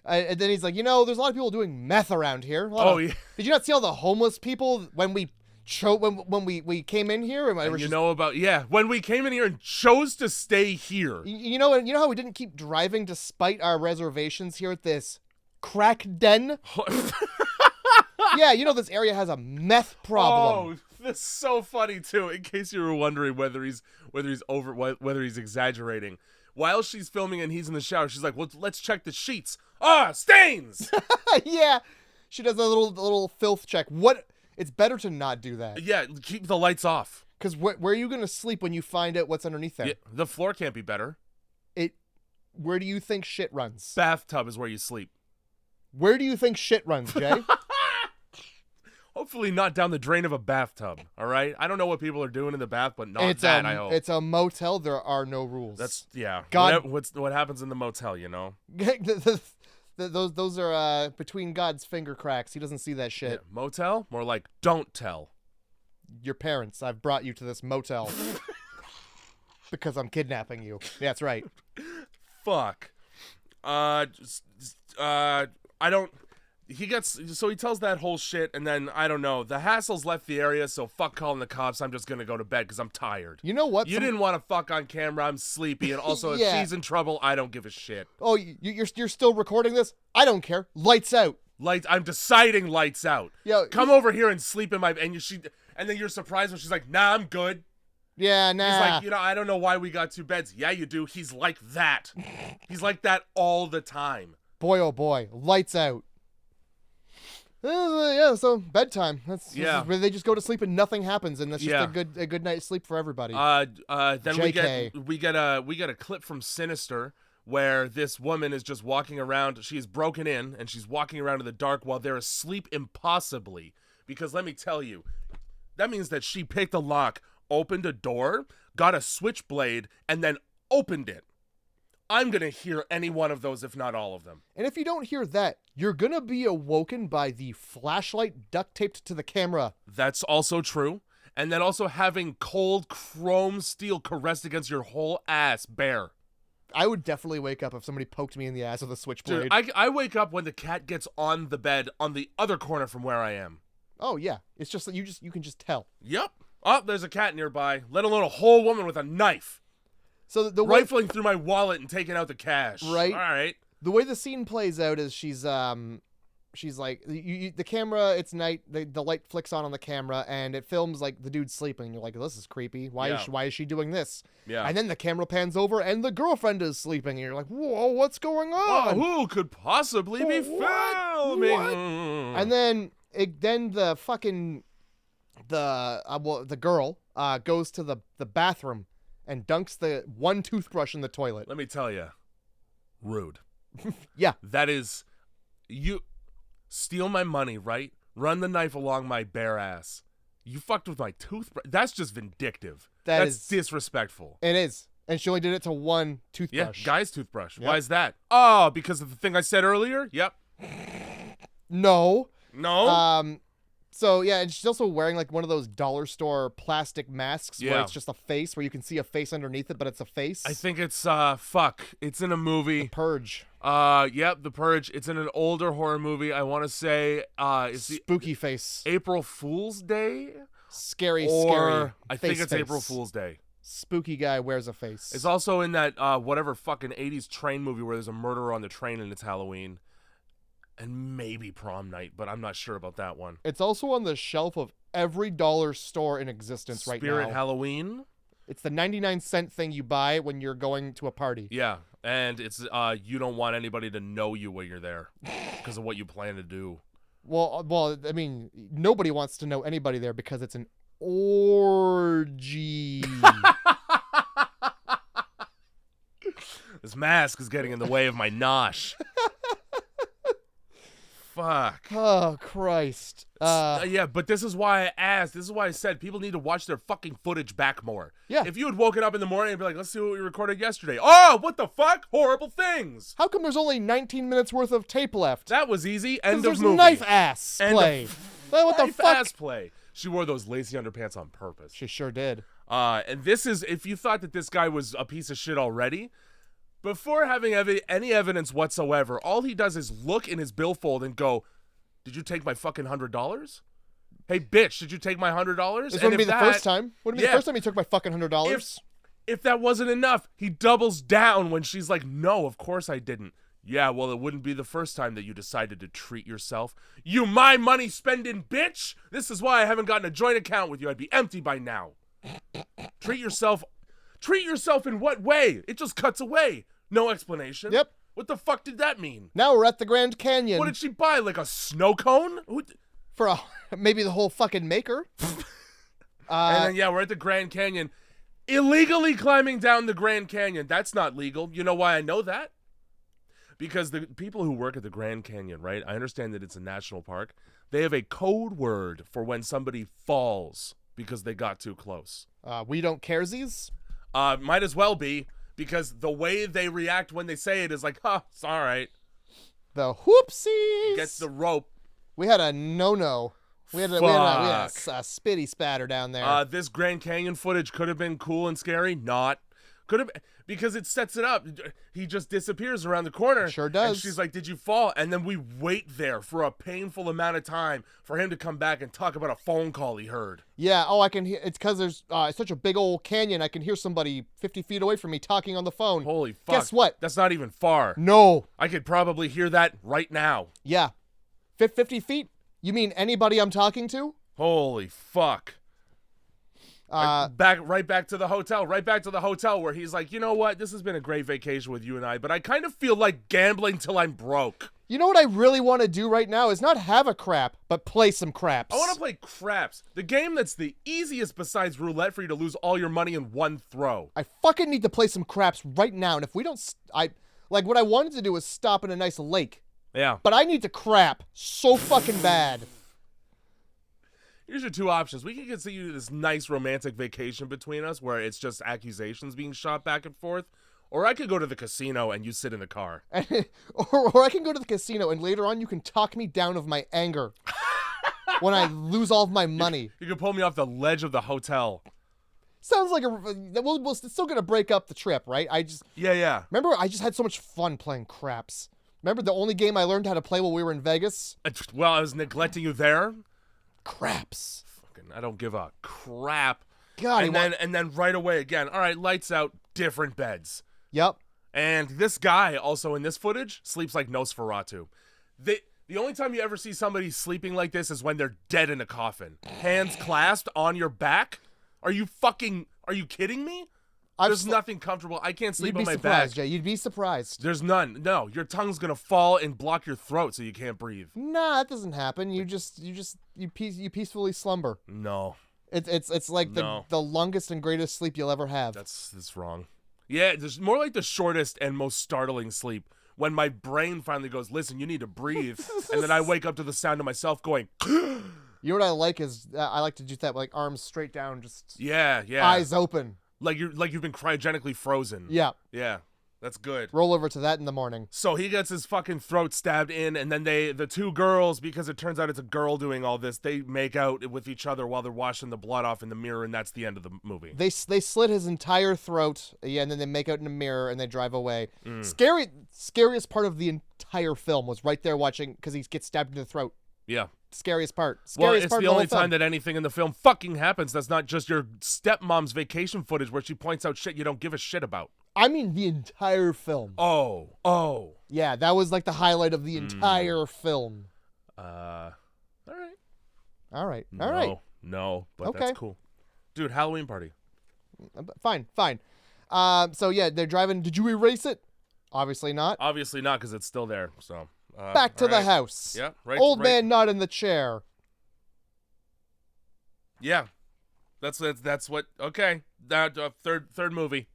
And then he's like, there's a lot of people doing meth around here. Yeah. Did you not see all the homeless people when we we came in here? And when we came in here and chose to stay here. You know how we didn't keep driving despite our reservations here at this crack den? Yeah, this area has a meth problem. Oh, that's so funny too. In case you were wondering whether he's exaggerating. While she's filming and he's in the shower, she's like, "Well, let's check the sheets. Stains." Yeah, She does a little filth check. What? It's better to not do that. Yeah, keep the lights off. Because where are you gonna sleep when you find out what's underneath there? Yeah, the floor can't be better. Where do you think shit runs? Bathtub is where you sleep. Where do you think shit runs, Jay? Hopefully not down the drain of a bathtub, all right? I don't know what people are doing in the bath, but not that, I hope. It's a motel. There are no rules. That's, yeah. God. What happens in the motel, you know? Those are between God's finger cracks. He doesn't see that shit. Yeah, motel? More like don't tell. Your parents. I've brought you to this motel. Because I'm kidnapping you. That's right. Fuck. I don't... He tells that whole shit, and then, I don't know, the hassle's left the area, so fuck calling the cops. I'm just gonna go to bed because I'm tired. You know what? You didn't want to fuck on camera. I'm sleepy, and also Yeah. if she's in trouble, I don't give a shit. Oh, you're still recording this? I don't care. Lights out. I'm deciding lights out. Yo, Come over here and sleep in my... And then you're surprised when she's like, nah, I'm good. Yeah, nah. He's like, I don't know why we got 2 beds. Yeah, you do. He's like that. He's like that all the time. Boy, oh boy. Lights out. Yeah, so bedtime. That's where they just go to sleep and nothing happens, and that's just a good night's sleep for everybody. Then JK. we get a clip from Sinister where this woman is just walking around. She's broken in and she's walking around in the dark while they're asleep impossibly. Because let me tell you, that means that she picked a lock, opened a door, got a switchblade, and then opened it. I'm going to hear any one of those, if not all of them. And if you don't hear that, you're going to be awoken by the flashlight duct taped to the camera. That's also true. And then also having cold chrome steel caressed against your whole ass bare. I would definitely wake up if somebody poked me in the ass with a switchblade. Dude, I wake up when the cat gets on the bed on the other corner from where I am. Oh, yeah. It's just that you can just tell. Yep. Oh, there's a cat nearby, let alone a whole woman with a knife. So the rifling through my wallet and taking out the cash. Right. All right. The way the scene plays out is she's like the camera. It's night. The light flicks on the camera and it films like the dude's sleeping. You're like, this is creepy. Why is she doing this? Yeah. And then the camera pans over and the girlfriend is sleeping. And you're like, whoa, what's going on? Who could possibly be filming? What? And then the fucking the girl goes to the bathroom and dunks the one toothbrush in the toilet. Let me tell you, rude. Yeah. That is, you steal my money, right? Run the knife along my bare ass. You fucked with my toothbrush. That's just vindictive. That's disrespectful. It is. And she only did it to one toothbrush. Yeah, guy's toothbrush. Yep. Why is that? Oh, because of the thing I said earlier? Yep. No. No? And she's also wearing like one of those dollar store plastic masks where Yeah. it's just a face where you can see a face underneath it, but it's a face. I think it's, it's in a movie. The Purge. Yep, The Purge. It's in an older horror movie. I want to say, it's Spooky face. April Fool's Day? Scary. I think it's face. April Fool's Day. Spooky guy wears a face. It's also in that, whatever fucking 80s train movie where there's a murderer on the train and it's Halloween. And maybe Prom Night, but I'm not sure about that one. It's also on the shelf of every dollar store in existence right now. Spirit Halloween? It's the 99-cent thing you buy when you're going to a party. Yeah, and it's you don't want anybody to know you when you're there because of what you plan to do. Well, I mean, nobody wants to know anybody there because it's an orgy. This mask is getting in the way of my nosh. Fuck. Oh, Christ. Yeah, but this is why I asked. This is why I said people need to watch their fucking footage back more. Yeah. If you had woken up in the morning and be like, let's see what we recorded yesterday. Oh, what the fuck? Horrible things. How come there's only 19 minutes worth of tape left? That was easy. End of there's movie. Knife ass End play. What the knife fuck? ass play. She wore those lacy underpants on purpose. She sure did. And this is, if you thought that this guy was a piece of shit already, before having any evidence whatsoever, all he does is look in his billfold and go, did you take my fucking $100? Hey, bitch, did you take my $100? This wouldn't be the first time. Wouldn't be the first time he took my fucking $100. If that wasn't enough, he doubles down when she's like, no, of course I didn't. Yeah, well, it wouldn't be the first time that you decided to treat yourself. You my money spending bitch! This is why I haven't gotten a joint account with you. I'd be empty by now. Treat yourself. Treat yourself in what way? It just cuts away. No explanation. Yep. What the fuck did that mean? Now we're at the Grand Canyon. What did she buy? Like a snow cone? For maybe the whole fucking maker. And then, yeah, we're at the Grand Canyon. Illegally climbing down the Grand Canyon. That's not legal. You know why I know that? Because the people who work at the Grand Canyon, right? I understand that it's a national park. They have a code word for when somebody falls because they got too close. We don't caresies? Might as well be, because the way they react when they say it is like, huh, it's all right. The whoopsies. Gets the rope. We had a no-no. We had a spitty spatter down there. This Grand Canyon footage could have been cool and scary. Not. Could have, because it sets it up. He just disappears around the corner. Sure does. And she's like, did you fall? And then we wait there for a painful amount of time for him to come back and talk about a phone call he heard. Yeah, I can hear. It's because there's such a big old canyon. I can hear somebody 50 feet away from me talking on the phone. Holy fuck. Guess what? That's not even far. No. I could probably hear that right now. Yeah. 50 feet? You mean anybody I'm talking to? Holy fuck. Right back to the hotel. Right back to the hotel where he's like, you know what? This has been a great vacation with you and I, but I kind of feel like gambling till I'm broke. You know what I really want to do right now is not have a crap, but play some craps. I want to play craps. The game that's the easiest besides roulette for you to lose all your money in one throw. I fucking need to play some craps right now, and if we don't, what I wanted to do was stop in a nice lake. Yeah. But I need to crap so fucking bad. Here's your two options. We can continue this nice romantic vacation between us where it's just accusations being shot back and forth. Or I could go to the casino and you sit in the car. or I can go to the casino and later on you can talk me down of my anger when I lose all of my money. You can pull me off the ledge of the hotel. Sounds like we're still going to break up the trip, right? Yeah. Remember, I just had so much fun playing craps. Remember the only game I learned how to play while we were in Vegas? Well, I was neglecting you there. Craps. Fucking, I don't give a crap. God, and then right away again. All right, lights out, different beds. Yep. And this guy also in this footage sleeps like Nosferatu. The only time you ever see somebody sleeping like this is when they're dead in a coffin. Hands clasped on your back. Are you kidding me? There's nothing comfortable. I can't sleep on my back. You'd be surprised, Jay. You'd be surprised. There's none. No, your tongue's gonna fall and block your throat so you can't breathe. Nah, that doesn't happen. You peacefully slumber. No. It's like the longest and greatest sleep you'll ever have. That's wrong. Yeah, there's more like the shortest and most startling sleep. When my brain finally goes, listen, you need to breathe. And then I wake up to the sound of myself going, You know what I like is I like to do that, like arms straight down, just yeah, eyes open. Like you've been cryogenically frozen. Yeah. Yeah. That's good. Roll over to that in the morning. So he gets his fucking throat stabbed in, and then the two girls, because it turns out it's a girl doing all this, they make out with each other while they're washing the blood off in the mirror, and that's the end of the movie. They slit his entire throat, and then they make out in the mirror, and they drive away. Scariest part of the entire film was right there watching, because he gets stabbed in the throat. Yeah. Scariest part. Well, it's the only time that anything in the film fucking happens. That's not just your stepmom's vacation footage where she points out shit you don't give a shit about. I mean the entire film. Oh. Yeah, that was like the highlight of the entire film. All right. No, but okay. That's cool. Dude, Halloween party. Fine. So yeah, they're driving. Did you erase it? Obviously not. Obviously not, because it's still there, so... Back to the house. Yeah, right. Old man not in the chair. Yeah, that's what. Okay, that third movie.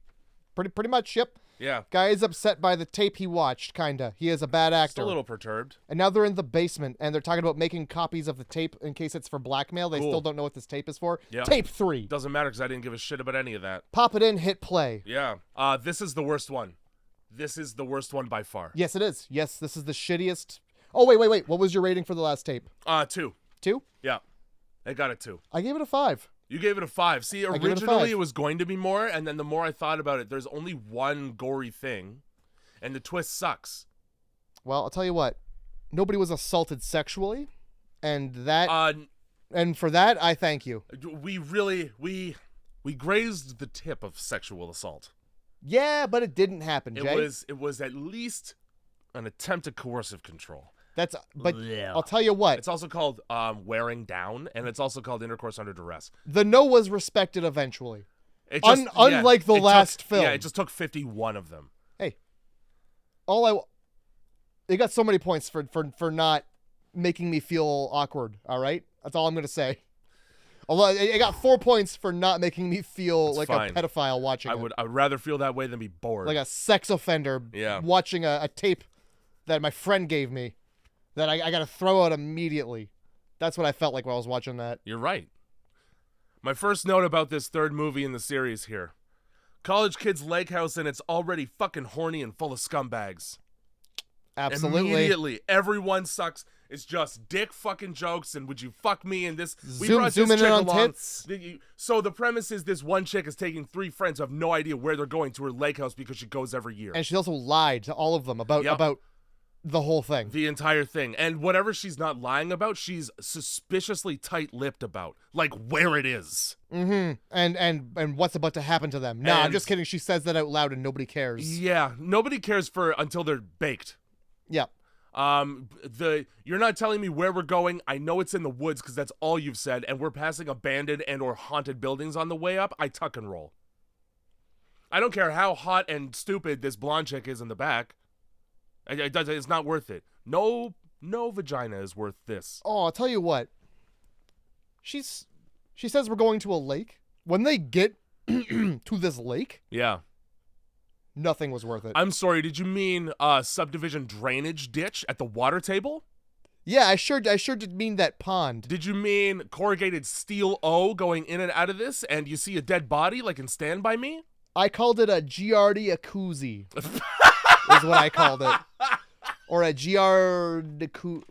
Pretty much. Yep. Yeah. Guy is upset by the tape he watched. Kinda. He is a bad actor. Just a little perturbed. And now they're in the basement, and they're talking about making copies of the tape in case it's for blackmail. They still don't know what this tape is for. Yeah. Tape 3. Doesn't matter because I didn't give a shit about any of that. Pop it in. Hit play. Yeah. This is the worst one. This is the worst one by far. Yes, it is. Yes, this is the shittiest. Oh, wait. What was your rating for the last tape? 2. 2? Yeah. I got it 2. I gave it a 5. You gave it a 5. See, originally it was going to be more, and then the more I thought about it, there's only one gory thing, and the twist sucks. Well, I'll tell you what. Nobody was assaulted sexually, and that... and for that, I thank you. We grazed the tip of sexual assault. Yeah, but it didn't happen, Jay. It was at least an attempt at coercive control. I'll tell you what. It's also called wearing down, and it's also called intercourse under duress. The no was respected eventually. Unlike the last film. Yeah, it just took 51 of them. Hey, They got so many points for not making me feel awkward. All right, that's all I'm gonna say. Although I got 4 points for not making me feel It's like fine. a pedophile watching it. I'd rather feel that way than be bored. Like a sex offender watching a tape that my friend gave me that I got to throw out immediately. That's what I felt like while I was watching that. You're right. My first note about this third movie in the series here. College kid's lake house and it's already fucking horny and full of scumbags. Absolutely. Immediately, everyone sucks. It's just dick fucking jokes and would you fuck me and this. We Zoom, brought zooming this chick in on along. tits. So the premise is this one chick is taking 3 friends who have no idea where they're going to her lake house because she goes every year. And she also lied to all of them about the whole thing. The entire thing. And whatever she's not lying about, she's suspiciously tight-lipped about. Like where it is. Mm-hmm. And what's about to happen to them. No, I'm just kidding. She says that out loud and nobody cares. Yeah. Nobody cares until they're baked. Yep. You're not telling me where we're going. I know it's in the woods because that's all you've said, and we're passing abandoned and or haunted buildings on the way up. I tuck and roll. I don't care how hot and stupid this blonde chick is in the back. It's not worth it. No vagina is worth this. Oh, I'll tell you what. She says we're going to a lake. When they get to this lake, Yeah. nothing was worth it. I'm sorry, did you mean subdivision drainage ditch at the water table? Yeah, I sure did mean that pond. Did you mean corrugated steel O going in and out of this and you see a dead body like in Stand By Me? I called it a giardicuzzi. is what I called it. Or a giardicuzzi.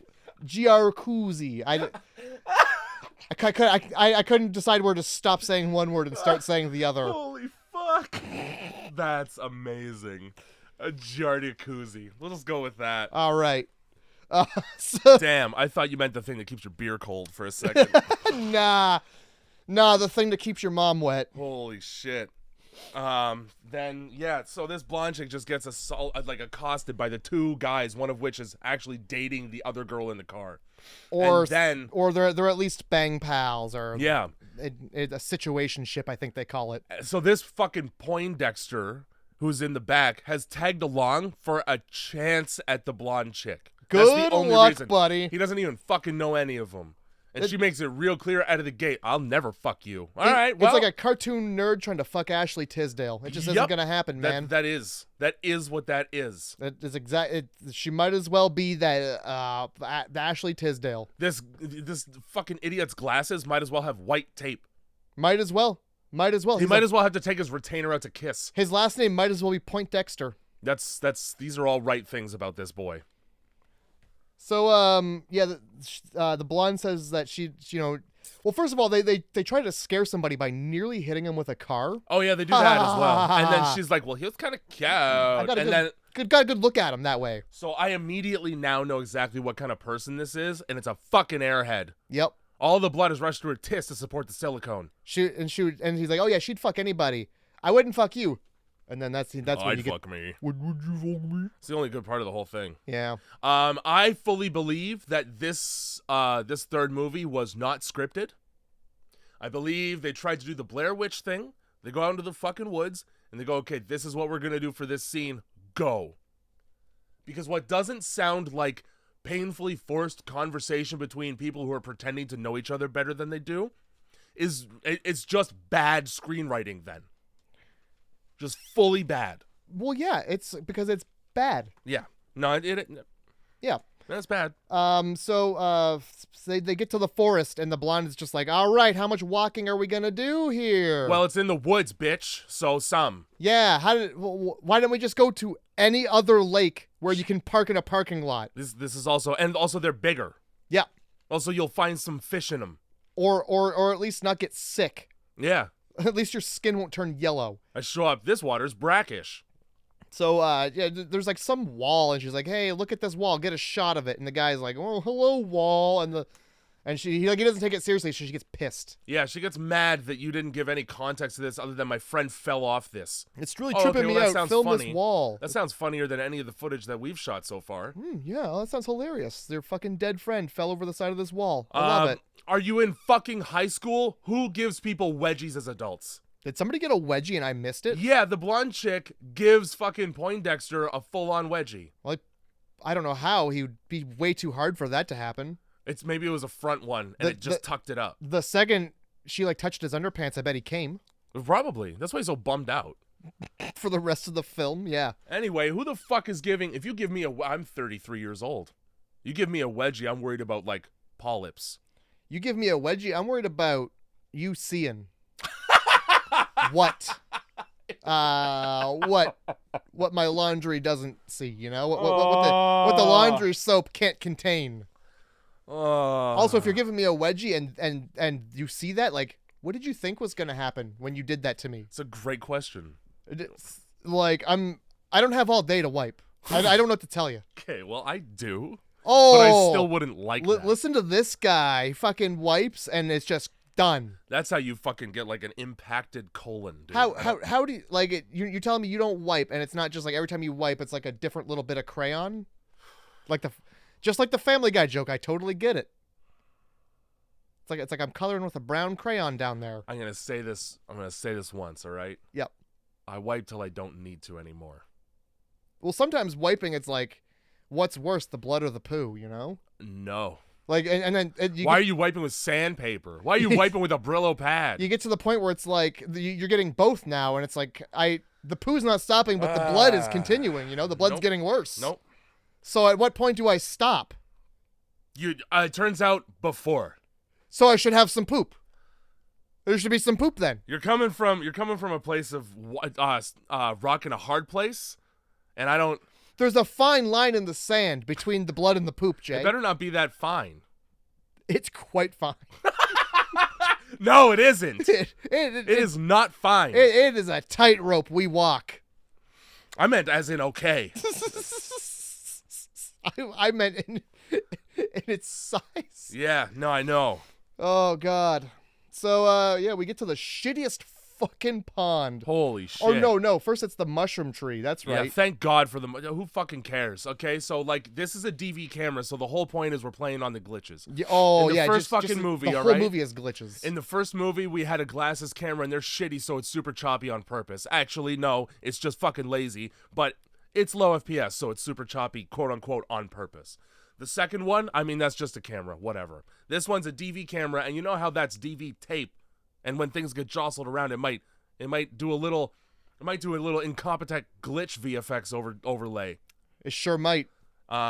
I couldn't decide where to stop saying one word and start saying the other. Holy fuck. That's amazing. A giardicuzzi. Let's just go with that. All right. Damn, I thought you meant the thing that keeps your beer cold for a second. Nah, the thing that keeps your mom wet. Holy shit. Then yeah, so this blonde chick just gets accosted by the 2 guys, one of which is actually dating the other girl in the car. Or they're at least bang pals, or yeah, a situationship, I think they call it. So this fucking Poindexter, who's in the back, has tagged along for a chance at the blonde chick. That's Good the only luck, reason. buddy. He doesn't even fucking know any of them. And she makes it real clear out of the gate, I'll never fuck you. All right, well. It's like a cartoon nerd trying to fuck Ashley Tisdale. It just isn't going to happen, man. That is what that is. That is she might as well be that Ashley Tisdale. This fucking idiot's glasses might as well have white tape. Might as well. He might as well have to take his retainer out to kiss. His last name might as well be Poindexter. These are all right things about this boy. So, the blonde says that well, first of all, they try to scare somebody by nearly hitting him with a car. Oh yeah, they do that as well. And then she's like, well, he was kind of cute. Got a good look at him that way. So I immediately now know exactly what kind of person this is, and it's a fucking airhead. Yep. All the blood is rushed to her tits to support the silicone. And he's like, oh yeah, she'd fuck anybody. I wouldn't fuck you. And then that's when I'd you get. fuck me. Would you fuck me? It's the only good part of the whole thing. Yeah. I fully believe that this third movie was not scripted. I believe they tried to do the Blair Witch thing. They go out into the fucking woods and they go, okay, this is what we're gonna do for this scene. Go. Because what doesn't sound like painfully forced conversation between people who are pretending to know each other better than they do it's just bad screenwriting then. Just fully bad. Well, yeah, it's because it's bad. Yeah. No, yeah. That's bad. So they get to the forest and the blonde is just like, all right, how much walking are we going to do here? Well, it's in the woods, bitch. So some. Yeah. Why don't we just go to any other lake where you can park in a parking lot? This is also they're bigger. Yeah. Also, you'll find some fish in them. Or at least not get sick. Yeah. At least your skin won't turn yellow. I show up. This water's brackish. So, there's like some wall, and she's like, "Hey, look at this wall. Get a shot of it." And the guy's like, "Oh, hello, wall." And he doesn't take it seriously, so she gets pissed. Yeah, she gets mad that you didn't give any context to this other than my friend fell off this. It's really tripping me out. Film this wall. That sounds funnier than any of the footage that we've shot so far. Yeah, well, that sounds hilarious. Their fucking dead friend fell over the side of this wall. I love it. Are you in fucking high school? Who gives people wedgies as adults? Did somebody get a wedgie and I missed it? Yeah, the blonde chick gives fucking Poindexter a full-on wedgie. Well, I don't know how. He would be way too hard for that to happen. Maybe it was a front one, and it just tucked it up. The second she like touched his underpants, I bet he came. Probably. That's why he's so bummed out. For the rest of the film, yeah. Anyway, who the fuck is giving... If you give me I'm 33 years old. You give me a wedgie, I'm worried about, like, polyps. You give me a wedgie, I'm worried about you seeing. What my laundry doesn't see, you know? What the laundry soap can't contain. Also, if you're giving me a wedgie and you see that, like, what did you think was going to happen when you did that to me? It's a great question. Like, I don't have all day to wipe. I don't know what to tell you. Okay, well, I do. Oh, but I still wouldn't like that. Listen to this guy. Fucking wipes and it's just done. That's how you fucking get like an impacted colon, dude. How do you like it? You're telling me you don't wipe, and it's not just like every time you wipe, it's like a different little bit of crayon, just like the Family Guy joke. I totally get it. It's like I'm coloring with a brown crayon down there. I'm gonna say this once, all right? Yep. I wipe till I don't need to anymore. Well, sometimes wiping, it's like, what's worse, the blood or the poo? You know? No. Like, and then why are you wiping with sandpaper? Why are you wiping with a Brillo pad? You get to the point where it's like you're getting both now, and it's like the poo's not stopping, but the blood is continuing. You know, the blood's getting worse. Nope. So at what point do I stop? It turns out before. So I should have some poop. There should be some poop then. You're coming from a place of rock and a hard place, and I don't. There's a fine line in the sand between the blood and the poop, Jay. It better not be that fine. It's quite fine. No, it isn't. It is not fine. It is a tightrope we walk. I meant as in okay. I meant in its size. Yeah, no, I know. Oh, God. So, yeah, we get to the shittiest fucking pond. Holy shit. Oh, no. First, it's the mushroom tree. That's right. Yeah, thank God for who fucking cares? Okay, so, like, this is a DV camera, so the whole point is we're playing on the glitches. Yeah, oh, in the yeah. First fucking movie, the all whole right? movie is glitches. In the first movie, we had a glasses camera, and they're shitty, so it's super choppy on purpose. Actually, no, it's just fucking lazy, but it's low FPS, so it's super choppy, quote-unquote, on purpose. The second one, I mean, that's just a camera, whatever. This one's a DV camera, and you know how that's DV tape, and when things get jostled around, it might do a little incompetent glitch VFX overlay. It sure might.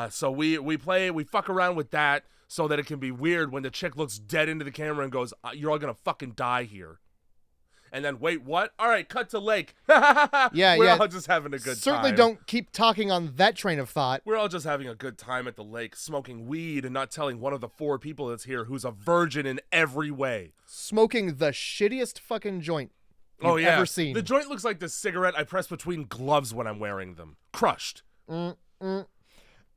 So we fuck around with that so that it can be weird when the chick looks dead into the camera and goes, "You're all gonna fucking die here." And then, wait, what? All right, cut to lake. We're all just having a good time. Certainly don't keep talking on that train of thought. We're all just having a good time at the lake, smoking weed and not telling one of the 4 people that's here who's a virgin in every way. Smoking the shittiest fucking joint you've ever seen. The joint looks like the cigarette I press between gloves when I'm wearing them. Crushed. So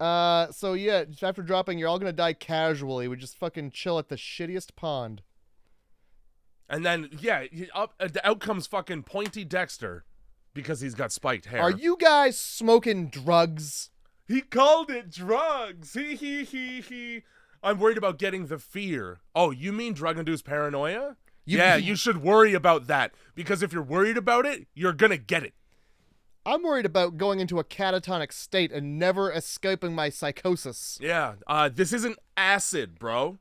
yeah, after dropping You're All Gonna Die Casually, we just fucking chill at the shittiest pond. And then, yeah, out comes fucking Pointy Dexter because he's got spiked hair. Are you guys smoking drugs? He called it drugs. He. I'm worried about getting the fear. Oh, you mean drug-induced paranoia? You should worry about that. Because if you're worried about it, you're gonna get it. I'm worried about going into a catatonic state and never escaping my psychosis. Yeah, this isn't acid, bro.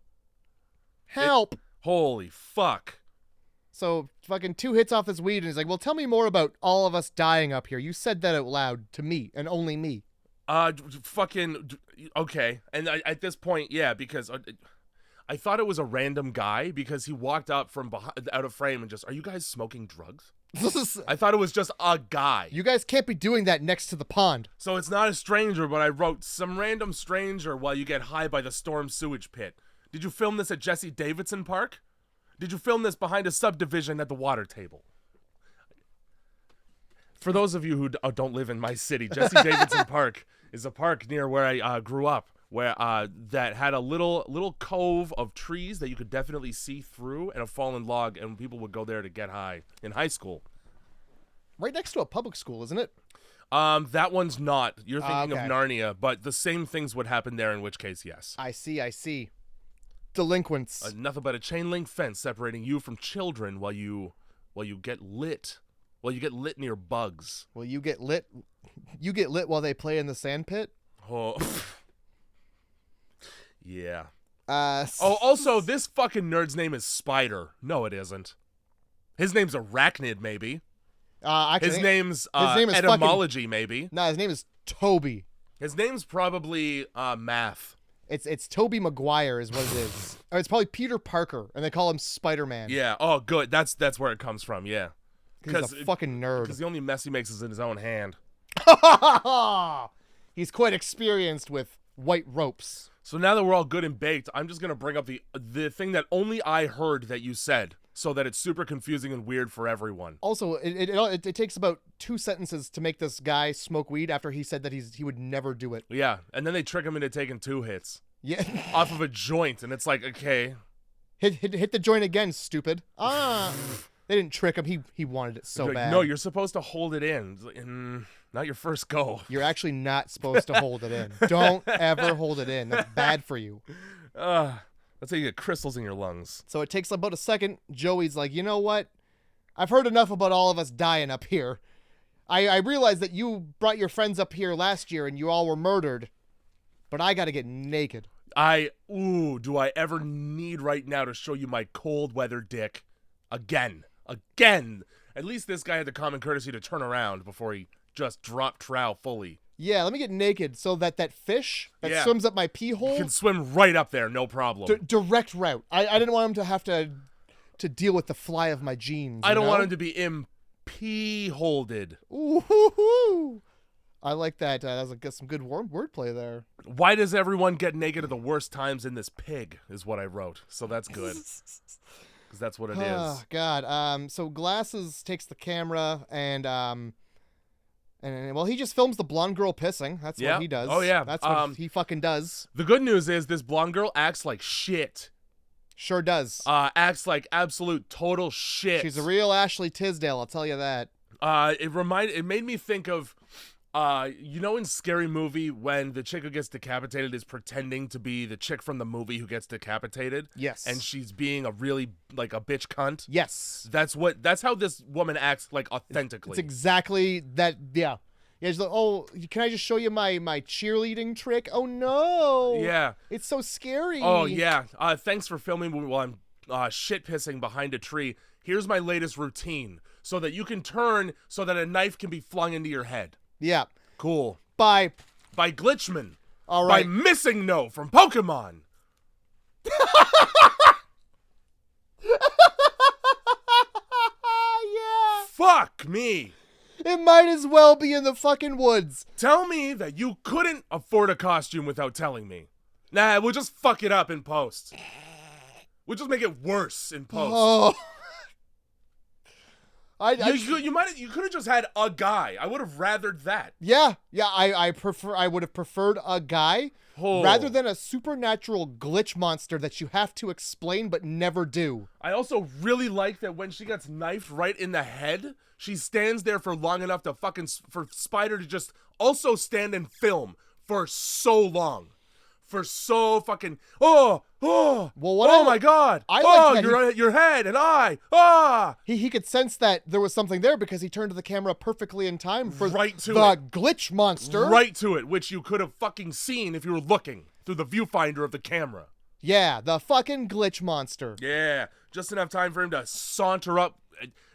Help. Holy fuck. So fucking 2 hits off this weed and he's like, well, tell me more about all of us dying up here. You said that out loud to me and only me. Fucking, okay. And at this point, yeah, because I thought it was a random guy because he walked up from out of frame and just, are you guys smoking drugs? I thought it was just a guy. You guys can't be doing that next to the pond. So it's not a stranger, but I wrote some random stranger while you get high by the storm sewage pit. Did you film this at Jesse Davidson Park? Did you film this behind a subdivision at the water table? For those of you who don't live in my city, Jesse Davidson Park is a park near where I grew up, where that had a little cove of trees that you could definitely see through and a fallen log, and people would go there to get high in high school. Right next to a public school, isn't it? That one's not. You're thinking okay. of Narnia, but the same things would happen there, in which case, yes. I see. Delinquents. Nothing but a chain link fence separating you from children while you Well, you get lit. Well, you get lit near bugs. Well, you get lit. You get lit while they play in the sand pit. Oh, yeah. Oh, Also, this fucking nerd's name is Spider. No, it isn't. His name's Arachnid, maybe. actually, His name's name is Etymology, maybe. No, his name is Toby. His name's probably Math. It's Toby Maguire is what it is. Or it's probably Peter Parker, and they call him Spider-Man. Yeah. Oh, good. That's where it comes from. Yeah. He's a fucking nerd. Because the only mess he makes is in his own hand. He's quite experienced with white ropes. So now that we're all good and baked, I'm just gonna bring up the thing that only I heard that you said, so that it's super confusing and weird for everyone. Also, it takes about 2 sentences to make this guy smoke weed after he said that he would never do it. Yeah, and then they trick him into taking 2 hits. Yeah. Off of a joint, and it's like, okay. Hit the joint again, stupid. They didn't trick him. He wanted it so Like, bad. no, you're supposed to hold it in. It's like, not your first go. You're actually not supposed to hold it in. Don't ever hold it in. That's bad for you. That's how you get crystals in your lungs. So it takes about a second. Joey's like, you know what? I've heard enough about all of us dying up here. I realized that you brought your friends up here last year and you all were murdered. But I gotta get naked. Do I ever need right now to show you my cold weather dick? Again. At least this guy had the common courtesy to turn around before he just dropped trow fully. Yeah, let me get naked so that fish that swims up my pee hole can swim right up there, no problem. Direct route. I didn't want him to have to deal with the fly of my jeans. I don't want him to be impee-holded. Ooh, I like that. That was some good wordplay there. Why does everyone get naked at the worst times in this pig, is what I wrote. So that's good. Because that's what it is. Oh, God. So Glasses takes the camera and well, he just films the blonde girl pissing. That's what he does. Oh, yeah. That's what he fucking does. The good news is this blonde girl acts like shit. Sure does. Acts like absolute total shit. She's a real Ashley Tisdale, I'll tell you that. It made me think of in Scary Movie when the chick who gets decapitated is pretending to be the chick from the movie who gets decapitated. Yes. And she's being a really like a bitch cunt. Yes. That's how this woman acts, like, authentically. It's exactly that. Yeah. Yeah, she's like, oh, can I just show you my cheerleading trick? Oh no. Yeah. It's so scary. Oh yeah. Thanks for filming me while I'm shit pissing behind a tree. Here's my latest routine so that you can turn so that a knife can be flung into your head. Yeah. Cool. By Glitchman. All right. By Missing No from Pokemon. Yeah. Fuck me. It might as well be in the fucking woods. Tell me that you couldn't afford a costume without telling me. Nah, we'll just fuck it up in post. We'll just make it worse in post. Oh. You could have just had a guy. I would have rathered that. Yeah. I would have preferred a guy rather than a supernatural glitch monster that you have to explain but never do. I also really like that when she gets knifed right in the head, she stands there for long enough for Spider to just also stand and film for so long. For so fucking my god! Your head and eye! He could sense that there was something there because he turned to the camera perfectly in time for right to the it. Glitch monster. Right to it, which you could have fucking seen if you were looking through the viewfinder of the camera. Yeah, the fucking glitch monster. Yeah, just enough time for him to saunter up,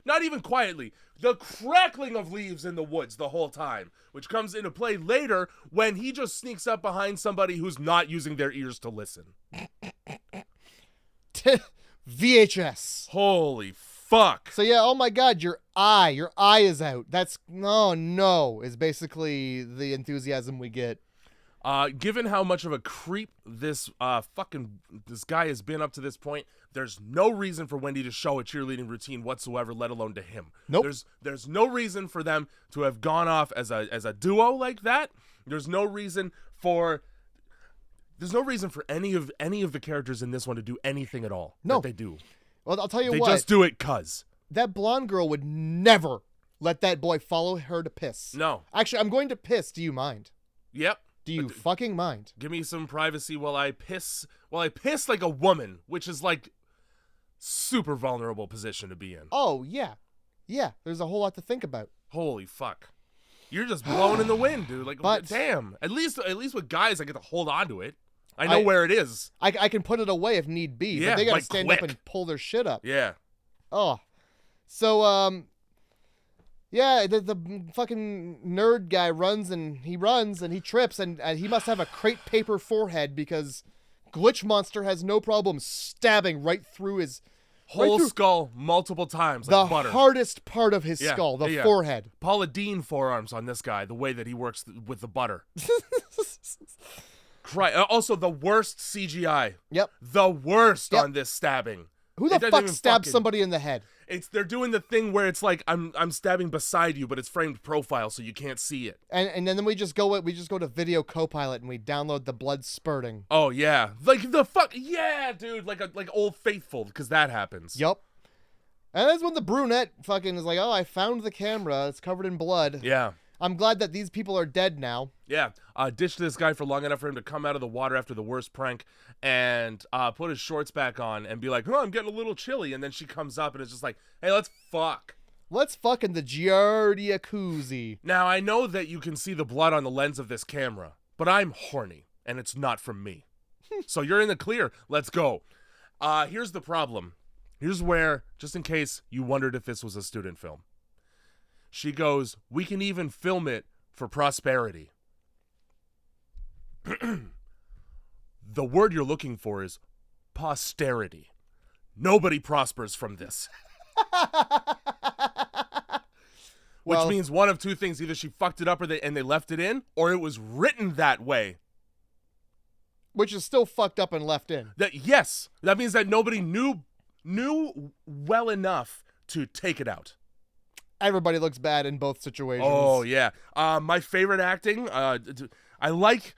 not even quietly, the crackling of leaves in the woods the whole time, which comes into play later when he just sneaks up behind somebody who's not using their ears to listen. VHS. Holy fuck. So yeah, oh my god, your eye is out. That's, no, is basically the enthusiasm we get. Given how much of a creep this guy has been up to this point, there's no reason for Wendy to show a cheerleading routine whatsoever, let alone to him. Nope. There's no reason for them to have gone off as a duo like that. There's no reason for any of the characters in this one to do anything at all. No. That they do. Well, I'll tell you they what. They just do it 'cause. That blonde girl would never let that boy follow her to piss. No. Actually, I'm going to piss. Do you mind? Yep. Do you fucking mind? Give me some privacy while I piss like a woman, which is like super vulnerable position to be in. Oh, yeah. Yeah, there's a whole lot to think about. Holy fuck. You're just blowing in the wind, dude. Like, But- damn. At least with guys, I get to hold on to it. I know where it is. I can put it away if need be, Yeah, but they gotta like stand up quick. and pull their shit up. Yeah. Oh. So, yeah, the fucking nerd guy runs and he trips and he must have a crepe paper forehead because Glitch Monster has no problem stabbing right through his Whole through skull multiple times, the like butter. hardest part of his Yeah, skull, the yeah. forehead. Paula Deen forearms on this guy, the way that he works with the butter. Also, the worst CGI. Yep. The worst Yep. on this stabbing. Who It the doesn't fuck even stabbed fucking- somebody in the head? They're doing the thing where it's like I'm stabbing beside you, but it's framed profile, so you can't see it. And then we just go to Video Copilot and we download the blood spurting. Oh yeah, like the fuck yeah, dude, like Old Faithful, because that happens. Yup. And that's when the brunette fucking is like, oh, I found the camera. It's covered in blood. Yeah. I'm glad that these people are dead now. Yeah, ditched this guy for long enough for him to come out of the water after the worst prank and put his shorts back on and be like, oh, I'm getting a little chilly. And then she comes up and it's just like, hey, let's fuck. Let's fuck in the jacuzzi. Now, I know that you can see the blood on the lens of this camera, but I'm horny and it's not from me. So you're in the clear. Let's go. Here's the problem. Here's where, just in case you wondered if this was a student film. She goes, we can even film it for prosperity. The word you're looking for is posterity. Nobody prospers from this. Which Well- means one of two things. Either she fucked it up and they left it in, or it was written that way. Which is still fucked up and left in. Yes, that means that nobody knew well enough to take it out. Everybody looks bad in both situations. Oh yeah. My favorite acting. I like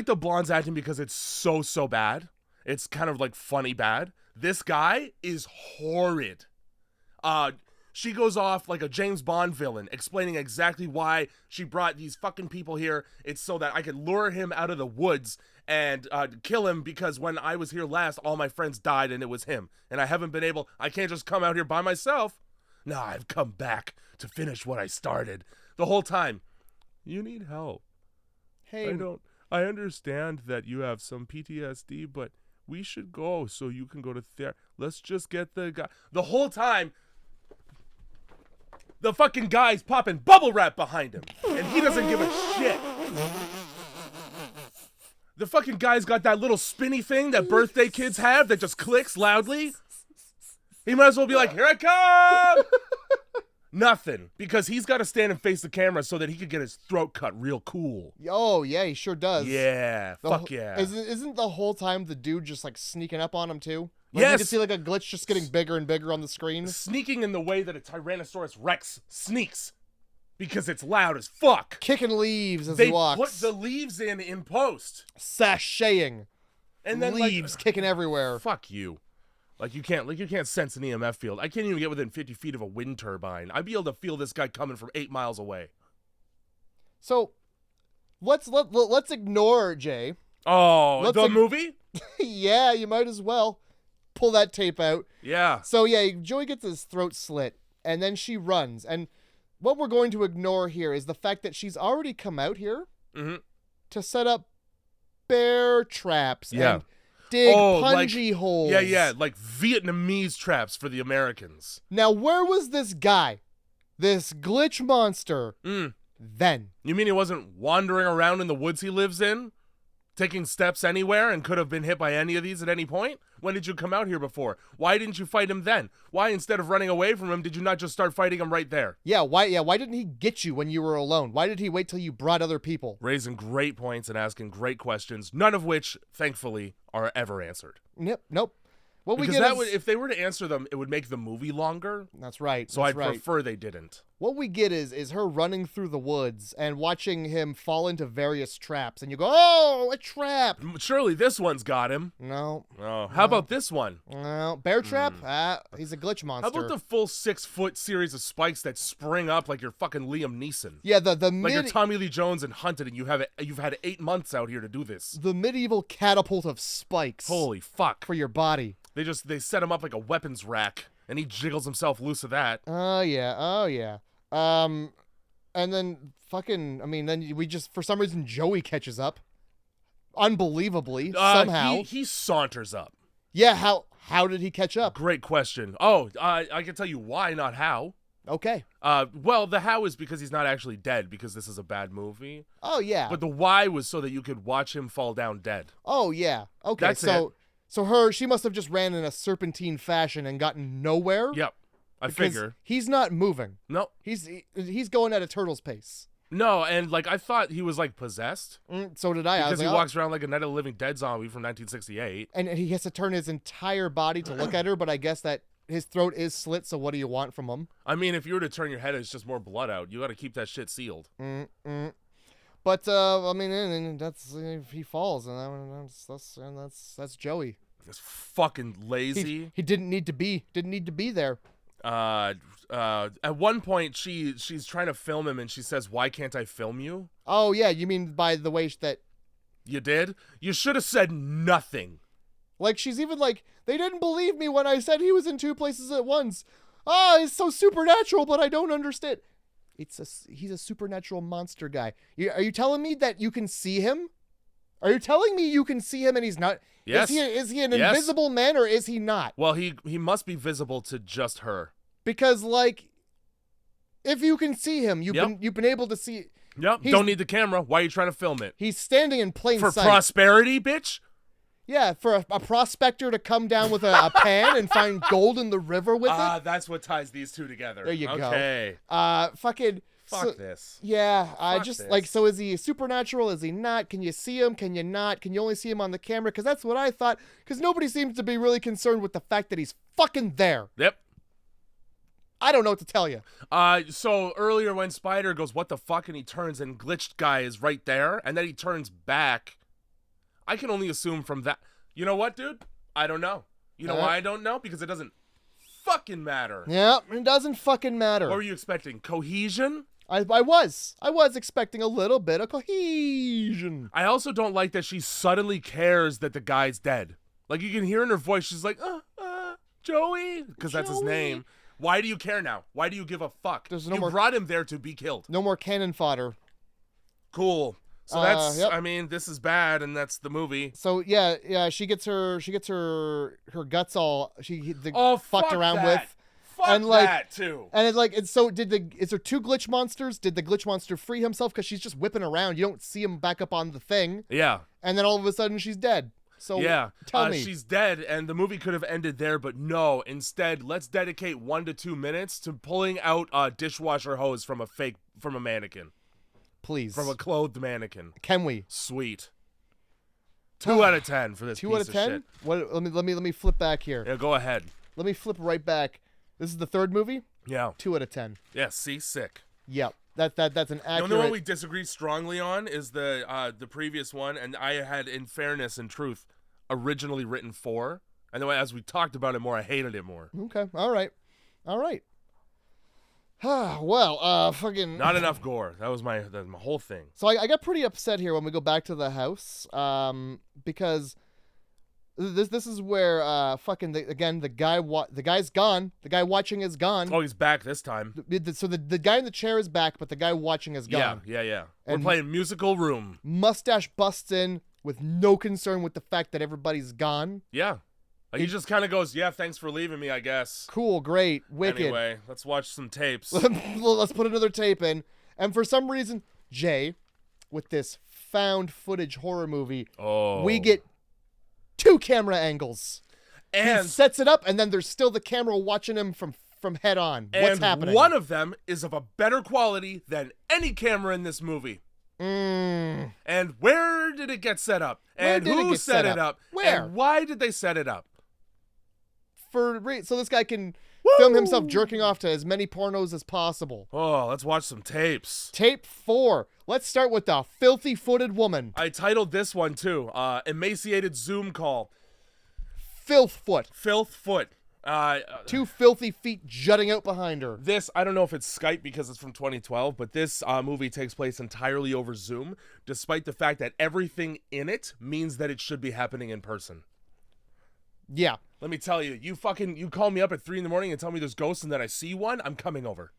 the blonde's acting because it's so bad. It's kind of like funny bad. This guy is horrid. She goes off like a James Bond villain, explaining exactly why she brought these fucking people here. It's so that I could lure him out of the woods and kill him because when I was here last, all my friends died and it was him. And I haven't been able. I can't just come out here by myself. No, I've come back to finish what I started. The whole time, you need help. Hey, I understand that you have some PTSD, but we should go so you can go to therapy. Let's just get the guy. The whole time, the fucking guy's popping bubble wrap behind him, and he doesn't give a shit. The fucking guy's got that little spinny thing that birthday kids have that just clicks loudly. He might as well be like, here I come! Nothing, because he's got to stand and face the camera so that he could get his throat cut real cool. oh yeah, he sure does. Yeah, fuck yeah. Isn't the whole time the dude just like sneaking up on him too? Like, Yes. You can see like a glitch just getting bigger and bigger on the screen. Sneaking in the way that a Tyrannosaurus Rex sneaks, because it's loud as fuck. Kicking leaves as They he walks. put the leaves in post, Sashaying. and then Leaves kicking everywhere. Fuck you. Like you can't sense an EMF field. I can't even get within 50 feet of a wind turbine. I'd be able to feel this guy coming from 8 miles away. So let's ignore Jay. Oh, Let's the ig- movie? Yeah, you might as well pull that tape out. Yeah. So yeah, Joey gets his throat slit, and then she runs. And what we're going to ignore here is the fact that she's already come out here Mm-hmm. to set up bear traps Yeah. and dig like- punji holes. Yeah, like Vietnamese traps for the Americans. Now, where was this guy, this glitch monster, then? You mean he wasn't wandering around in the woods he lives in, taking steps anywhere and could have been hit by any of these at any point? When did you come out here before? Why didn't you fight him then? Why, instead of running away from him, did you not just start fighting him right there? Yeah, why didn't he get you when you were alone? Why did he wait till you brought other people? Raising great points and asking great questions, none of which, thankfully, are ever answered. Nope. What we Because get is, if they were to answer them, it would make the movie longer. that's right. So that's I'd right. prefer they didn't. What we get is her running through the woods and watching him fall into various traps, and you go, "Oh, a trap!" Surely this one's got him. No, Oh, how about this one? no, bear trap. He's a glitch How monster. about the full 6-foot series of spikes that spring up like you're fucking Liam Neeson? yeah, the Like you're mid- Tommy Lee Jones and Hunted, and you've had 8 months out here to do this. the medieval catapult of spikes. Holy fuck! for your body. They set him up like a weapons rack And he jiggles himself loose of that. Oh yeah. And then fucking, I mean, then we just, for some reason, Joey catches up. Unbelievably, somehow. He saunters up. Yeah, how did he catch up? Great question. Oh, I can tell you why, not how. Okay. Well, the how is because he's not actually dead, because this is a bad movie. Oh yeah. But the why was so that you could watch him fall down dead. Oh yeah. Okay. That's So she must have just ran in a serpentine fashion and gotten nowhere. Yep. I figure. He's not moving. No. He's going at a turtle's pace. No, and like I thought he was like possessed. So did I. Because I was he like, walks around like a Night of the Living Dead zombie from 1968. And he has to turn his entire body to look at her, but I guess that his throat is slit, so what do you want from him? I mean, if you were to turn your head, it's just more blood out. You got to keep that shit sealed. But I mean, and that's if he falls, and that's Joey. It's fucking lazy. He didn't need to be there. At one point, she's trying to film him, and she says, "Why can't I film you?" Oh yeah, you mean by the way that you did? You should have said nothing. Like she's even like, they didn't believe me when I said he was in two places at once. It's so supernatural, but I don't understand. He's a supernatural monster guy. Are you telling me that you can see him? Are you telling me you can see him and he's not? Yes. Is he an invisible man or is he not? Well, he must be visible to just her. Because like, if you can see him, you've been able to see. Yep. Don't need the camera. Why are you trying to film it? He's standing in plain sight. For prosperity, bitch? Yeah, for a prospector to come down with a pan and find gold in the river with it. That's what ties these two together. There you go. Okay. Fuck this. Yeah, this. like, so is he supernatural? Is he not? Can you see him? Can you not? Can you only see him on the camera? Because that's what I thought. Because nobody seems to be really concerned with the fact that he's fucking there. Yep. I don't know what to tell you. So earlier when Spider goes, "What the fuck?" and he turns and Glitched guy is right there, and then he turns back. I can only assume from that. You know what, dude? I don't know. You know why I don't know? Because it doesn't fucking matter. Yeah, it doesn't fucking matter. What were you expecting? Cohesion? I was expecting a little bit of cohesion. I also don't like that she suddenly cares that the guy's dead. Like, you can hear in her voice, she's like, Joey? Because that's his name. Why do you care now? Why do you give a fuck? You brought him there to be killed. No more cannon fodder. Cool. So that's, I mean, this is bad, and that's the movie. So yeah, she gets her guts all fucked around that. with. Fuck and like that too. And it's like, is there two glitch monsters? Did the glitch monster free himself? Because she's just whipping around. You don't see him back up on the thing. Yeah. And then all of a sudden she's dead. So yeah, tell me. She's dead, and the movie could have ended there, but no. Instead, let's dedicate 1 to 2 minutes to pulling out a dishwasher hose from a mannequin. Please. From a clothed mannequin. Can we? Sweet. 2 out of 10 for this 2 piece out of 10? shit. What? Let me flip back here. Yeah, go ahead. Let me flip right back. This is the third movie? Yeah. 2 out of 10. Yeah, see? Sick. Yep. That's an accurate... The only one we disagree strongly on is the previous one, and I had, in fairness and truth, originally written 4. And then as we talked about it more, I hated it more. Okay. All right. Well, fucking... Not enough gore. That was my whole thing. So I got pretty upset here when we go back to the house, because this is where the guy's gone. The guy watching is gone. Oh, he's back this time. So the guy in the chair is back, but the guy watching is gone. Yeah. And we're playing Musical Room. Mustache busts in with no concern with the fact that everybody's gone. Yeah. He just kind of goes, "Yeah, thanks for leaving me, I guess." Cool, great, wicked. Anyway, let's watch some tapes. Let's put another tape in. And for some reason, Jay, with this found footage horror movie, we get 2 camera angles. And he sets it up, and then there's still the camera watching him from head on. What's happening? And one of them is of a better quality than any camera in this movie. And where did it get set up? And who set it up? Where? And why did they set it up? So this guy can film himself jerking off to as many pornos as possible. Oh, let's watch some tapes. Tape 4. Let's start with the filthy-footed woman. I titled this one too, Emaciated Zoom Call. Filth foot. 2 filthy feet jutting out behind her. This, I don't know if it's Skype because it's from 2012, but this movie takes place entirely over Zoom, despite the fact that everything in it means that it should be happening in person. Yeah. Let me tell you, you call me up at 3 in the morning and tell me there's ghosts and then I see one, I'm coming over.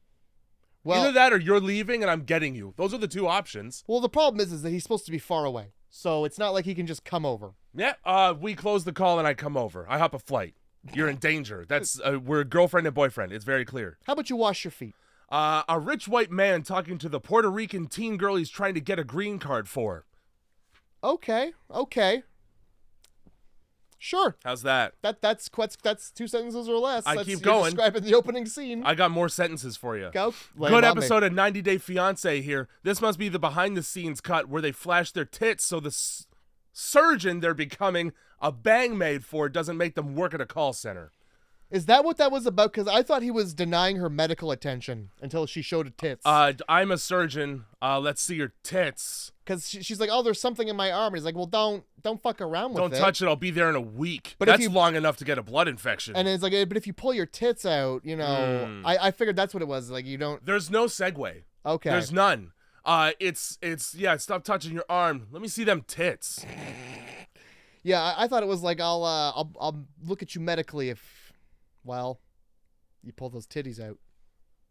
Well, either that or you're leaving and I'm getting you. Those are the two options. Well, the problem is that he's supposed to be far away. So it's not like he can just come over. Yeah, we close the call and I come over. I hop a flight. You're in danger. That's we're girlfriend and boyfriend. It's very clear. How about you wash your feet? A rich white man talking to the Puerto Rican teen girl he's trying to get a green card for. Okay. Sure. How's that? That's 2 sentences or less. I That's, keep you're going. describing the opening scene. I got more sentences for you. Go. Good episode of 90 Day Fiancé here. This must be the behind-the-scenes cut where they flash their tits so the surgeon they're becoming a bang maid for doesn't make them work at a call center. Is that what that was about? Because I thought he was denying her medical attention until she showed her tits. I'm a surgeon. Let's see your tits. Because she's like, oh, there's something in my arm. And he's like, well, don't fuck around with it. Don't touch it. I'll be there in a week. But that's long enough to get a blood infection. And it's like, but if you pull your tits out, I figured that's what it was. Like, you don't. There's no segue. Okay. There's none. It's stop touching your arm. Let me see them tits. Yeah, I thought it was like, I'll look at you medically if, well, you pull those titties out.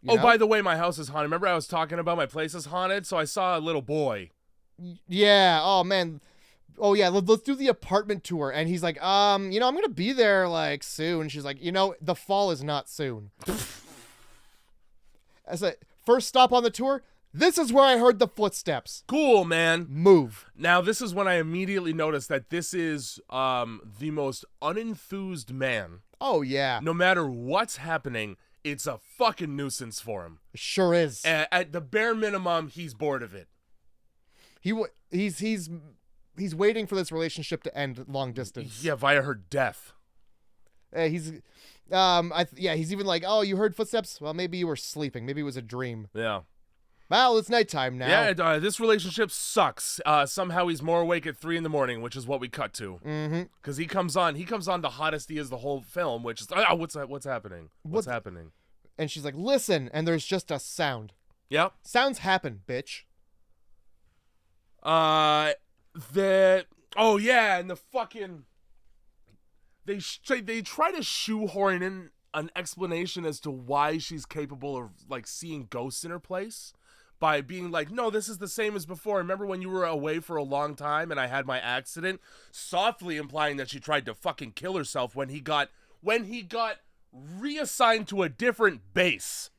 You know? By the way, my house is haunted. Remember I was talking about my place is haunted? So I saw a little boy. Yeah. Oh, man. Oh, yeah. Let's do the apartment tour. And he's like, I'm going to be there, like, soon. She's like, the fall is not soon. I said, first stop on the tour, this is where I heard the footsteps. Cool, man. Move. Now, this is when I immediately noticed that this is the most unenthused man. Oh, yeah. No matter what's happening, it's a fucking nuisance for him. It sure is. At the bare minimum, he's bored of it. He's waiting for this relationship to end long distance. Yeah, via her death. He's even like, oh, you heard footsteps? Well, maybe you were sleeping. Maybe it was a dream. Yeah. Well, it's nighttime now. Yeah, this relationship sucks. Somehow he's more awake at 3 in the morning, which is what we cut to. Mm-hmm. Because he comes on the hottest he is the whole film, which is, what's happening? What's happening? And she's like, listen, and there's just a sound. Yep. Sounds happen, bitch. And the fucking, they try to shoehorn in an explanation as to why she's capable of, like, seeing ghosts in her place. By being like, no, this is the same as before. Remember when you were away for a long time and I had my accident? Softly implying that she tried to fucking kill herself when he got reassigned to a different base,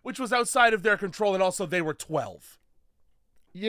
which was outside of their control, and also they were 12.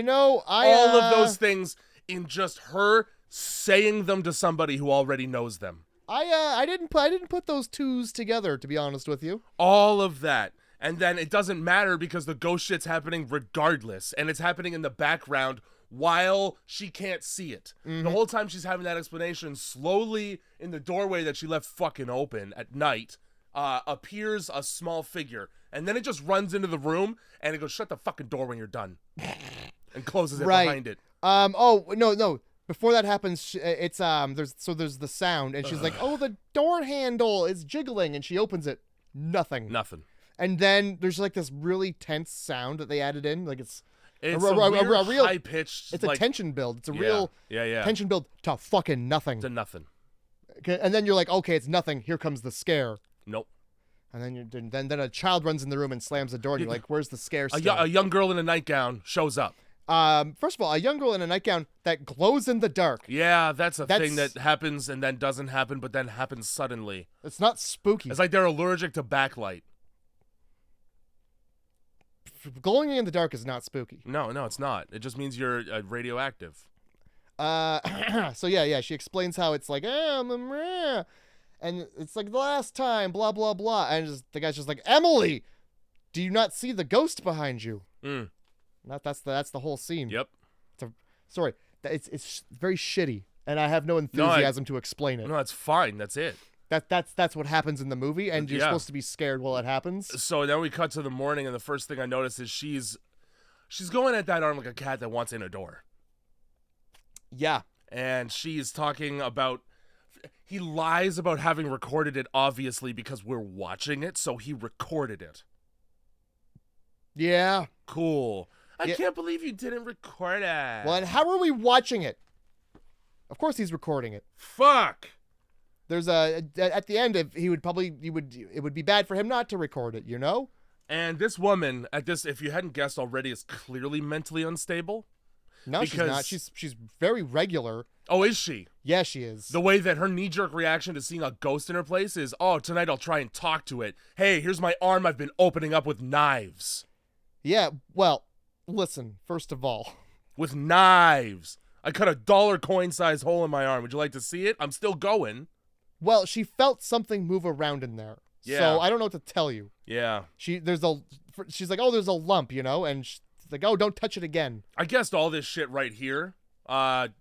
All of those things in just her saying them to somebody who already knows them. I didn't put those twos together, to be honest with you. All of that. And then it doesn't matter because the ghost shit's happening regardless. And it's happening in the background while she can't see it. Mm-hmm. The whole time she's having that explanation, slowly in the doorway that she left fucking open at night, appears a small figure. And then it just runs into the room and it goes, shut the fucking door when you're done. And closes it behind it. No. Before that happens, it's there's the sound and she's like, oh, the door handle is jiggling, and she opens it. Nothing. And then there's like this really tense sound that they added in, like it's a real high pitched. It's a tension build. It's a real tension build to fucking nothing. To nothing. Okay, and then you're like, okay, it's nothing. Here comes the scare. Nope. And then a child runs in the room and slams the door, and you're like, where's the scare? A young girl in a nightgown shows up. First of all, a young girl in a nightgown that glows in the dark. Yeah, that's a thing that happens and then doesn't happen, but then happens suddenly. It's not spooky. It's like they're allergic to backlight. Glowing in the dark is not spooky. No, it's not. It just means you're radioactive. So yeah, she explains how it's like, and it's like the last time, blah blah blah, and the guy's just like, Emily, do you not see the ghost behind you? That's the whole scene. Yep. It's very shitty, and I have no enthusiasm to explain it. No, it's fine. That's it. That's what happens in the movie, and you're supposed to be scared while it happens. So then we cut to the morning, and the first thing I notice is she's going at that arm like a cat that wants in a door. Yeah. And she's talking about, he lies about having recorded it, obviously, because we're watching it, so he recorded it. Yeah. Cool. I can't believe you didn't record it. Well, and how are we watching it? Of course he's recording it. Fuck. There's at the end, if it would be bad for him not to record it, you know? And this woman if you hadn't guessed already, is clearly mentally unstable. No, she's not. She's very regular. Oh, is she? Yeah, she is. The way that her knee-jerk reaction to seeing a ghost in her place is, oh, tonight I'll try and talk to it. Hey, here's my arm I've been opening up with knives. Yeah, well, listen, first of all. With knives. I cut a $1 coin-sized hole in my arm. Would you like to see it? I'm still going. Well, she felt something move around in there. Yeah. So I don't know what to tell you. Yeah. She's like, oh, there's a lump, you know? And she's like, oh, don't touch it again. I guessed all this shit right here. I'm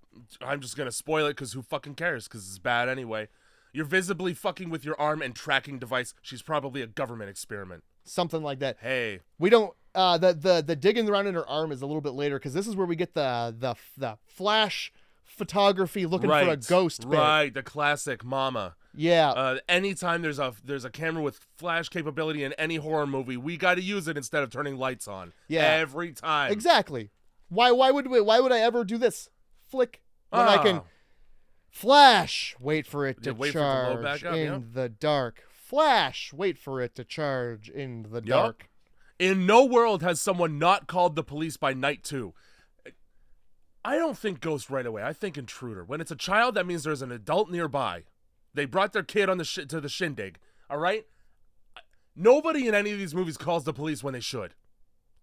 just going to spoil it because who fucking cares? Because it's bad anyway. You're visibly fucking with your arm and tracking device. She's probably a government experiment. Something like that. Hey. We don't, the digging around in her arm is a little bit later because this is where we get the flash photography looking for a ghost bit. Right, the classic mama. Yeah. Anytime there's a camera with flash capability in any horror movie, we got to use it instead of turning lights on. Yeah. Every time. Exactly. Why would I ever do this? Flick when I can flash, wait for it to charge in the dark. Flash, wait for it to charge in the dark. In no world has someone not called the police by night 2. I don't think ghost right away. I think intruder. When it's a child, that means there's an adult nearby. They brought their kid on to the shindig. All right? Nobody in any of these movies calls the police when they should.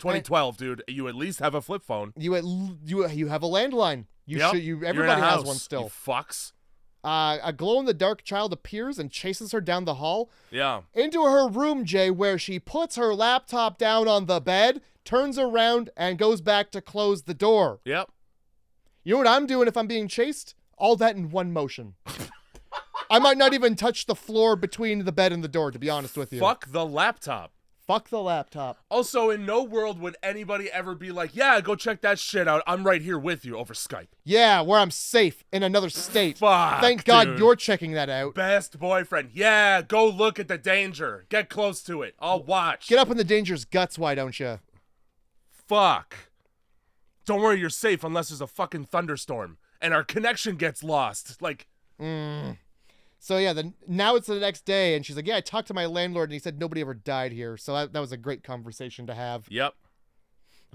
2012, dude. You at least have a flip phone. You have a landline. Everybody has one still. You fucks. A glow-in-the-dark child appears and chases her down the hall. Yeah. Into her room, Jay, where she puts her laptop down on the bed, turns around, and goes back to close the door. Yep. You know what I'm doing if I'm being chased? All that in one motion. I might not even touch the floor between the bed and the door, to be honest with you. Fuck the laptop. Fuck the laptop. Also, in no world would anybody ever be like, yeah, go check that shit out. I'm right here with you over Skype. Yeah, where I'm safe in another state. Fuck, Thank God dude. you're checking that out. Best boyfriend. Yeah, go look at the danger. Get close to it. I'll watch. Get up in the danger's guts, why don't you? Fuck. Don't worry, you're safe unless there's a fucking thunderstorm and our connection gets lost. Like, So yeah, now it's the next day, and she's like, yeah, I talked to my landlord, and he said nobody ever died here. So that was a great conversation to have. Yep.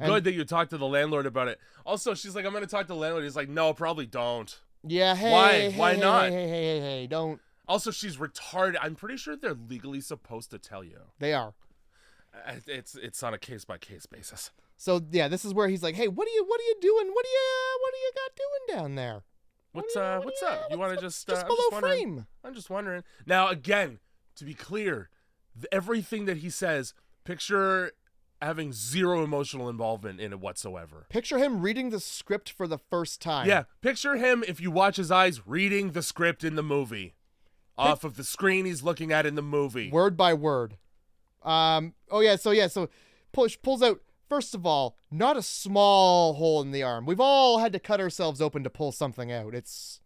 Good that you talked to the landlord about it. Also, she's like, I'm going to talk to the landlord. He's like, no, probably don't. Yeah, hey. Why not? Hey, don't. Also, she's retarded. I'm pretty sure they're legally supposed to tell you. They are. It's on a case-by-case basis. So yeah, this is where he's like, hey, what are you doing? What do you got doing down there? What's up? You want to just below frame? I'm just wondering. Now, again, to be clear, everything that he says, picture having zero emotional involvement in it whatsoever. Picture him reading the script for the first time. Yeah, picture him, if you watch his eyes, reading the script in the movie. Off of the screen he's looking at in the movie. Word by word. So pulls out, first of all, not a small hole in the arm. We've all had to cut ourselves open to pull something out. It's...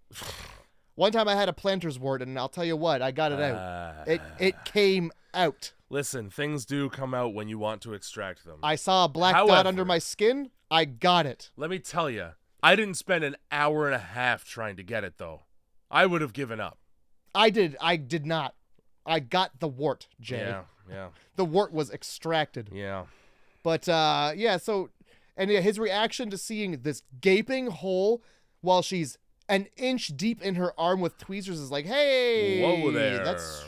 One time I had a plantar's wart, and I'll tell you what, I got it out. It came out. Listen, things do come out when you want to extract them. I saw a black dot under my skin. I got it. Let me tell you, I didn't spend an hour and a half trying to get it, though. I would have given up. I did not. I got the wart, Jay. Yeah. The wart was extracted. Yeah. But, his reaction to seeing this gaping hole while she's an inch deep in her arm with tweezers is like, hey, whoa there.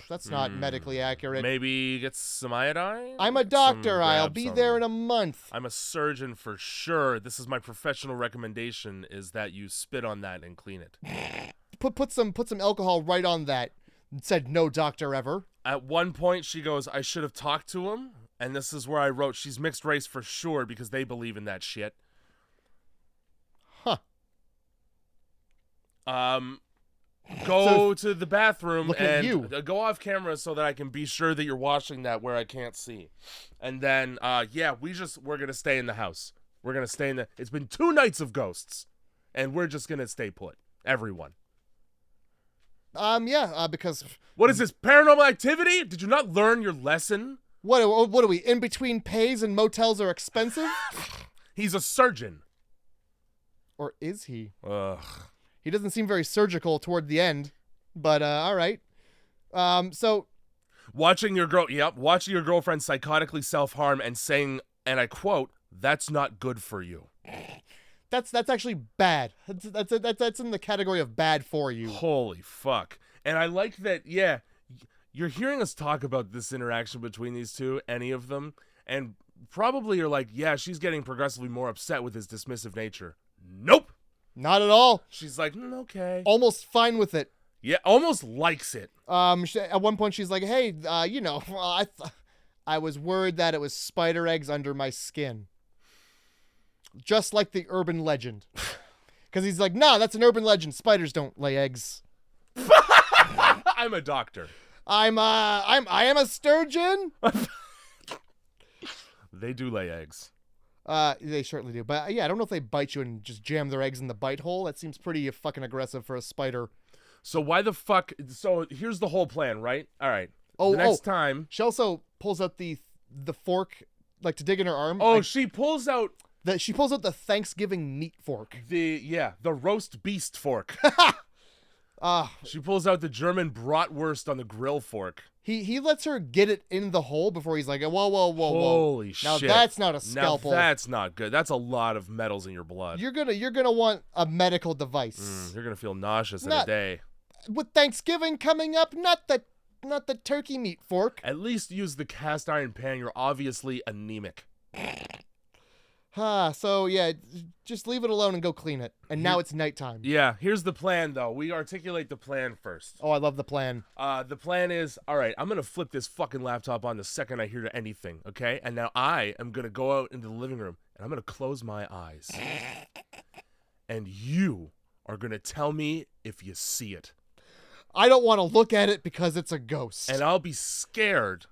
That's not medically accurate. Maybe get some iodine? I'm a doctor. I'll be there in a month. I'm a surgeon for sure. This is my professional recommendation, is that you spit on that and clean it. Put some alcohol right on that. Said no doctor ever. At one point, she goes, I should have talked to him. And this is where I wrote, she's mixed race for sure because they believe in that shit. Huh. Go to the bathroom and go off camera so that I can be sure that you're washing that where I can't see. And then, we're going to stay in the house. We're going to stay in it's been 2 nights of ghosts and we're just going to stay put. Everyone. Because... What is this, paranormal activity? Did you not learn your lesson? What are we, in between pays and motels are expensive? He's a surgeon. Or is he? Ugh. He doesn't seem very surgical toward the end, but all right. So Watching your girlfriend psychotically self-harm and saying, and I quote, "That's not good for you." that's actually bad. That's in the category of bad for you. Holy fuck. And I like that, yeah, you're hearing us talk about this interaction between these two, any of them, and probably you're like, yeah, she's getting progressively more upset with his dismissive nature. Nope. Not at all. She's like, okay. Almost fine with it. Yeah, almost likes it. At one point she's like, hey, I was worried that it was spider eggs under my skin. Just like the urban legend. Because he's like, nah, that's an urban legend. Spiders don't lay eggs. I'm a doctor. I am a sturgeon. They do lay eggs. They certainly do. But yeah, I don't know if they bite you and just jam their eggs in the bite hole. That seems pretty fucking aggressive for a spider. So why the fuck? So here's the whole plan, right? All right. The next time. She also pulls out the fork, like to dig in her arm. Oh, she pulls out the Thanksgiving meat fork. The roast beast fork. She pulls out the German bratwurst on the grill fork. He lets her get it in the hole before he's like, whoa. Holy shit. Now that's not a scalpel. Now that's not good. That's a lot of metals in your blood. You're gonna want a medical device. You're gonna feel nauseous in a day. With Thanksgiving coming up, not the turkey meat fork. At least use the cast iron pan. You're obviously anemic. So yeah, just leave it alone and go clean it. And now it's nighttime. Yeah, here's the plan though. We articulate the plan first. Oh, I love the plan. The plan is, all right, I'm going to flip this fucking laptop on the second I hear anything, okay? And now I am going to go out into the living room and I'm going to close my eyes. And you are going to tell me if you see it. I don't want to look at it because it's a ghost. And I'll be scared.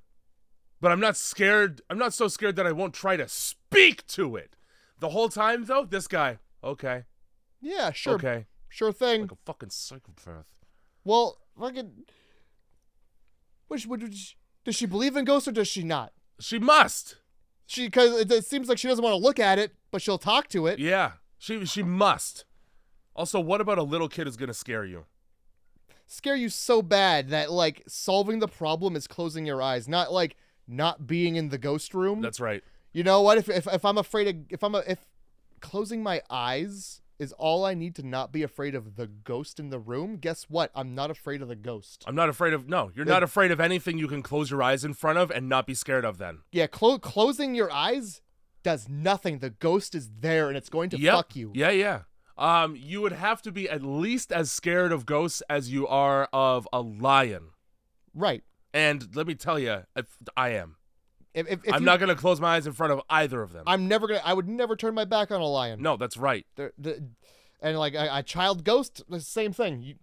But I'm not scared. I'm not so scared that I won't try to speak to it. The whole time, though, this guy, okay. Yeah, sure. Okay. Sure thing. Like a fucking psychopath. Well, fucking... Does she believe in ghosts or does she not? She must. Because it seems like she doesn't want to look at it, but she'll talk to it. Yeah, she must. Also, what about a little kid is going to scare you? Scare you so bad that, like, solving the problem is closing your eyes, not, like... not being in the ghost room. That's right. You know what? If I'm afraid of if closing my eyes is all I need to not be afraid of the ghost in the room, guess what? I'm not afraid of the ghost. I'm not afraid of you're not afraid of anything you can close your eyes in front of and not be scared of then. Yeah, closing your eyes does nothing. The ghost is there and it's going to fuck you. Yeah. You would have to be at least as scared of ghosts as you are of a lion. Right. And let me tell you, I am. If I'm not going to close my eyes in front of either of them. I would never turn my back on a lion. No, that's right. And like a child ghost, the same thing.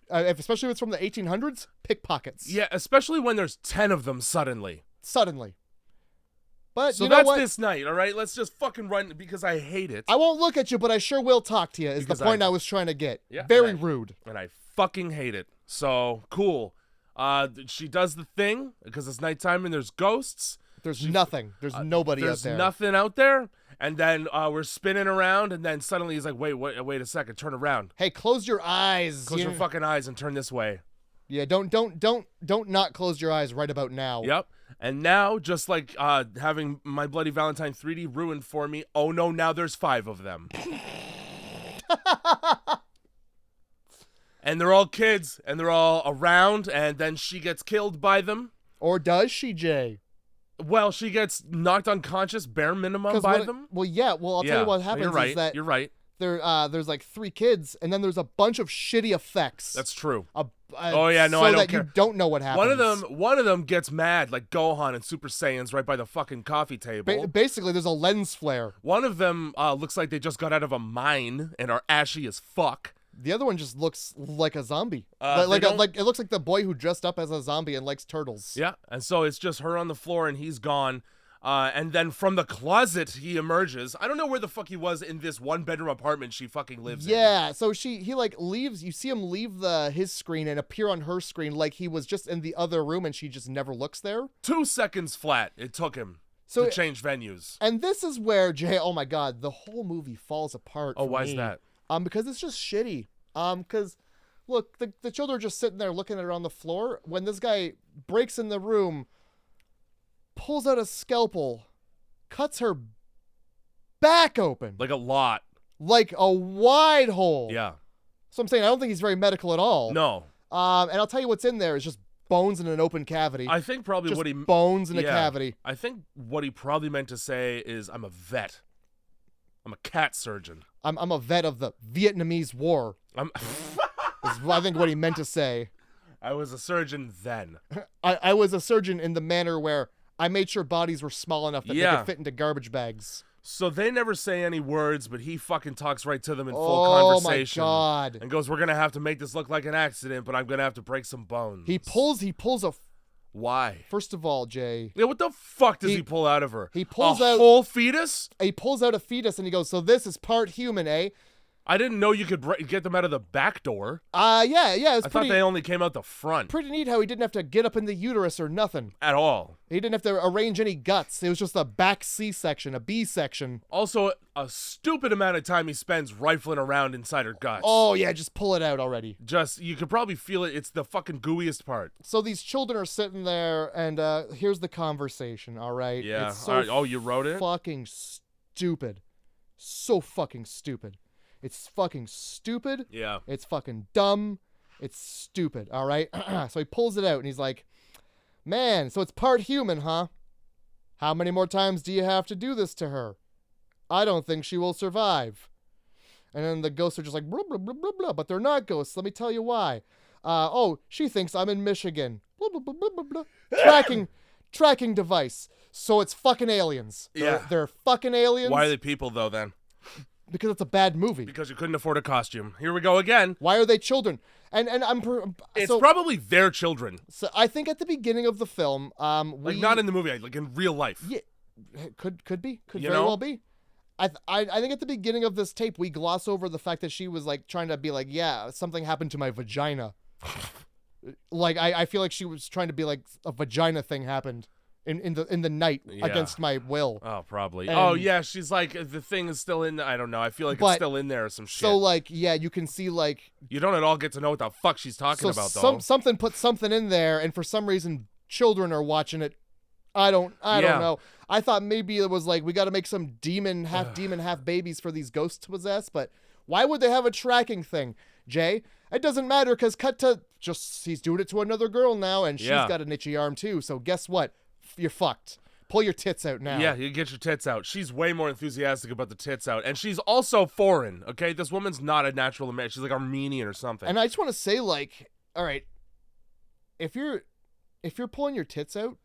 Especially if it's from the 1800s, pickpockets. Yeah, especially when there's 10 of them suddenly. But so you know that's what? this night, all right? Let's just fucking run because I hate it. I won't look at you, but I sure will talk to you, is the point I was trying to get. Yeah, very rude. And I fucking hate it. So, cool. She does the thing because it's nighttime and there's ghosts. There's nothing. There's nobody out there. There's nothing out there. And then we're spinning around, and then suddenly he's like, wait a second, turn around. Hey, close your eyes. Close your fucking eyes and turn this way. Yeah, don't not close your eyes right about now. Yep. And now, just like having My Bloody Valentine 3D ruined for me, oh no, now there's 5 of them. And they're all kids, and they're all around, and then she gets killed by them. Or does she, Jay? Well, she gets knocked unconscious, bare minimum, by them. Well, yeah. Well, I'll tell you what happens is that you're right. There's like 3 kids, and then there's a bunch of shitty effects. That's true. Oh yeah, no, I don't care. You don't know what happens. One of them gets mad, like Gohan and Super Saiyans, right by the fucking coffee table. Basically, there's a lens flare. One of them looks like they just got out of a mine and are ashy as fuck. The other one just looks like a zombie. Like it looks like the boy who dressed up as a zombie and likes turtles. Yeah, and so it's just her on the floor and he's gone. And then from the closet he emerges. I don't know where the fuck he was in this 1-bedroom apartment she fucking lives in. Yeah, so he like leaves. You see him leave his screen and appear on her screen like he was just in the other room and she just never looks there. 2 seconds flat it took him to change venues. And this is where Jay, oh my god, the whole movie falls apart. Oh, why is that? Because it's just shitty. Because Look, the children are just sitting there looking at her on the floor when this guy breaks in the room, pulls out a scalpel, cuts her back open. Like a lot. Like a wide hole. Yeah. So I'm saying I don't think he's very medical at all. No. And I'll tell you what's in there is just bones in an open cavity. I think probably just what he bones in a cavity. I think what he probably meant to say is, I'm a vet. I'm a cat surgeon. I'm a vet of the Vietnamese War. Is I think what he meant to say. I was a surgeon then. I was a surgeon in the manner where I made sure bodies were small enough that they could fit into garbage bags. So they never say any words, but he fucking talks right to them in full conversation. Oh my God. And goes, we're going to have to make this look like an accident, but I'm going to have to break some bones. He pulls a... Why? First of all, Jay... Yeah, what the fuck does he pull out of her? He pulls out... a whole fetus? He pulls out a fetus and he goes, so this is part human, eh? I didn't know you could get them out of the back door. Yeah. I thought they only came out the front. Pretty neat how he didn't have to get up in the uterus or nothing. At all. He didn't have to arrange any guts. It was just a back C-section, a B-section. Also, a stupid amount of time he spends rifling around inside her guts. Oh, yeah, just pull it out already. You could probably feel it. It's the fucking gooeyest part. So these children are sitting there, and here's the conversation, all right? Yeah. It's so all right. Oh, you wrote it? Fucking stupid. So fucking stupid. It's fucking stupid. Yeah. It's fucking dumb. It's stupid, all right? So he pulls it out, and he's like, man, so it's part human, huh? How many more times do you have to do this to her? I don't think she will survive. And then the ghosts are just like, blah, blah, blah, blah, blah. But they're not ghosts. Let me tell you why. She thinks I'm in Michigan. Blah, blah, blah, blah, blah, blah. Tracking device. So it's fucking aliens. They're fucking aliens. Why are they people, though, then? Because it's a bad movie. Because you couldn't afford a costume. Here we go again. Why are they children? And it's probably their children. So I think at the beginning of the film, not in the movie, like in real life. Yeah, could be, very well be. I think at the beginning of this tape we gloss over the fact that she was like trying to be like, yeah, something happened to my vagina. Like I feel like she was trying to be like a vagina thing happened. In the night against my will. Oh, probably. And, she's like, the thing is still in. I don't know. I feel like it's still in there or some shit. So like, yeah, you can see like. You don't at all get to know what the fuck she's talking about though. Something put something in there, and for some reason, children are watching it. I don't know. I thought maybe it was like we got to make some demon, half babies for these ghosts to possess. But why would they have a tracking thing, Jay? It doesn't matter because cut to he's doing it to another girl now, and she's got an itchy arm too. So guess what? You're fucked. Pull your tits out now. Yeah, you get your tits out. She's way more enthusiastic about the tits out. And she's also foreign, okay? This woman's not a natural American. She's like Armenian or something. And I just want to say, like, all right, if you're pulling your tits out,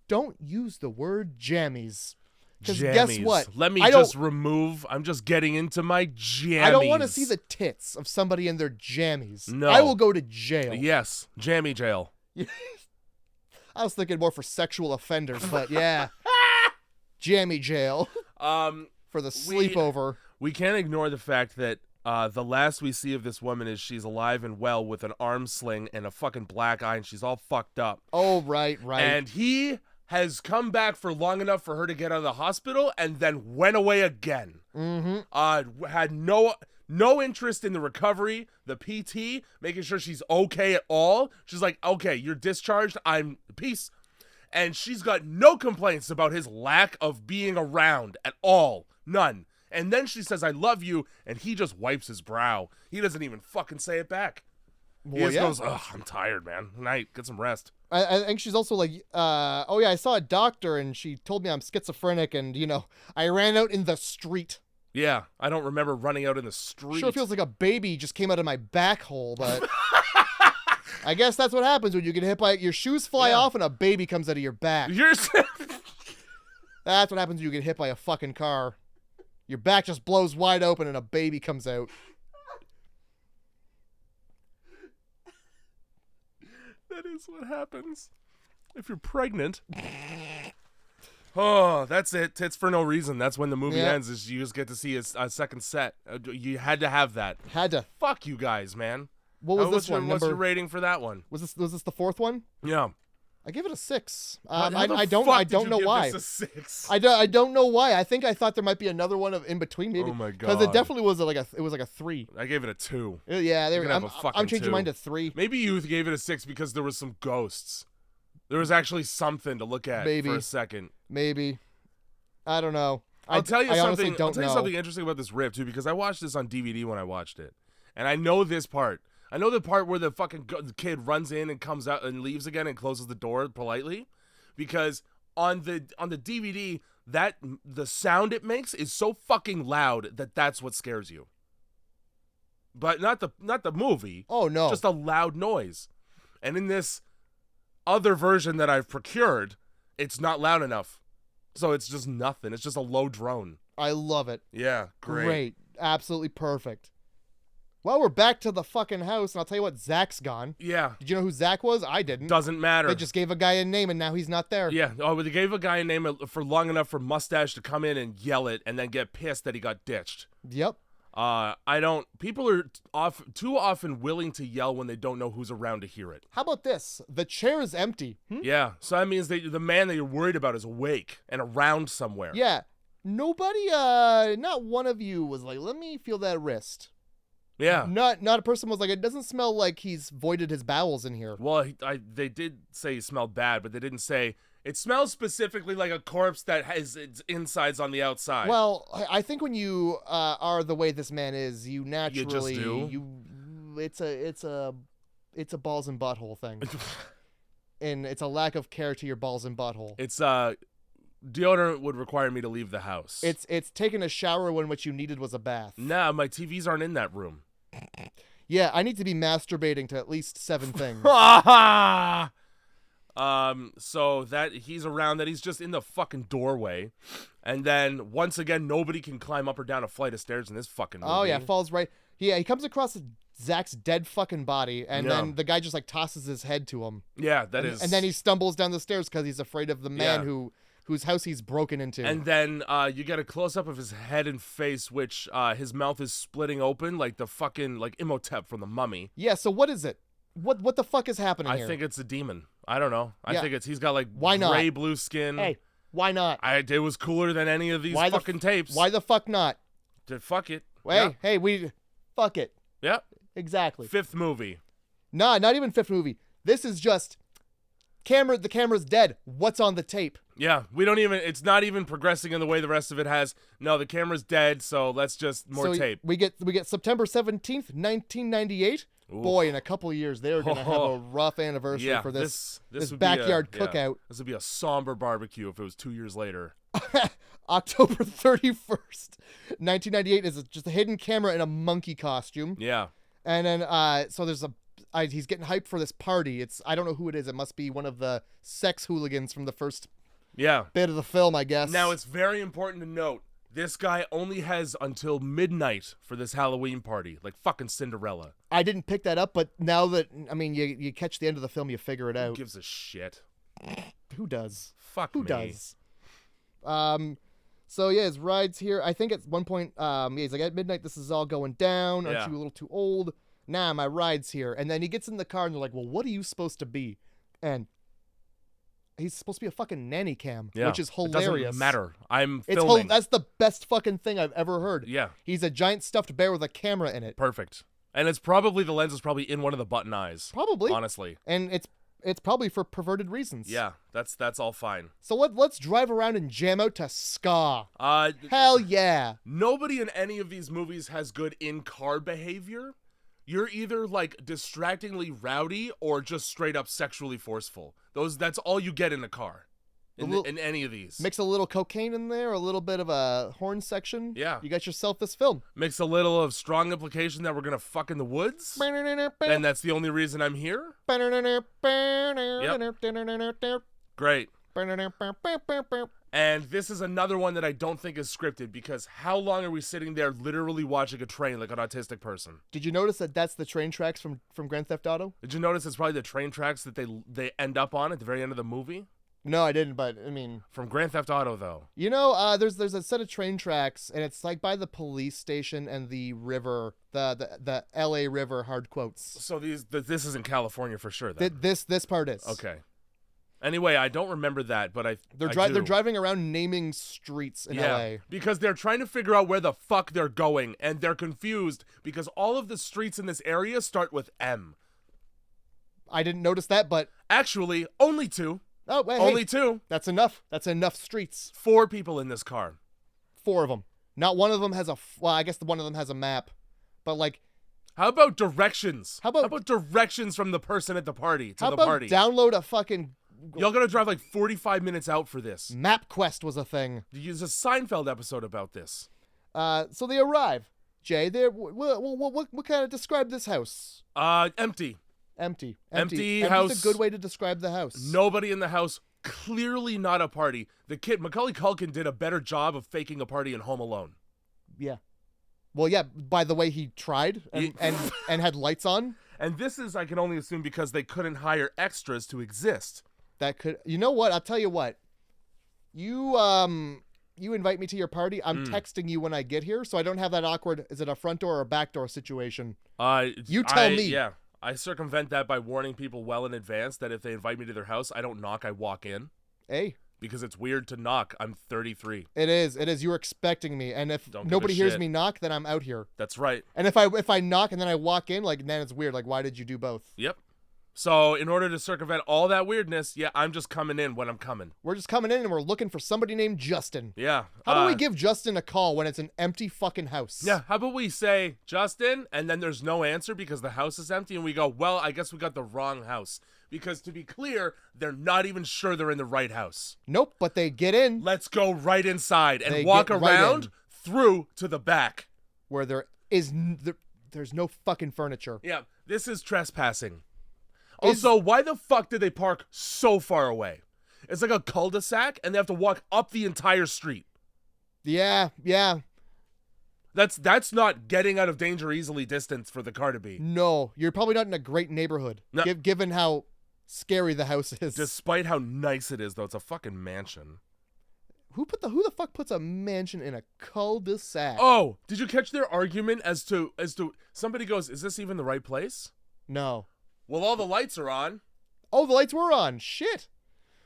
don't use the word jammies. Because guess what? Let me just remove. I'm just getting into my jammies. I don't want to see the tits of somebody in their jammies. No. I will go to jail. Yes, jammy jail. I was thinking more for sexual offenders, but yeah. Jammy jail. For the sleepover. We can't ignore the fact that the last we see of this woman is she's alive and well with an arm sling and a fucking black eye, and she's all fucked up. Oh, right. And he has come back for long enough for her to get out of the hospital and then went away again. Mm-hmm. Had no interest in the recovery, the PT, making sure she's okay at all. She's like, okay, you're discharged. I'm peace. And she's got no complaints about his lack of being around at all. None. And then she says, I love you. And he just wipes his brow. He doesn't even fucking say it back. He just goes, ugh, I'm tired, man. Night, get some rest. I think she's also like, I saw a doctor and she told me I'm schizophrenic and, I ran out in the street. Yeah, I don't remember running out in the street. Sure feels like a baby just came out of my back hole, but I guess that's what happens when you get hit by your shoes fly off and a baby comes out of your back. That's what happens when you get hit by a fucking car. Your back just blows wide open and a baby comes out. That is what happens if you're pregnant. Oh, that's it. Tits for no reason. That's when the movie ends, is you just get to see a second set. You had to have that. Had to. Fuck you guys, man. What was this one? What's your rating for that one? Was this the fourth one? Yeah. I give it a 6. How the I don't fuck did you know give why. this a 6? I don't know why. I think I thought there might be another one in between, maybe. Oh my Because it God. definitely was like a 3. I gave it a 2. Yeah, You can have a fucking I'm changing 2. mine to 3. Maybe you gave it a 6 because there was some ghosts. There was actually something to look at Maybe. for a second. Maybe. I don't know. I'll tell you I something. honestly don't I'll tell you know. something interesting about this rip too, because I watched this on DVD when I watched it, and I know this part. I know the part where the fucking the kid runs in and comes out and leaves again and closes the door politely, because on the DVD that the sound it makes is so fucking loud that's what scares you. But not the movie. Oh no. Just a loud noise. And in this other version that I've procured, it's not loud enough. So it's just nothing. It's just a low drone. I love it. Yeah, great. Absolutely perfect. Well, we're back to the fucking house, and I'll tell you what, Zach's gone. Yeah. Did you know who Zach was? I didn't. Doesn't matter. They just gave a guy a name, and now he's not there. Yeah. Oh, but they gave a guy a name for long enough for Mustache to come in and yell it and then get pissed that he got ditched. Yep. People are too often willing to yell when they don't know who's around to hear it. How about this? The chair is empty. Yeah. So that means the man that you're worried about is awake and around somewhere. Yeah. Nobody, not one of you was like, let me feel that wrist. Yeah. Not a person was like, it doesn't smell like he's voided his bowels in here. Well, they did say he smelled bad, but they didn't say it smells specifically like a corpse that has its insides on the outside. Well, I think when you are the way this man is, you naturally do? it's a balls and butthole thing. And it's a lack of care to your balls and butthole. It's deodorant would require me to leave the house. It's taking a shower when what you needed was a bath. Nah, my TVs aren't in that room. Yeah, I need to be masturbating to at least 7 things. So that he's around, that he's just in the fucking doorway, and then once again nobody can climb up or down a flight of stairs in this fucking movie. Oh yeah, falls right. Yeah, he comes across Zach's dead fucking body, and then the guy just like tosses his head to him. Yeah, and then he stumbles down the stairs because he's afraid of the man Yeah. whose house he's broken into. And then you get a close up of his head and face, which his mouth is splitting open like the fucking Imhotep from the Mummy. Yeah, so what is it? What the fuck is happening here? I think it's a demon. I don't know. I think he's got like Why not? gray blue skin. Hey, why not? It was cooler than any of these fucking tapes. Why the fuck not? Fuck it. Hey, fuck it. Yep. Exactly. 5th movie. Nah, not even 5th movie. This is just the camera's dead. What's on the tape? Yeah, it's not even progressing in the way the rest of it has. No, the camera's dead, so let's just more tape. We get September 17th, 1998. Ooh. Boy, in a couple of years, they're going to have a rough anniversary for this backyard cookout. This would be a somber barbecue if it was 2 years later. October 31st, 1998 is just a hidden camera in a monkey costume. Yeah. And then, so there's he's getting hyped for this party. I don't know who it is. It must be one of the sex hooligans from the first bit of the film, I guess. Now, it's very important to note, this guy only has until midnight for this Halloween party, like fucking Cinderella. I didn't pick that up, but now that, I mean, you catch the end of the film, you figure it out. Who gives a shit? Who does? Who does? So yeah, his ride's here. I think at one point, he's like, at midnight, this is all going down. Aren't you a little too old? Nah, my ride's here. And then he gets in the car and they're like, well, what are you supposed to be? And he's supposed to be a fucking nanny cam, which is hilarious. It doesn't matter. I'm filming. That's the best fucking thing I've ever heard. Yeah. He's a giant stuffed bear with a camera in it. Perfect. And it's probably, the lens is probably in one of the button eyes. Probably. Honestly. And it's probably for perverted reasons. Yeah, that's all fine. So let's drive around and jam out to ska. Hell yeah. Nobody in any of these movies has good in-car behavior. You're either like distractingly rowdy or just straight up sexually forceful. That's all you get in a car. In any of these. Mix a little cocaine in there, a little bit of a horn section. Yeah. You got yourself this film. Mix a little of strong implication that we're going to fuck in the woods. And that's the only reason I'm here. Yep. Great. And this is another one that I don't think is scripted, because how long are we sitting there literally watching a train like an autistic person? Did you notice that that's the train tracks from Grand Theft Auto? Did you notice it's probably the train tracks that they end up on at the very end of the movie? No, I didn't, but I mean... From Grand Theft Auto, though. You know, there's a set of train tracks, and it's like by the police station and the river, the L.A. River, hard quotes. So this is in California for sure, then? This part is. Okay. Anyway, I don't remember that, but They're I do. they're driving around naming streets in LA. Because they're trying to figure out where the fuck they're going, and they're confused because all of the streets in this area start with M. I didn't notice that, but Actually, only 2. oh, well, Only hey, 2. that's enough. That's enough streets. 4 people in this car. 4 of them. Not one of them has well, I guess one of them has a map, but like, How about directions? How about directions from the person at the party to how the about party? download a fucking Y'all gotta drive like 45 minutes out for this. MapQuest was a thing. There's a Seinfeld episode about this. So they arrive. Jay, what kind of describe this house? Empty. Empty Empty house. house. A good way to describe the house. Nobody in the house. Clearly not a party. The kid, Macaulay Culkin, did a better job of faking a party in Home Alone. Yeah. Well, yeah. By the way, he tried and had lights on. And this is, I can only assume, because they couldn't hire extras to exist. That could. You know what? I'll tell you what. You invite me to your party. I'm texting you when I get here, so I don't have that awkward. Is it a front door or a back door situation? You tell me. Yeah. I circumvent that by warning people well in advance that if they invite me to their house, I don't knock, I walk in. Hey. Because it's weird to knock. I'm 33. It is. You're expecting me. And if nobody hears me knock, then I'm out here. That's right. And if I knock and then I walk in, like, then it's weird. Like, why did you do both? Yep. So in order to circumvent all that weirdness, yeah, I'm just coming in when I'm coming. We're just coming in and we're looking for somebody named Justin. Yeah. How do we give Justin a call when it's an empty fucking house? Yeah. How about we say, Justin, and then there's no answer because the house is empty, and we go, well, I guess we got the wrong house. Because to be clear, they're not even sure they're in the right house. Nope, but they get in. Let's go right inside and walk around through to the back. Where there's no fucking furniture. Yeah, this is trespassing. Also, why the fuck did they park so far away? It's like a cul-de-sac, and they have to walk up the entire street. Yeah. That's not getting out of danger easily distance for the car to be. No, you're probably not in a great neighborhood, given how scary the house is. Despite how nice it is, though, it's a fucking mansion. Who the fuck puts a mansion in a cul-de-sac? Oh, did you catch their argument as to somebody goes, is this even the right place? No. Well, all the lights are on. Oh, the lights were on. Shit.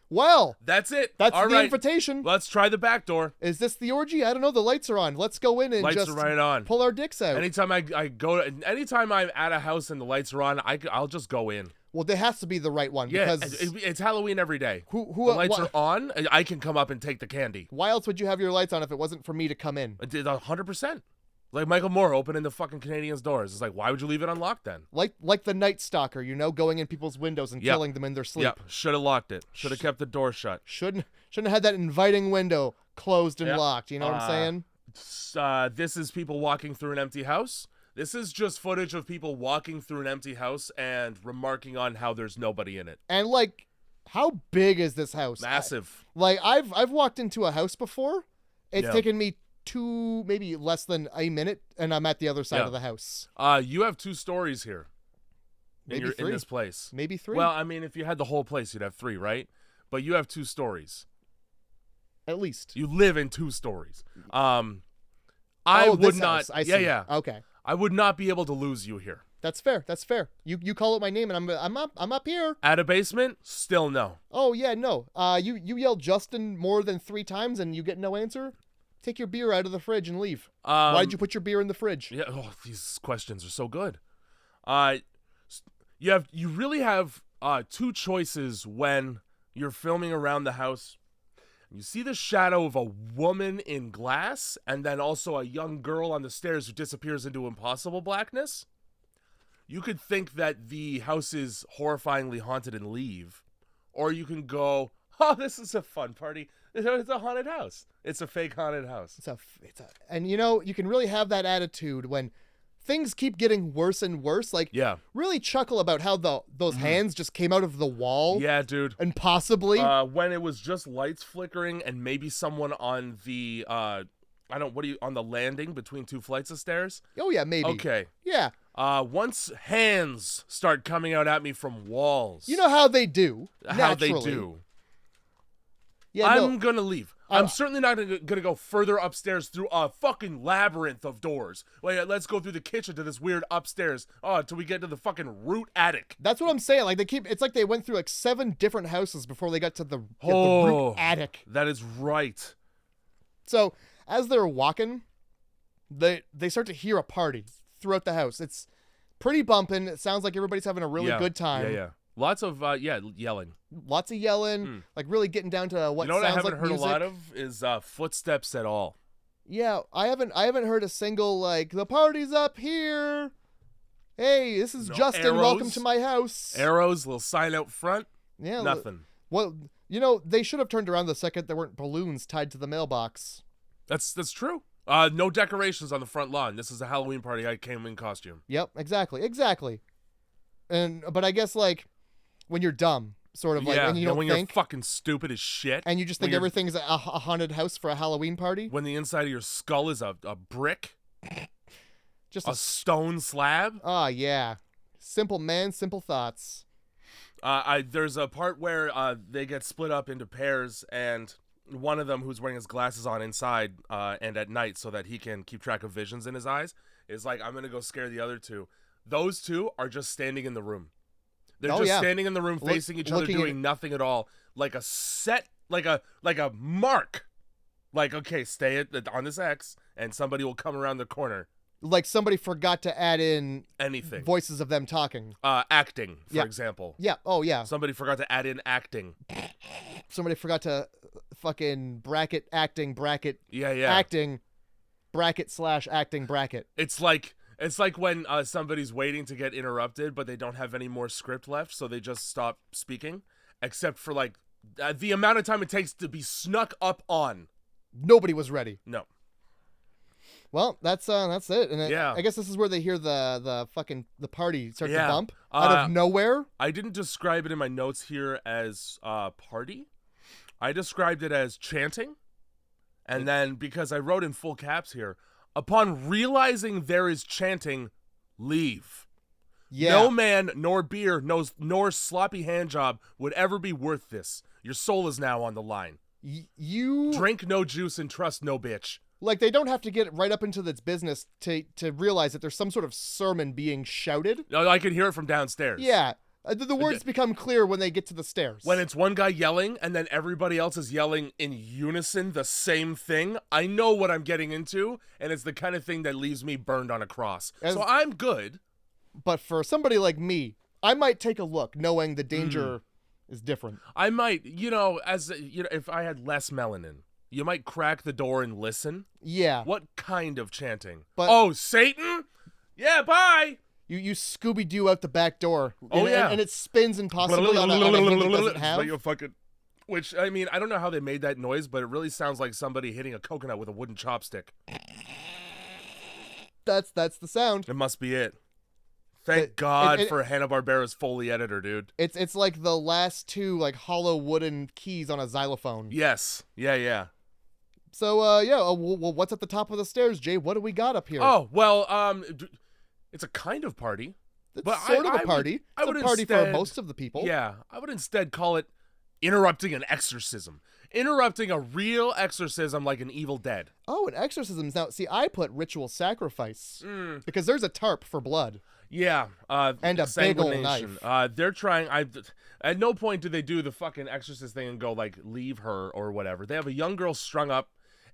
Well, that's it. That's all the right. Invitation. Let's try the back door. Is this the orgy? I don't know. The lights are on. Let's go in and lights just are right on. Pull our dicks out. Anytime anytime I'm at a house and the lights are on, I'll just go in. Well, there has to be the right one. Yeah, because it's Halloween every day. The lights are on, I can come up and take the candy. Why else would you have your lights on if it wasn't for me to come in? 100%. Like Michael Moore opening the fucking Canadians' doors. It's like, why would you leave it unlocked then? Like the Night Stalker, going in people's windows and killing them in their sleep. Yep, should have locked it. Should have kept the door shut. Shouldn't have had that inviting window closed and locked. You know what I'm saying? This is people walking through an empty house. This is just footage of people walking through an empty house and remarking on how there's nobody in it. And like, how big is this house? Massive. I've walked into a house before. It's taken me maybe less than a minute, and I'm at the other side of the house. You have 2 stories here. Maybe 3. In this place. Maybe 3. Well, I mean, if you had the whole place, you'd have 3, right? But you have 2 stories. At least. You live in 2 stories. I would not. House. I see. Yeah. Okay. I would not be able to lose you here. That's fair. You call out my name and I'm up here. At a basement, still no. Oh yeah, no. You yell Justin more than 3 times and you get no answer. Take your beer out of the fridge and leave. Why did you put your beer in the fridge? Yeah. Oh, these questions are so good. You really have 2 choices when you're filming around the house. You see the shadow of a woman in glass, and then also a young girl on the stairs who disappears into impossible blackness. You could think that the house is horrifyingly haunted and leave. Or you can go, oh, this is a fun party. It's a haunted house. It's a fake haunted house. And you can really have that attitude when things keep getting worse and worse. Like, really chuckle about how those hands just came out of the wall. Yeah, dude. And possibly when it was just lights flickering and maybe someone on the on the landing between 2 flights of stairs. Oh yeah, maybe. Okay. Yeah. Once hands start coming out at me from walls. You know how they do. How naturally. they do. Yeah, I'm gonna leave. I'm certainly not gonna go further upstairs through a fucking labyrinth of doors. Wait, let's go through the kitchen to this weird upstairs. Oh, until we get to the fucking root attic. That's what I'm saying. Like it's like they went through like 7 different houses before they got to the root attic. That is right. So as they're walking, they start to hear a party throughout the house. It's pretty bumping. It sounds like everybody's having a really good time. Yeah. Lots of yelling. Lots of yelling, like really getting down to what sounds like music. You know what I haven't heard a lot of is footsteps at all. Yeah, I haven't heard a single like the party's up here. Hey, this is Justin. Arrows, welcome to my house. Arrows, little sign out front. Yeah, nothing. Well, they should have turned around the second there weren't balloons tied to the mailbox. That's true. No decorations on the front lawn. This is a Halloween party. I came in costume. Yep, exactly. But I guess like when you're dumb, sort of like, and you don't when think, you're fucking stupid as shit, and you just think everything's a haunted house for a Halloween party. When the inside of your skull is a brick, just a stone slab. Yeah, simple man, simple thoughts. There's a part where they get split up into pairs, and one of them, who's wearing his glasses on inside and at night so that he can keep track of visions in his eyes, is like, I'm gonna go scare the other two. Those two are just standing in the room. They're just standing in the room facing each other, doing nothing at all. Like a set, like a mark. Like, okay, stay on this X, and somebody will come around the corner. Like somebody forgot to add in anything. Voices of them talking. Acting, for example. Yeah. Oh, yeah. Somebody forgot to add in acting. Somebody forgot to fucking bracket acting, bracket acting, bracket / acting bracket. It's like when somebody's waiting to get interrupted, but they don't have any more script left, so they just stop speaking, except for like the amount of time it takes to be snuck up on. Nobody was ready. No. Well, that's it. And I guess this is where they hear the party start to bump out of nowhere. I didn't describe it in my notes here as party. I described it as chanting. And then, because I wrote in full caps here, upon realizing there is chanting, leave. Yeah. No man, nor beer, nor sloppy handjob would ever be worth this. Your soul is now on the line. You drink no juice and trust no bitch. Like, they don't have to get right up into this business to realize that there's some sort of sermon being shouted. No, I can hear it from downstairs. Yeah. The words become clear when they get to the stairs. When it's one guy yelling and then everybody else is yelling in unison the same thing, I know what I'm getting into, and it's the kind of thing that leaves me burned on a cross. So I'm good. But for somebody like me, I might take a look knowing the danger is different. I might, if I had less melanin, you might crack the door and listen. Yeah. What kind of chanting? Oh, Satan? Yeah, bye. You Scooby-Doo out the back door. And it spins impossibly on a hinge it doesn't have. Which, I mean, I don't know how they made that noise, but it really sounds like somebody hitting a coconut with a wooden chopstick. That's the sound. It must be it. Thank God for Hanna-Barbera's Foley editor, dude. It's like the last two like hollow wooden keys on a xylophone. Yes. Yeah. So, well, what's at the top of the stairs, Jay? What do we got up here? Oh, well, it's a kind of party. It's sort of a party. It's a party for most of the people. Yeah, I would instead call it interrupting an exorcism. Interrupting a real exorcism like an Evil Dead. Oh, an exorcism. Now, see, I put ritual sacrifice because there's a tarp for blood. Yeah. And a big old knife. They're trying. At no point do they do the fucking exorcist thing and go, like, leave her or whatever. They have a young girl strung up,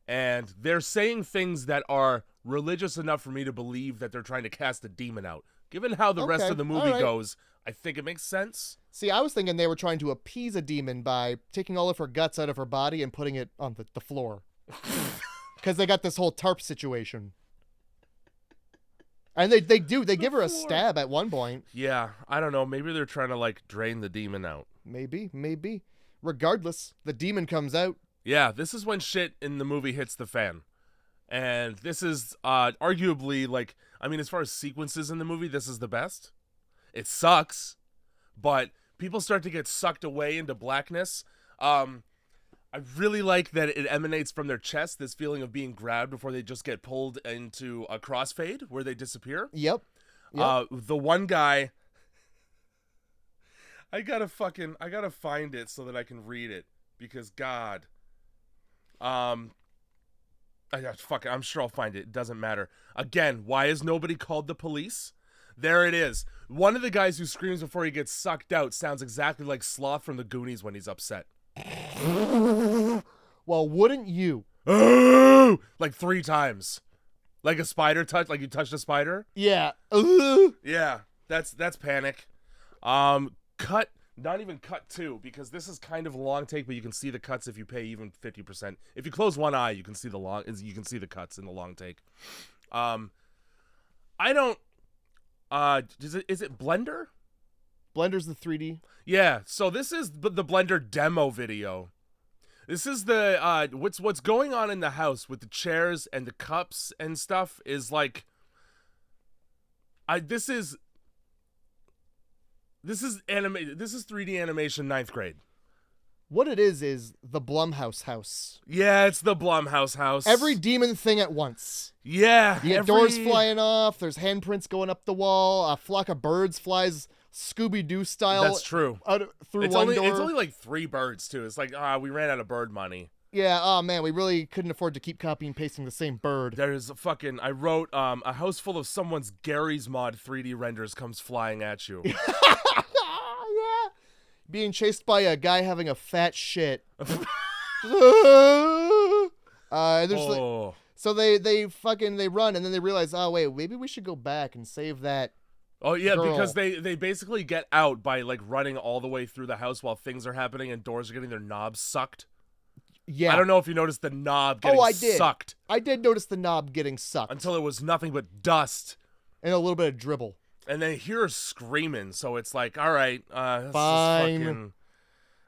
and they're saying things that are religious enough for me to believe that they're trying to cast a demon out. Given how the rest of the movie goes, I think it makes sense. See, I was thinking they were trying to appease a demon by taking all of her guts out of her body and putting it on the floor. Because they got this whole tarp situation. And they give her a stab at one point. Yeah, I don't know. Maybe they're trying to, like, drain the demon out. Maybe. Regardless, the demon comes out. Yeah, this is when shit in the movie hits the fan. And this is arguably, like, I mean, as far as sequences in the movie, this is the best. It sucks, but people start to get sucked away into blackness. I really like that it emanates from their chest, this feeling of being grabbed before they just get pulled into a crossfade where they disappear. Yep. The one guy, I gotta find it so that I can read it, because God, Fuck it, I'm sure I'll find it. It doesn't matter. Again, why has nobody called the police? There it is. One of the guys who screams before he gets sucked out sounds exactly like Sloth from the Goonies when he's upset. Well, wouldn't you? Like 3 times. Like a spider touch, like you touched a spider? Yeah. Yeah, that's panic. Cut, not even cut 2, because this is kind of a long take, but you can see the cuts if you pay even 50%. If you close one eye, you can see the cuts in the long take. I don't. Is it Blender? Blender's the 3D. Yeah. So this is the Blender demo video. This is the what's going on in the house with the chairs and the cups and stuff is like. This is 3D animation 9th grade. What it is the Blumhouse house. Yeah, it's the Blumhouse house. Every demon thing at once. Yeah. You get doors flying off, there's handprints going up the wall, a flock of birds flies Scooby-Doo style. That's true. Through one door. It's only like 3 birds, too. It's like, we ran out of bird money. Yeah, oh man, we really couldn't afford to keep copying and pasting the same bird. There's I wrote, a house full of someone's Gary's Mod 3D renders comes flying at you. Yeah. Being chased by a guy having a fat shit. So they run and then they realize, oh wait, maybe we should go back and save that. Oh yeah, girl. Because they basically get out by like running all the way through the house while things are happening and doors are getting their knobs sucked. Yeah. I don't know if you noticed the knob getting sucked. I did notice the knob getting sucked. Until it was nothing but dust. And a little bit of dribble. And then hear her screaming, so it's like, all right, fine.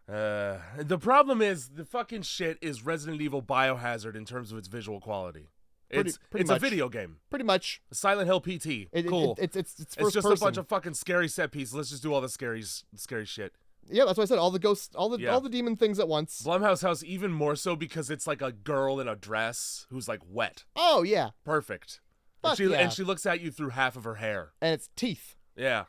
The problem is the fucking shit is Resident Evil Biohazard in terms of its visual quality. It's much. a video game. Pretty much. Silent Hill PT. Cool. It's first just person. a bunch of fucking scary set pieces. Let's just do all the scary shit. Yeah, that's what I said. All the ghosts, all the demon things at once. Blumhouse house even more so because it's like a girl in a dress who's like wet. Oh yeah. Perfect. Fuck and she looks at you through half of her hair. And it's teeth. Yeah.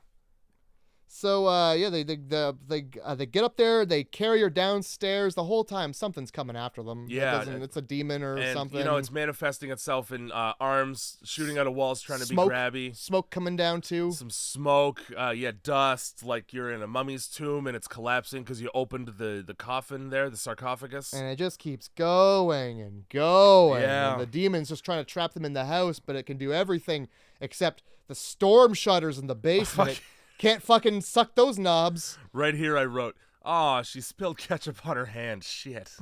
So they get up there, they carry her downstairs. The whole time something's coming after them. Yeah, it's a demon or something. You know, it's manifesting itself in arms shooting out of walls, trying to be grabby. Smoke coming down too. Some smoke, dust, like you're in a mummy's tomb and it's collapsing because you opened the coffin there, the sarcophagus. And it just keeps going and going. Yeah. And the demon's just trying to trap them in the house, but it can do everything except the storm shutters in the basement. Can't fucking suck those knobs. Right here I wrote, "Aw, she spilled ketchup on her hand. Shit."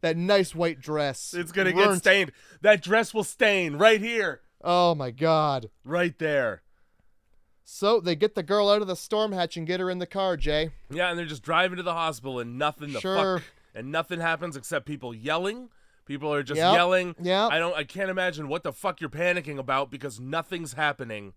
That nice white dress. It's gonna get stained. That dress will stain right here. Oh my god. Right there. So they get the girl out of the storm hatch and get her in the car, Jay. Yeah, and they're just driving to the hospital and nothing and nothing happens except people yelling. People are just yelling. Yeah. I can't imagine what the fuck you're panicking about because nothing's happening.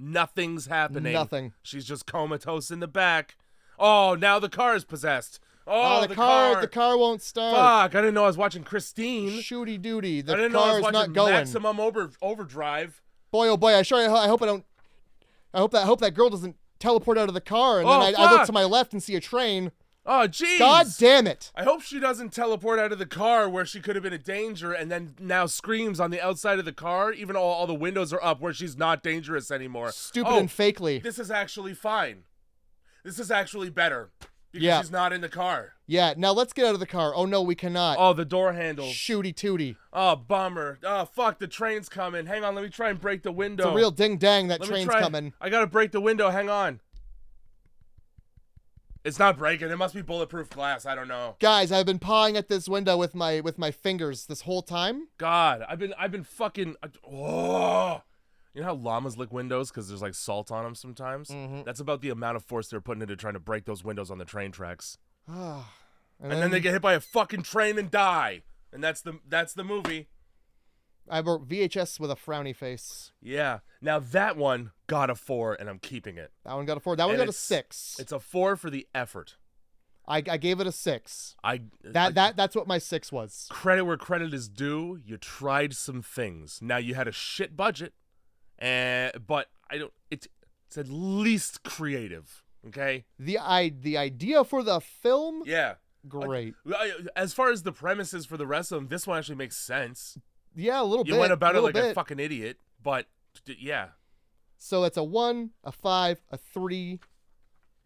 Nothing's happening. Nothing. She's just comatose in the back. Oh, now the car is possessed. Oh, the car won't start. Fuck, I didn't know I was watching Christine. Shooty duty. The I didn't know I was car's watching not going. Maximum Overdrive. Boy, oh boy, I hope that girl doesn't teleport out of the car and then I look to my left and see a train. Oh, jeez. God damn it. I hope she doesn't teleport out of the car where she could have been in danger and then now screams on the outside of the car, even though all the windows are up where she's not dangerous anymore. Stupid and fakely. This is actually fine. This is actually better because she's not in the car. Yeah, now let's get out of the car. Oh, no, we cannot. Oh, the door handles. Shooty tooty. Oh, bummer. Oh, fuck, the train's coming. Hang on, let me try and break the window. It's a real ding-dang, that train's coming. I gotta break the window. Hang on. It's not breaking. It must be bulletproof glass. I don't know. Guys, I've been pawing at this window with my fingers this whole time. God, I've been fucking. Oh, you know how llamas lick windows because there's like salt on them sometimes. Mm-hmm. That's about the amount of force they're putting into trying to break those windows on the train tracks. and then they get hit by a fucking train and die. And that's the movie. I wrote VHS with a frowny face. Yeah. Now that one got a 4, and I'm keeping it. That one got a 4. That one got a 6. It's a 4 for the effort. I gave it a 6. That's what my 6 was. Credit where credit is due. You tried some things. Now you had a shit budget, but it's at least creative. Okay. The idea for the film. Yeah. great. As far as the premises for the rest of them, this one actually makes sense. Yeah, a little bit. You went about it like bit. a fucking idiot, but yeah. So it's a 1, a 5, a 3.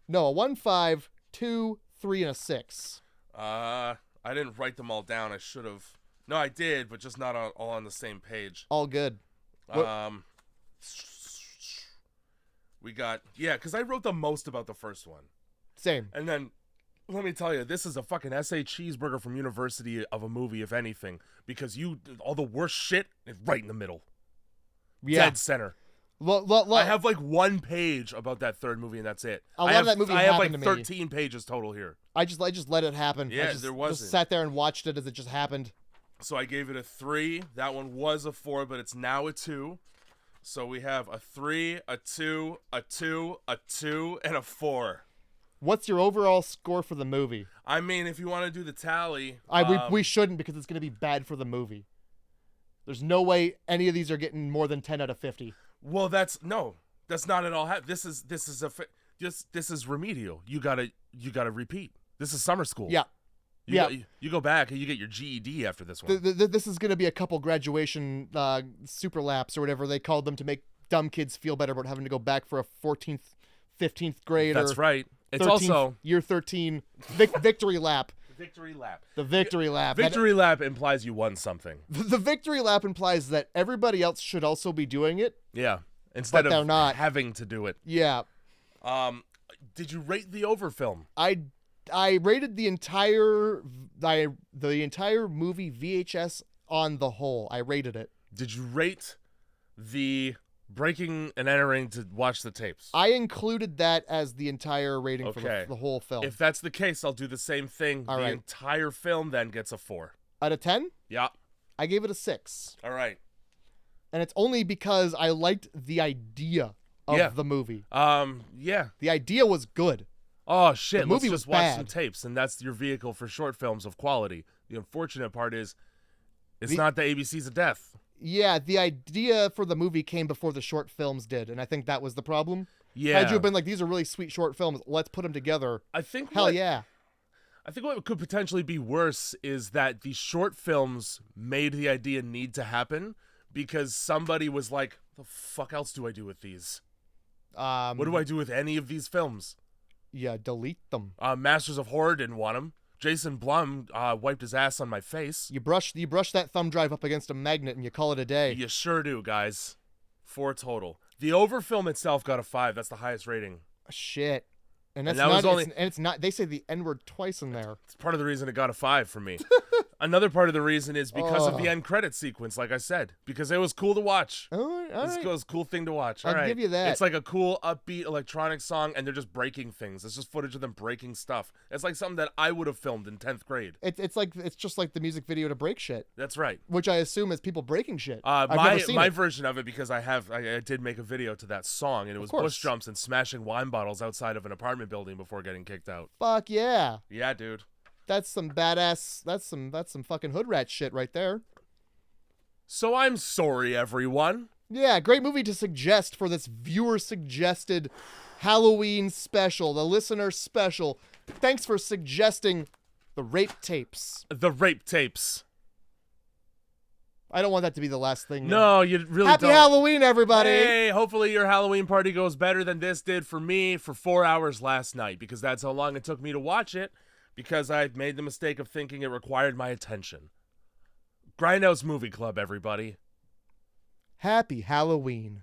No, a 1, 5, 2, 3, and a 6. I didn't write them all down. I should have. No, I did, but just not all on the same page. All good. We got, because I wrote the most about the first one. Same. And then, let me tell you, this is a fucking essay cheeseburger from University of a movie, if anything, because all the worst shit is right in the middle. Yeah. Dead center. I I have like 1 page about that third movie, and that's it. A lot of that movie I have like happened to me. 13 pages total here. I just let it happen. Yeah, there wasn't. Just sat there and watched it as it just happened. So I gave it a 3. That one was a 4, but it's now a 2. So we have a 3, a 2, a 2, a 2, and a 4. What's your overall score for the movie? I mean, if you want to do the tally, we shouldn't, because it's going to be bad for the movie. There's no way any of these are getting more than 10 out of 50. Well, that's not at all. This is remedial. You gotta repeat. This is summer school. Yeah. You go back and you get your GED after this one. This is going to be a couple graduation super laps or whatever they called them to make dumb kids feel better about having to go back for a 14th, 15th grade. That's right. It's 13th, also year 13 victory lap. Victory lap. The victory lap. Victory lap implies you won something. The victory lap implies that everybody else should also be doing it. Yeah. Instead they're of not. having to do it. Yeah. Did you rate the Overfilm? I rated the entire movie VHS on the whole. I rated it. Did you rate the breaking and entering to watch the tapes? I included that as the entire rating for the whole film. If that's the case, I'll do the same thing. All the right. entire film then gets a 4. Out of 10? Yeah. I gave it a 6. All right. And it's only because I liked the idea of the movie. Yeah. The idea was good. Oh shit! The movie Let's just was watch bad. some tapes, and that's your vehicle for short films of quality. The unfortunate part is, it's not the ABCs of death. Yeah, the idea for the movie came before the short films did, and I think that was the problem. Yeah. Had you been like, these are really sweet short films, let's put them together. I think yeah. I think what could potentially be worse is that the short films made the idea need to happen because somebody was like, "The fuck else do I do with these? What do I do with any of these films?" Yeah, delete them. Masters of Horror didn't want them. Jason Blum wiped his ass on my face. You brush that thumb drive up against a magnet and you call it a day. You sure do, guys. 4 total. The Overfilm itself got a 5. That's the highest rating. Shit. And that's that not. was only, and it's not. They say the N-word twice in there. It's part of the reason it got a 5 for me. Another part of the reason is because of the end credit sequence, like I said, because it was cool to watch. All right. It was a cool thing to watch. I'll give you that. It's like a cool, upbeat electronic song, and they're just breaking things. It's just footage of them breaking stuff. It's like something that I would have filmed in 10th grade. It's just like the music video to break shit. That's right. Which I assume is people breaking shit. I've never seen my it. version of it, because I did make a video to that song, and it was bush jumps and smashing wine bottles outside of an apartment building before getting kicked out. Fuck yeah. Yeah, dude. That's some badass. That's some fucking hood rat shit right there. So I'm sorry, everyone. Yeah, great movie to suggest for this viewer-suggested Halloween special, the listener special. Thanks for suggesting the rape tapes. The rape tapes. I don't want that to be the last thing. No, you really Happy don't. Halloween, everybody. Hey, hopefully your Halloween party goes better than this did for me for 4 hours last night, because that's how long it took me to watch it, because I made the mistake of thinking it required my attention. Grindhouse Movie Club, everybody. Happy Halloween.